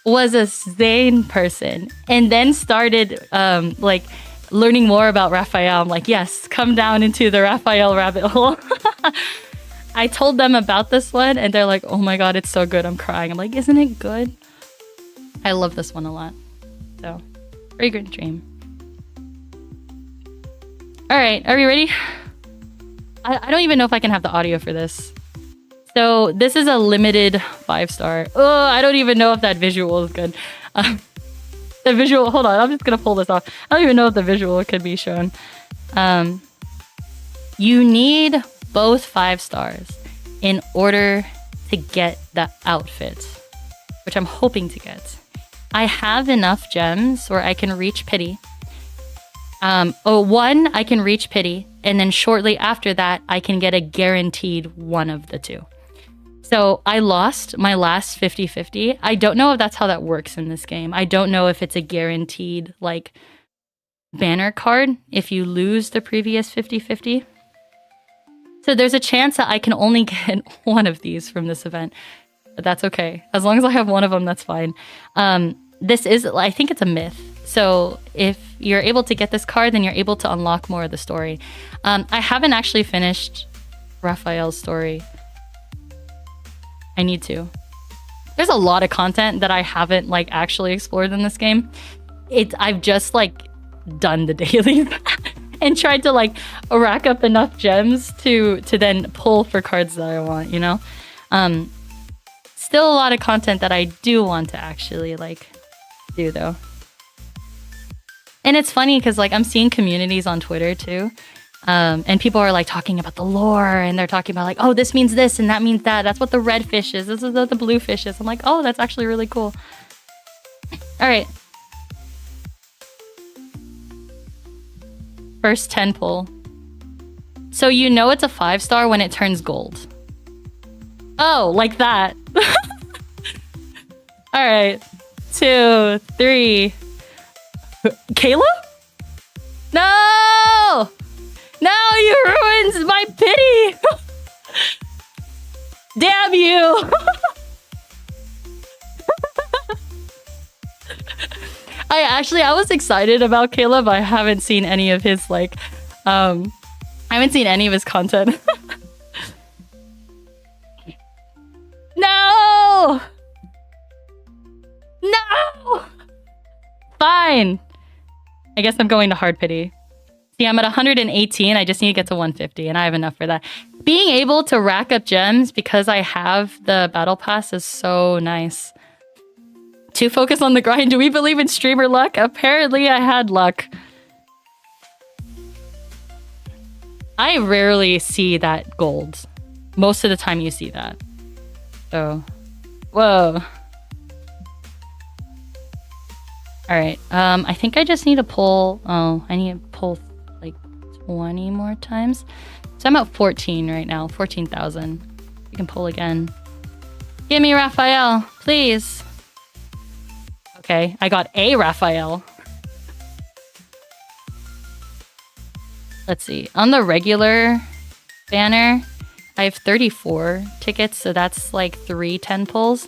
was a Zane person and then started like learning more about Raphael. I'm like, yes, come down into the Raphael rabbit hole. I told them about this one and they're like, oh my God, it's so good. I'm crying. I'm like, isn't it good? I love this one a lot. So, Fragrant Dream. All right, are we ready? I don't even know if I can have the audio for this. So this is a limited 5-star. Oh, I don't even know if that visual is good. The visual, hold on, I'm just gonna pull this off. I don't even know if the visual could be shown. You need both 5 stars in order to get the outfit, which I'm hoping to get. I have enough gems where I can reach pity. One, I can reach pity, and then shortly after that, I can get a guaranteed one of the 2. So I lost my last 50-50. I don't know if that's how that works in this game. I don't know if it's a guaranteed, like, banner card if you lose the previous 50-50. So there's a chance that I can only get one of these from this event. But that's okay. As long as I have one of them, that's fine. This is, I think it's a myth. So if you're able to get this card, then you're able to unlock more of the story. I haven't actually finished Raphael's story. I need to. There's a lot of content that I haven't like actually explored in this game. I've just like done the dailies. and tried to like rack up enough gems to then pull for cards that I want, you know? Still a lot of content that I do want to actually like do though. And it's funny because like I'm seeing communities on Twitter too. And people are like talking about the lore and they're talking about like, oh, this means this and that means that. That's what the red fish is. This is what the blue fish is. I'm like, oh, that's actually really cool. All right. First 10 pull. So you know it's a 5-star when it turns gold. Oh, like that. All right. 2, 3. Kayla? No! No, you ruined my pity! Damn you! I was excited about Caleb. I haven't seen any of his like I haven't seen any of his content. No! No! Fine. I guess I'm going to hard pity. See, I'm at 118. I just need to get to 150 and I have enough for that. Being able to rack up gems because I have the battle pass is so nice. To focus on the grind, do we believe in streamer luck? Apparently I had luck. I rarely see that gold. Most of the time you see that. So, whoa. Alright, I think I just need to pull... Oh, I need to pull like 20 more times. So I'm at 14 right now, 14,000. You can pull again. Give me Raphael, please. Okay, I got a Raphael. Let's see. On the regular banner, I have 34 tickets, so that's like 3 10 pulls.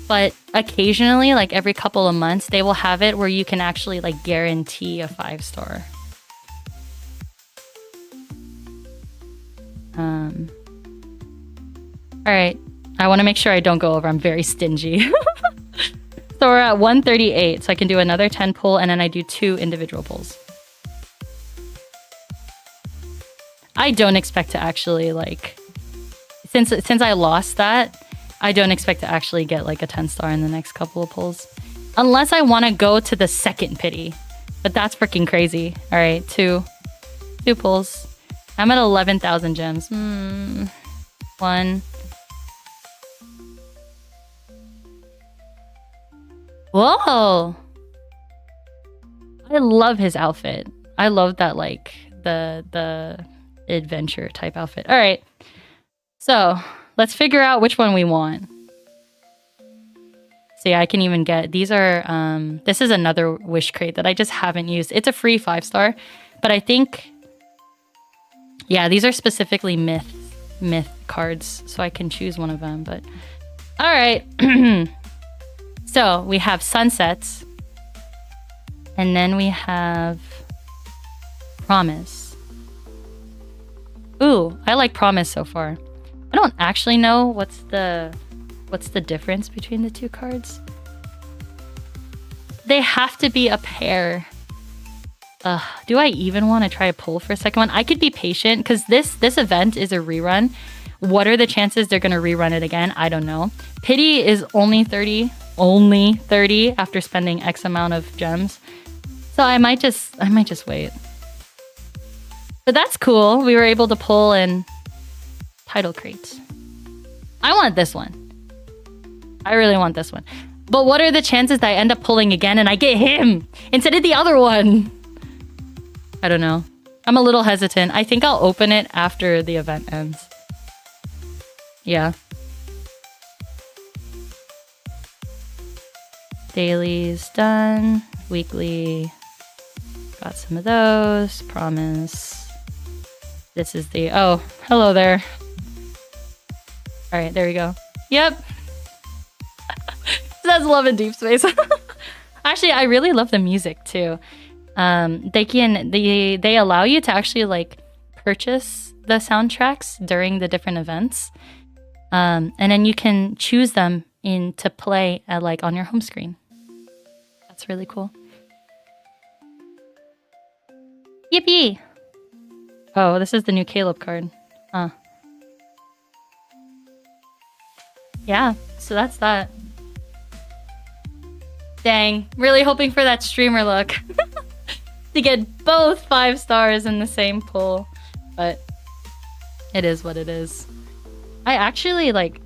But occasionally, like every couple of months, they will have it where you can actually like guarantee a 5-star. All right. I want to make sure I don't go over. I'm very stingy. So we're at 138. So I can do another 10 pull and then I do 2 individual pulls. I don't expect to actually like, since I lost that, I don't expect to actually get like a 10-star in the next couple of pulls. Unless I want to go to the second pity. But that's freaking crazy. All right, 2 pulls. I'm at 11,000 gems. 1. Whoa! I love his outfit. I love that like the adventure type outfit. All right. So, let's figure out which one we want. See, I can even get... These are... this is another wish crate that I just haven't used. It's a free 5-star. But I think... Yeah, these are specifically myth cards. So I can choose one of them. But... Alright. So, we have sunsets. And then we have... promise. Ooh, I like promise so far. I don't actually know what's the difference between the 2 cards. They have to be a pair. Do I even want to try a pull for a second one? I could be patient because this event is a rerun. What are the chances they're going to rerun it again? I don't know. Pity is only 30. Only 30 after spending X amount of gems. So I might just wait. But that's cool. We were able to pull in title crates. I want this one. I really want this one. But what are the chances that I end up pulling again and I get him instead of the other one? I don't know. I'm a little hesitant. I think I'll open it after the event ends. Yeah. Dailies done. Weekly. Got some of those. Promise. This is the... Oh, hello there. All right, there we go. Yep. That's love in deep space. Actually, I really love the music too. They allow you to actually like purchase the soundtracks during the different events, and then you can choose them to play at, like on your home screen. That's really cool. Yippee! Oh, this is the new Caleb card. Huh. Yeah, so that's that. Dang, really hoping for that streamer look. To get both 5 stars in the same pull. But it is what it is. I actually like...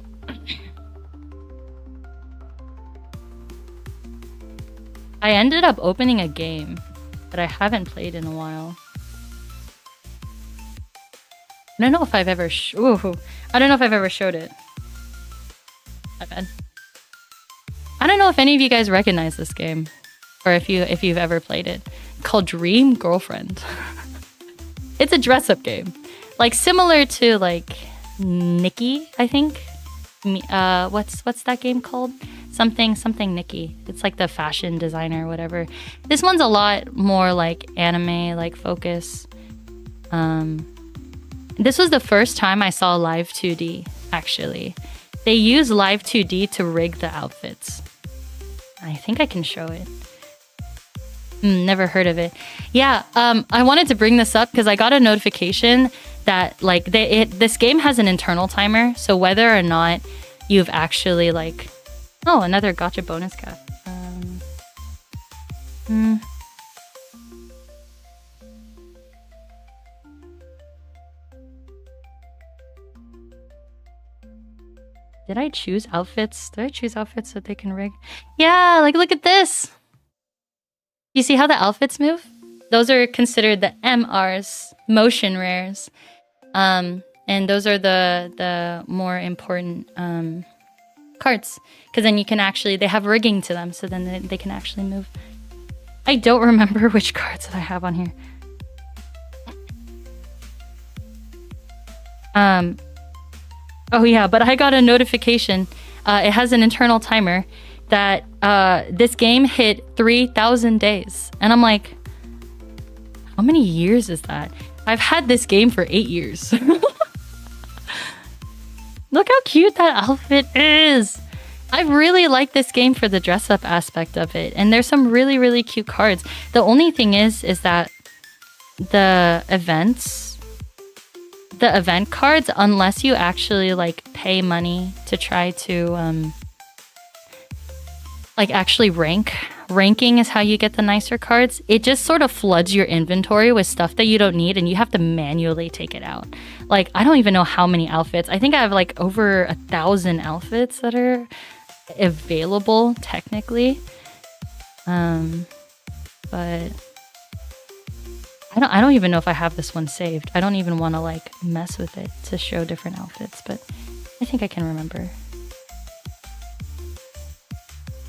I ended up opening a game that I haven't played in a while. I don't know if I've ever I don't know if I've ever showed it. My bad. I don't know if any of you guys recognize this game, or if you've ever played it. It's called Dream Girlfriend. It's a dress-up game, like similar to like Nikki, I think. What's that game called? Something Nikki. It's like the fashion designer or whatever. This one's a lot more like anime, like focus. This was the first time I saw live 2D, actually. They use live 2D to rig the outfits. I think I can show it. Never heard of it. Yeah, I wanted to bring this up because I got a notification that like this game has an internal timer, so whether or not you've actually like... Oh, another gotcha bonus cap. Did I choose outfits? Did I choose outfits that they can rig? Yeah, like look at this. You see how the outfits move? Those are considered the MRs, motion rares. And those are the more important cards. Because then you can actually, they have rigging to them, so then they can actually move. I don't remember which cards that I have on here. Oh yeah, but I got a notification. It has an internal timer that this game hit 3,000 days. And I'm like, how many years is that? I've had this game for 8 years. Look how cute that outfit is. I really like this game for the dress-up aspect of it. And there's some really, really cute cards. The only thing is that the event cards, unless you actually like pay money to try to like actually ranking is how you get the nicer cards. It just sort of floods your inventory with stuff that you don't need, and you have to manually take it out. Like, I don't even know how many outfits. I think I have like over 1,000 outfits that are available technically, but I don't even know if I have this one saved. I don't even want to like mess with it to show different outfits, but I think I can remember.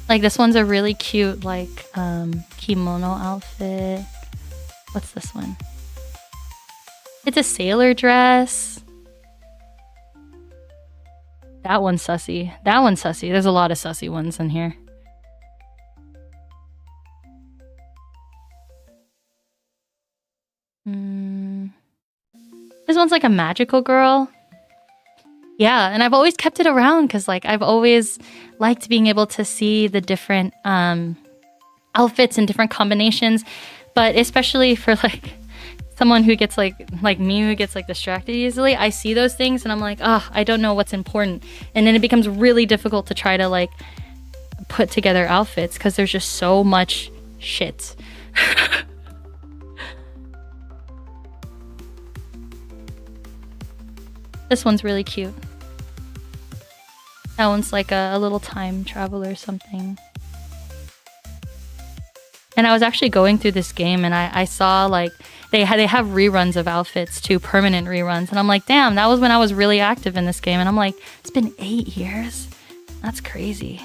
Like this one's a really cute like kimono outfit. What's this one? It's a sailor dress. That one's sussy. That one's sussy. There's a lot of sussy ones in here. This one's like a magical girl. Yeah, and I've always kept it around because like I've always liked being able to see the different outfits and different combinations, but especially for like someone who gets like me, who gets like distracted easily, I see those things and I'm like, oh, I don't know what's important, and then it becomes really difficult to try to like put together outfits because there's just so much shit. This one's really cute. That one's like a little time travel or something. And I was actually going through this game and I saw like they have reruns of outfits too, permanent reruns. And I'm like, damn, that was when I was really active in this game. And I'm like, it's been 8 years. That's crazy.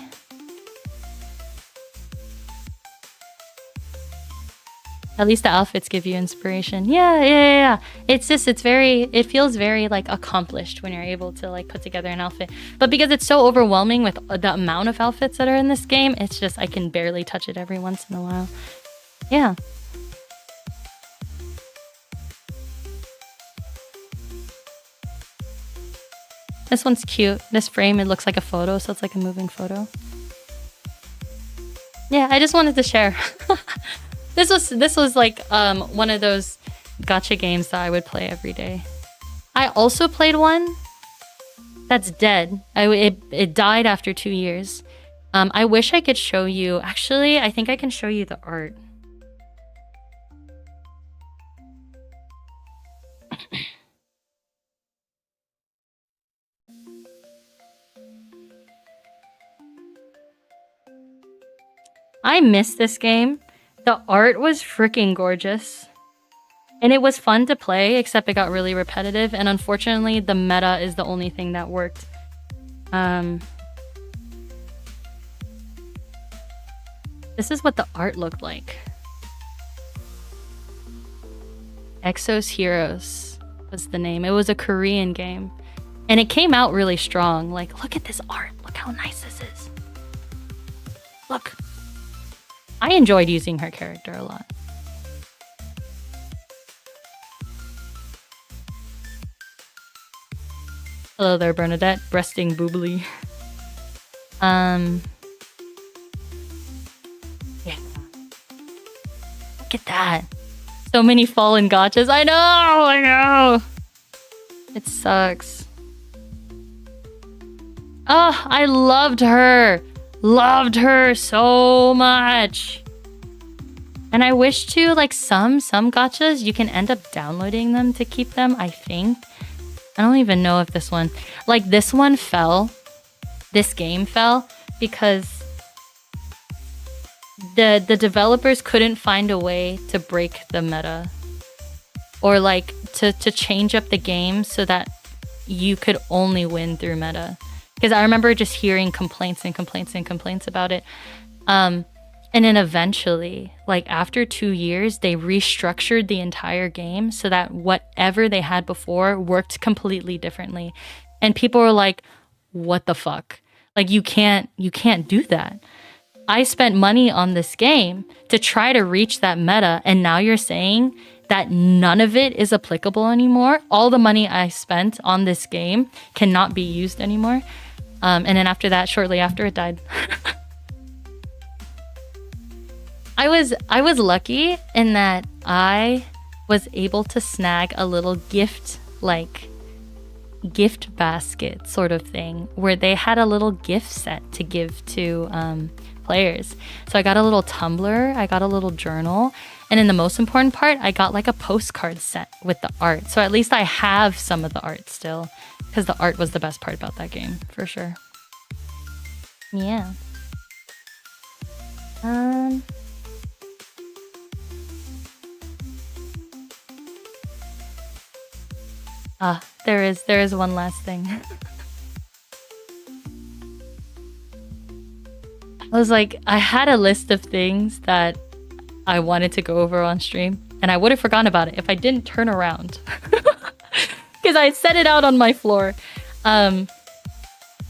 At least the outfits give you inspiration. Yeah. It feels very like accomplished when you're able to like put together an outfit. But because it's so overwhelming with the amount of outfits that are in this game, it's just, I can barely touch it every once in a while. Yeah. This one's cute. This frame, it looks like a photo, so it's like a moving photo. Yeah, I just wanted to share. This was like one of those gacha games that I would play every day. I also played one that's dead. It died after 2 years. I wish I could show you. Actually, I think I can show you the art. I miss this game. The art was freaking gorgeous. And it was fun to play, except it got really repetitive. And unfortunately, the meta is the only thing that worked. This is what the art looked like. Exos Heroes was the name. It was a Korean game. And it came out really strong. Like, look at this art. Look how nice this is. Look. I enjoyed using her character a lot. Hello there, Bernadette. Breasting boobly. Yeah. Look at that. So many fallen gachas. I know! It sucks. Oh, I loved her. Loved her so much. And I wish to, like, some gachas, you can end up downloading them to keep them, I think. I don't even know if this one... Like, this one fell. This game fell because the developers couldn't find a way to break the meta. Or, like, to change up the game so that you could only win through meta. Because I remember just hearing complaints about it. And then eventually, like after 2 years, they restructured the entire game so that whatever they had before worked completely differently. And people were like, what the fuck? Like, you can't do that. I spent money on this game to try to reach that meta, and now you're saying that none of it is applicable anymore? All the money I spent on this game cannot be used anymore? And then after that, shortly after, it died. I was lucky in that I was able to snag a little gift basket sort of thing where they had a little gift set to give to players. So I got a little tumbler, I got a little journal, and in the most important part, I got like a postcard set with the art. So at least I have some of the art still, because the art was the best part about that game, for sure. Yeah. There is one last thing. I had a list of things that I wanted to go over on stream, and I would have forgotten about it if I didn't turn around. Because I set it out on my floor. So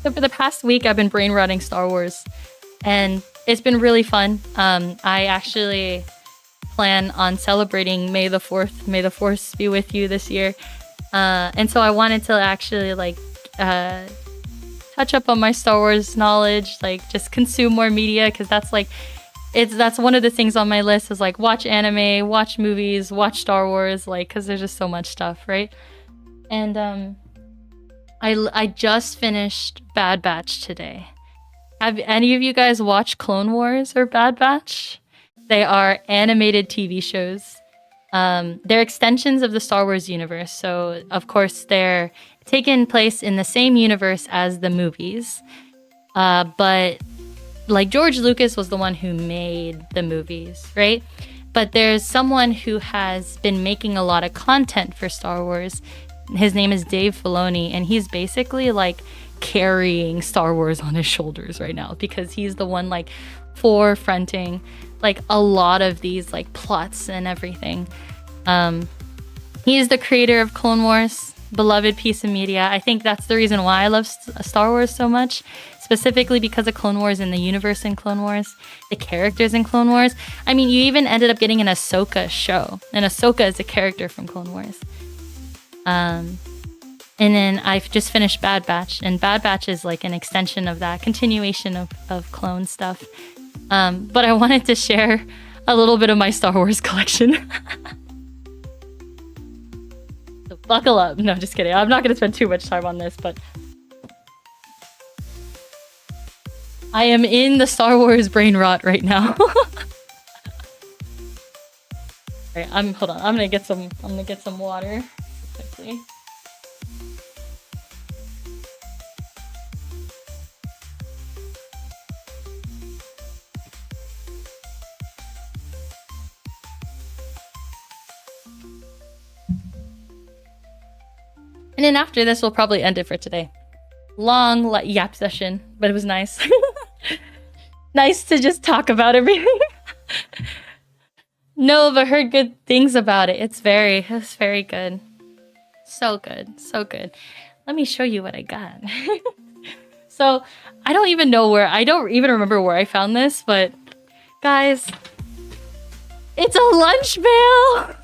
for the past week, I've been brain rotting Star Wars, and it's been really fun. I actually plan on celebrating May the 4th. May the Force be with you this year. And so I wanted to actually touch up on my Star Wars knowledge, just consume more media, because that's one of the things on my list is watch anime, watch movies, watch Star Wars, because there's just so much stuff, right? And I just finished Bad Batch today. Have any of you guys watched Clone Wars or Bad Batch? They are animated TV shows. They're extensions of the Star Wars universe. So, of course, they're taking place in the same universe as the movies. But, George Lucas was the one who made the movies, right? But there's someone who has been making a lot of content for Star Wars. His name is Dave Filoni, and he's basically, carrying Star Wars on his shoulders right now, because he's the one, forefronting a lot of these plots and everything. He is the creator of Clone Wars, beloved piece of media. I think that's the reason why I love Star Wars so much, specifically because of Clone Wars and the universe in Clone Wars, the characters in Clone Wars. I mean, you even ended up getting an Ahsoka show, and Ahsoka is a character from Clone Wars. And then I've just finished Bad Batch, and Bad Batch is an extension of that, continuation of clone stuff. But I wanted to share a little bit of my Star Wars collection. Buckle up. No, just kidding. I'm not gonna spend too much time on this, but I am in the Star Wars brain rot right now. Alright, hold on. I'm gonna get some water quickly. And then after this, we'll probably end it for today. Long yap session, but it was nice. Nice to just talk about everything. No, but heard good things about it. It's very good. So good, so good. Let me show you what I got. So, I don't even remember where I found this, but guys, it's a lunch pail!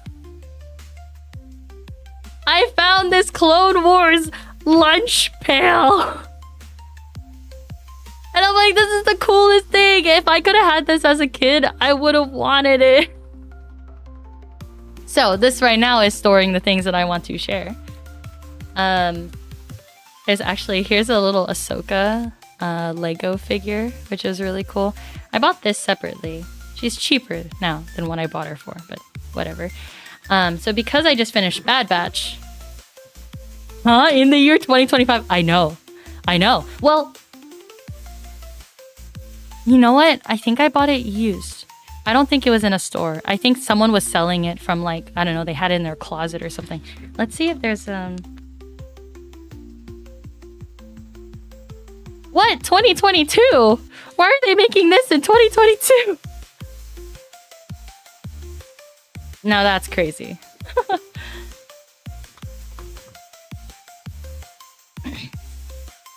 I found this Clone Wars lunch pail! And I'm like, this is the coolest thing! If I could have had this as a kid, I would have wanted it. So, this right now is storing the things that I want to share. Here's a little Ahsoka Lego figure, which is really cool. I bought this separately. She's cheaper now than what I bought her for, but whatever. So because I just finished Bad Batch... Huh? In the year 2025? I know. Well... You know what? I think I bought it used. I don't think it was in a store. I think someone was selling it from like, I don't know, they had it in their closet or something. Let's see if there's What? 2022? Why are they making this in 2022? Now that's crazy.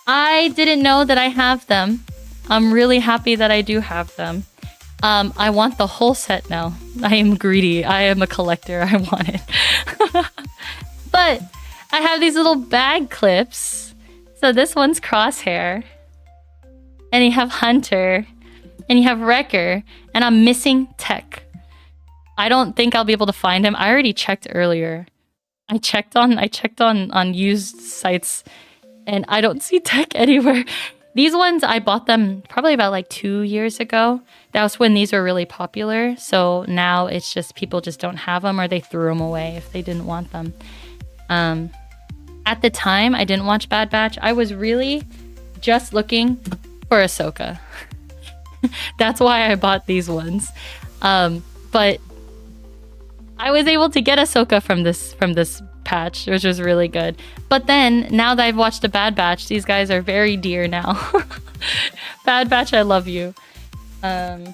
I didn't know that I have them. I'm really happy that I do have them. I want the whole set now. I am greedy. I am a collector. I want it. But I have these little bag clips. So this one's Crosshair. And you have Hunter. And you have Wrecker. And I'm missing Tech. I don't think I'll be able to find him. I already checked earlier. I checked on used sites. And I don't see Tech anywhere. These ones, I bought them probably about like 2 years ago. That was when these were really popular. So now it's just people just don't have them or they threw them away if they didn't want them. At the time, I didn't watch Bad Batch. I was really just looking for Ahsoka. That's why I bought these ones. But I was able to get Ahsoka from this patch, which was really good. But then, now that I've watched the Bad Batch, these guys are very dear now. Bad Batch, I love you. They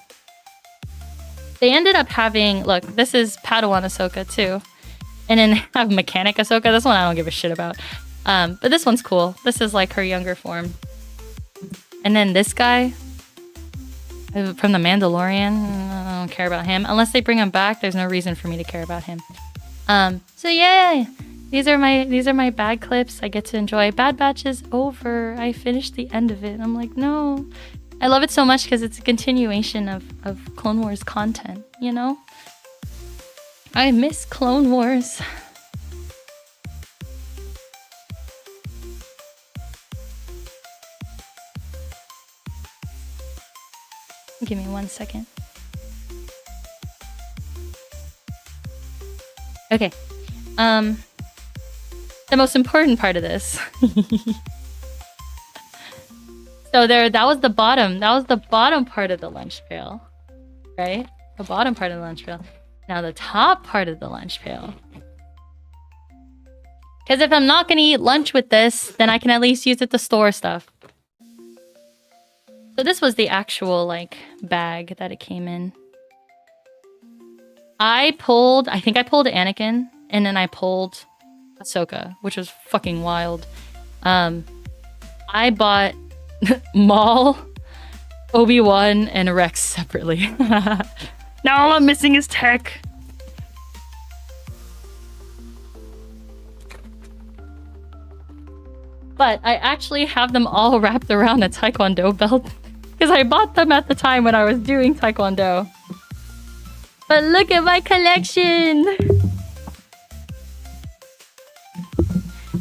ended up having... Look, this is Padawan Ahsoka, too. And then they have Mechanic Ahsoka. This one I don't give a shit about. But this one's cool. This is like her younger form. And then this guy... from The Mandalorian. I don't care about him. Unless they bring him back, there's no reason for me to care about him. So yay! These are my bag clips. I get to enjoy. Bad Batch is over. I finished the end of it. I'm like, no. I love it so much because it's a continuation of Clone Wars content, you know? I miss Clone Wars. Give me 1 second. Okay. The most important part of this. So that was the bottom. That was the bottom part of the lunch pail. Right? The bottom part of the lunch pail. Now the top part of the lunch pail. Because if I'm not going to eat lunch with this, then I can at least use it to store stuff. So this was the actual, like, bag that it came in. I think I pulled Anakin, and then I pulled Ahsoka, which was fucking wild. I bought Maul, Obi-Wan, and Rex separately. Now all I'm missing is Tech. But I actually have them all wrapped around a Taekwondo belt. Because I bought them at the time when I was doing Taekwondo. But look at my collection!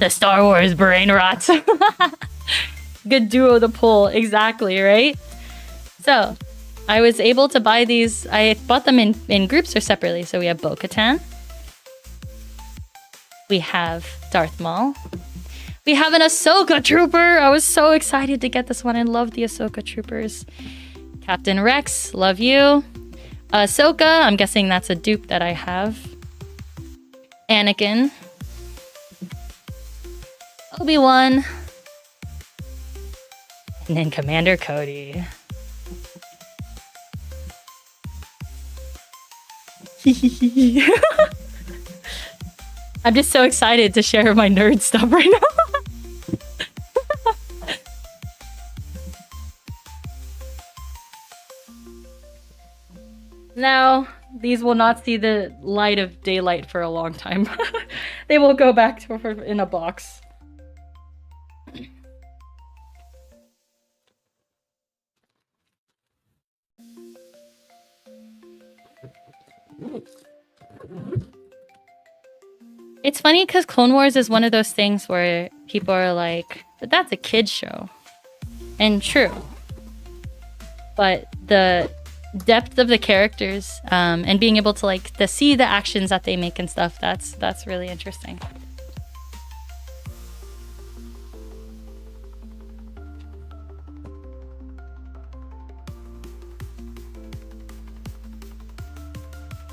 The Star Wars brain rot. Good duo to pull. Exactly, right? So, I was able to buy these. I bought them in groups or separately. So we have Bo-Katan. We have Darth Maul. We have an Ahsoka Trooper. I was so excited to get this one. I love the Ahsoka Troopers. Captain Rex, love you. Ahsoka, I'm guessing that's a dupe that I have. Anakin. Obi-Wan. And then Commander Cody. I'm just so excited to share my nerd stuff right now. Now, these will not see the light of daylight for a long time. They will go back to in a box. It's funny because Clone Wars is one of those things where people are like, but that's a kid's show. And true. But the depth of the characters and being able to to see the actions that they make and stuff, that's really interesting.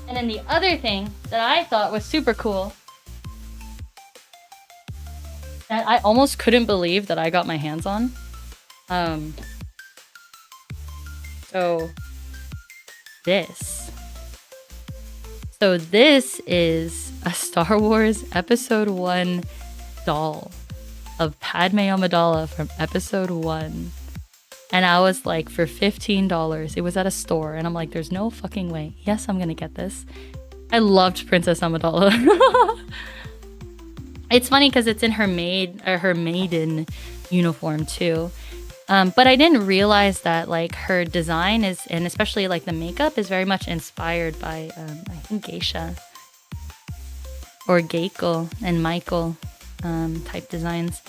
And then the other thing that I thought was super cool that I almost couldn't believe that I got my hands on. So this. So this is a Star Wars Episode 1 doll of Padme Amidala from Episode 1. And I was like, for $15. It was at a store. And I'm like, there's no fucking way. Yes, I'm gonna get this. I loved Princess Amidala. It's funny because it's in her maiden uniform too. But I didn't realize that her design is, and especially the makeup is very much inspired by I think Geisha or Geiko and Michael type designs.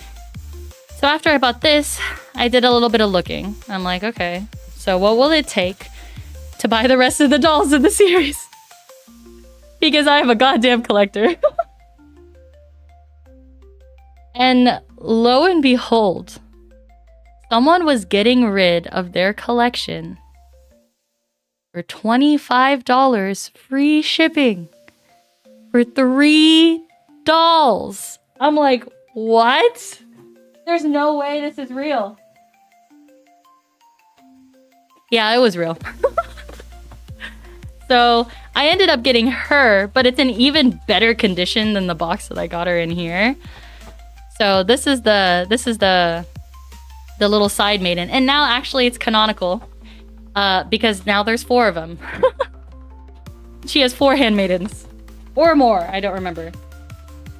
So after I bought this, I did a little bit of looking. I'm like, okay, so what will it take to buy the rest of the dolls in the series? Because I am a goddamn collector. And lo and behold, someone was getting rid of their collection for $25 free shipping for 3 dolls. I'm like, what? There's no way this is real. Yeah, it was real. So I ended up getting her, but it's in even better condition than the box that I got her in here. So this is the little side maiden, and now actually it's canonical because now there's 4 of them. She has 4 handmaidens or more. I don't remember.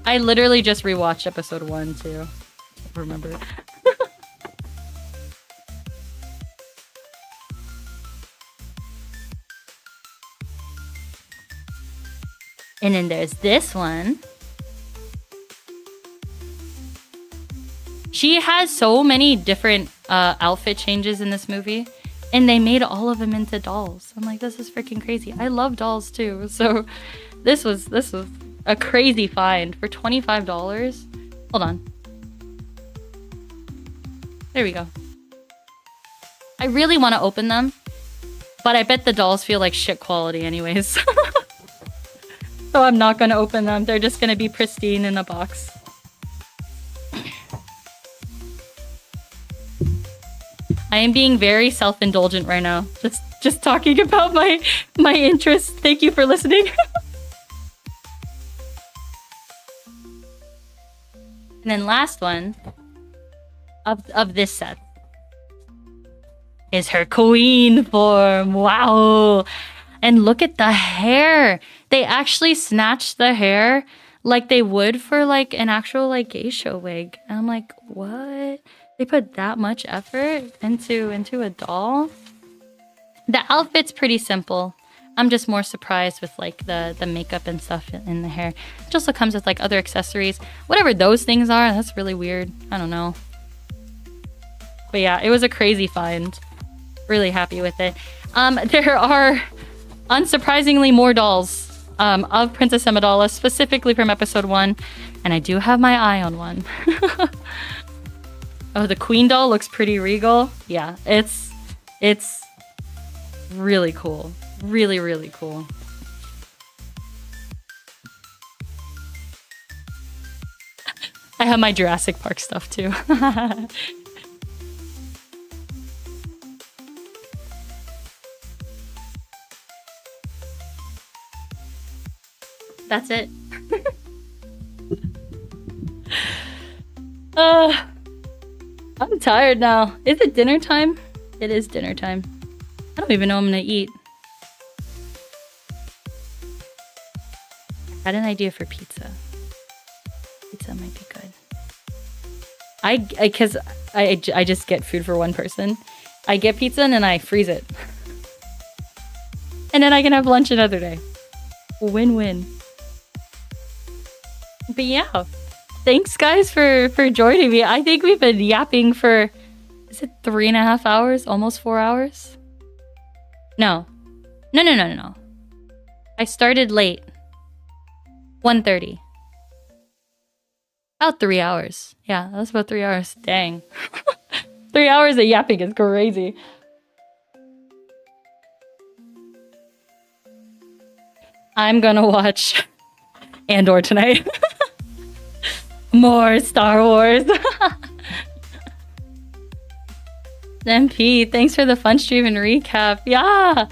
I literally just rewatched episode 1 too. I don't remember. And then there's this one. She has so many different outfit changes in this movie, and they made all of them into dolls. I'm like, this is freaking crazy. I love dolls too, so this was a crazy find for $25. Hold on. There we go. I really want to open them, but I bet the dolls feel like shit quality anyways. So I'm not going to open them. They're just going to be pristine in a box. I am being very self-indulgent right now. Just talking about my interests. Thank you for listening. And then last one of this set is her queen form. Wow. And look at the hair. They actually snatched the hair like they would for an actual geisha wig. And I'm like, what? They put that much effort into a doll? The outfit's pretty simple. I'm just more surprised with like the makeup and stuff in the hair. It also comes with like other accessories. Whatever those things are, that's really weird. I don't know. But yeah, it was a crazy find. Really happy with it. There are unsurprisingly more dolls of Princess Amidala, specifically from episode 1. And I do have my eye on one. Oh, the queen doll looks pretty regal. Yeah, it's really cool. Really, really cool. I have my Jurassic Park stuff too. That's it. I'm tired now. Is it dinner time? It is dinner time. I don't even know what I'm gonna eat. I had an idea for pizza. Pizza might be good. Cause I just get food for one person. I get pizza and then I freeze it. And then I can have lunch another day. Win-win. But yeah. Thanks guys for joining me. I think we've been yapping for, is it 3.5 hours? Almost 4 hours? No. No. I started late. 1:30. About 3 hours. Yeah, that was about 3 hours. Dang. 3 hours of yapping is crazy. I'm gonna watch Andor tonight. More Star Wars. MP, thanks for the fun stream and recap. Yeah,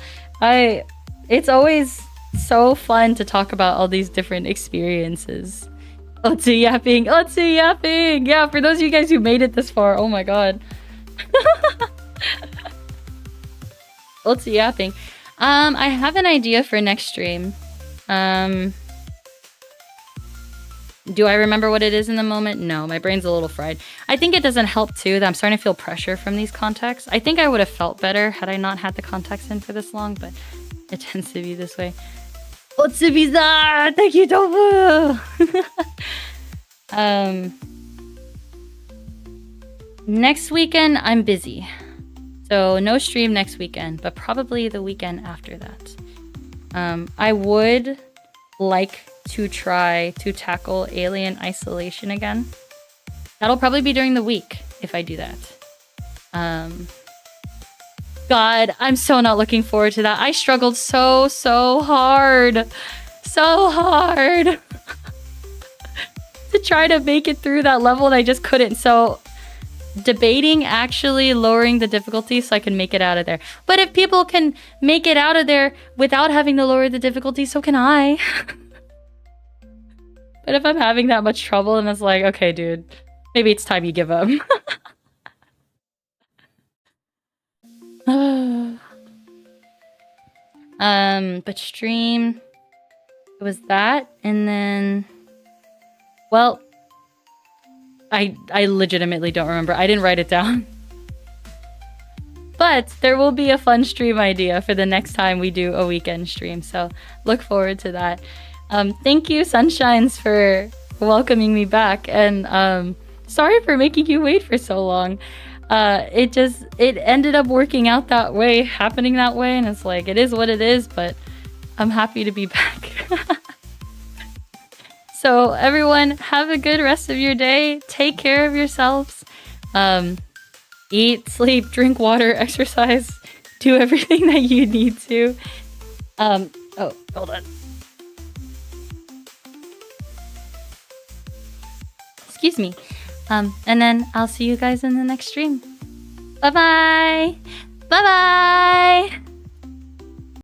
it's always so fun to talk about all these different experiences. Otsu yapping, Otsu yapping. Yeah, for those of you guys who made it this far, oh my god. Otsu yapping. I have an idea for next stream. Do I remember what it is in the moment? No, my brain's a little fried. I think it doesn't help too that I'm starting to feel pressure from these contacts. I think I would have felt better had I not had the contacts in for this long, but it tends to be this way. Otsubiza! Thank you, Tofu! Next weekend, I'm busy. So no stream next weekend, but probably the weekend after that. I would like to try to tackle Alien Isolation again. That'll probably be during the week if I do that. God, I'm so not looking forward to that. I struggled so hard. So hard. To try to make it through that level and I just couldn't. So debating actually lowering the difficulty so I can make it out of there. But if people can make it out of there without having to lower the difficulty, so can I. But if I'm having that much trouble and it's like, okay, dude, maybe it's time you give up. But stream, it was that, and then, well, I legitimately don't remember. I didn't write it down. But there will be a fun stream idea for the next time we do a weekend stream, so look forward to that. Thank you, Sunshines, for welcoming me back, and sorry for making you wait for so long. It ended up working out that way, happening that way, and it's like, it is what it is, but I'm happy to be back. So everyone, have a good rest of your day. Take care of yourselves. Eat, sleep, drink water, exercise, do everything that you need to. Oh, hold on. Excuse me. And then I'll see you guys in the next stream. Bye-bye! Bye-bye!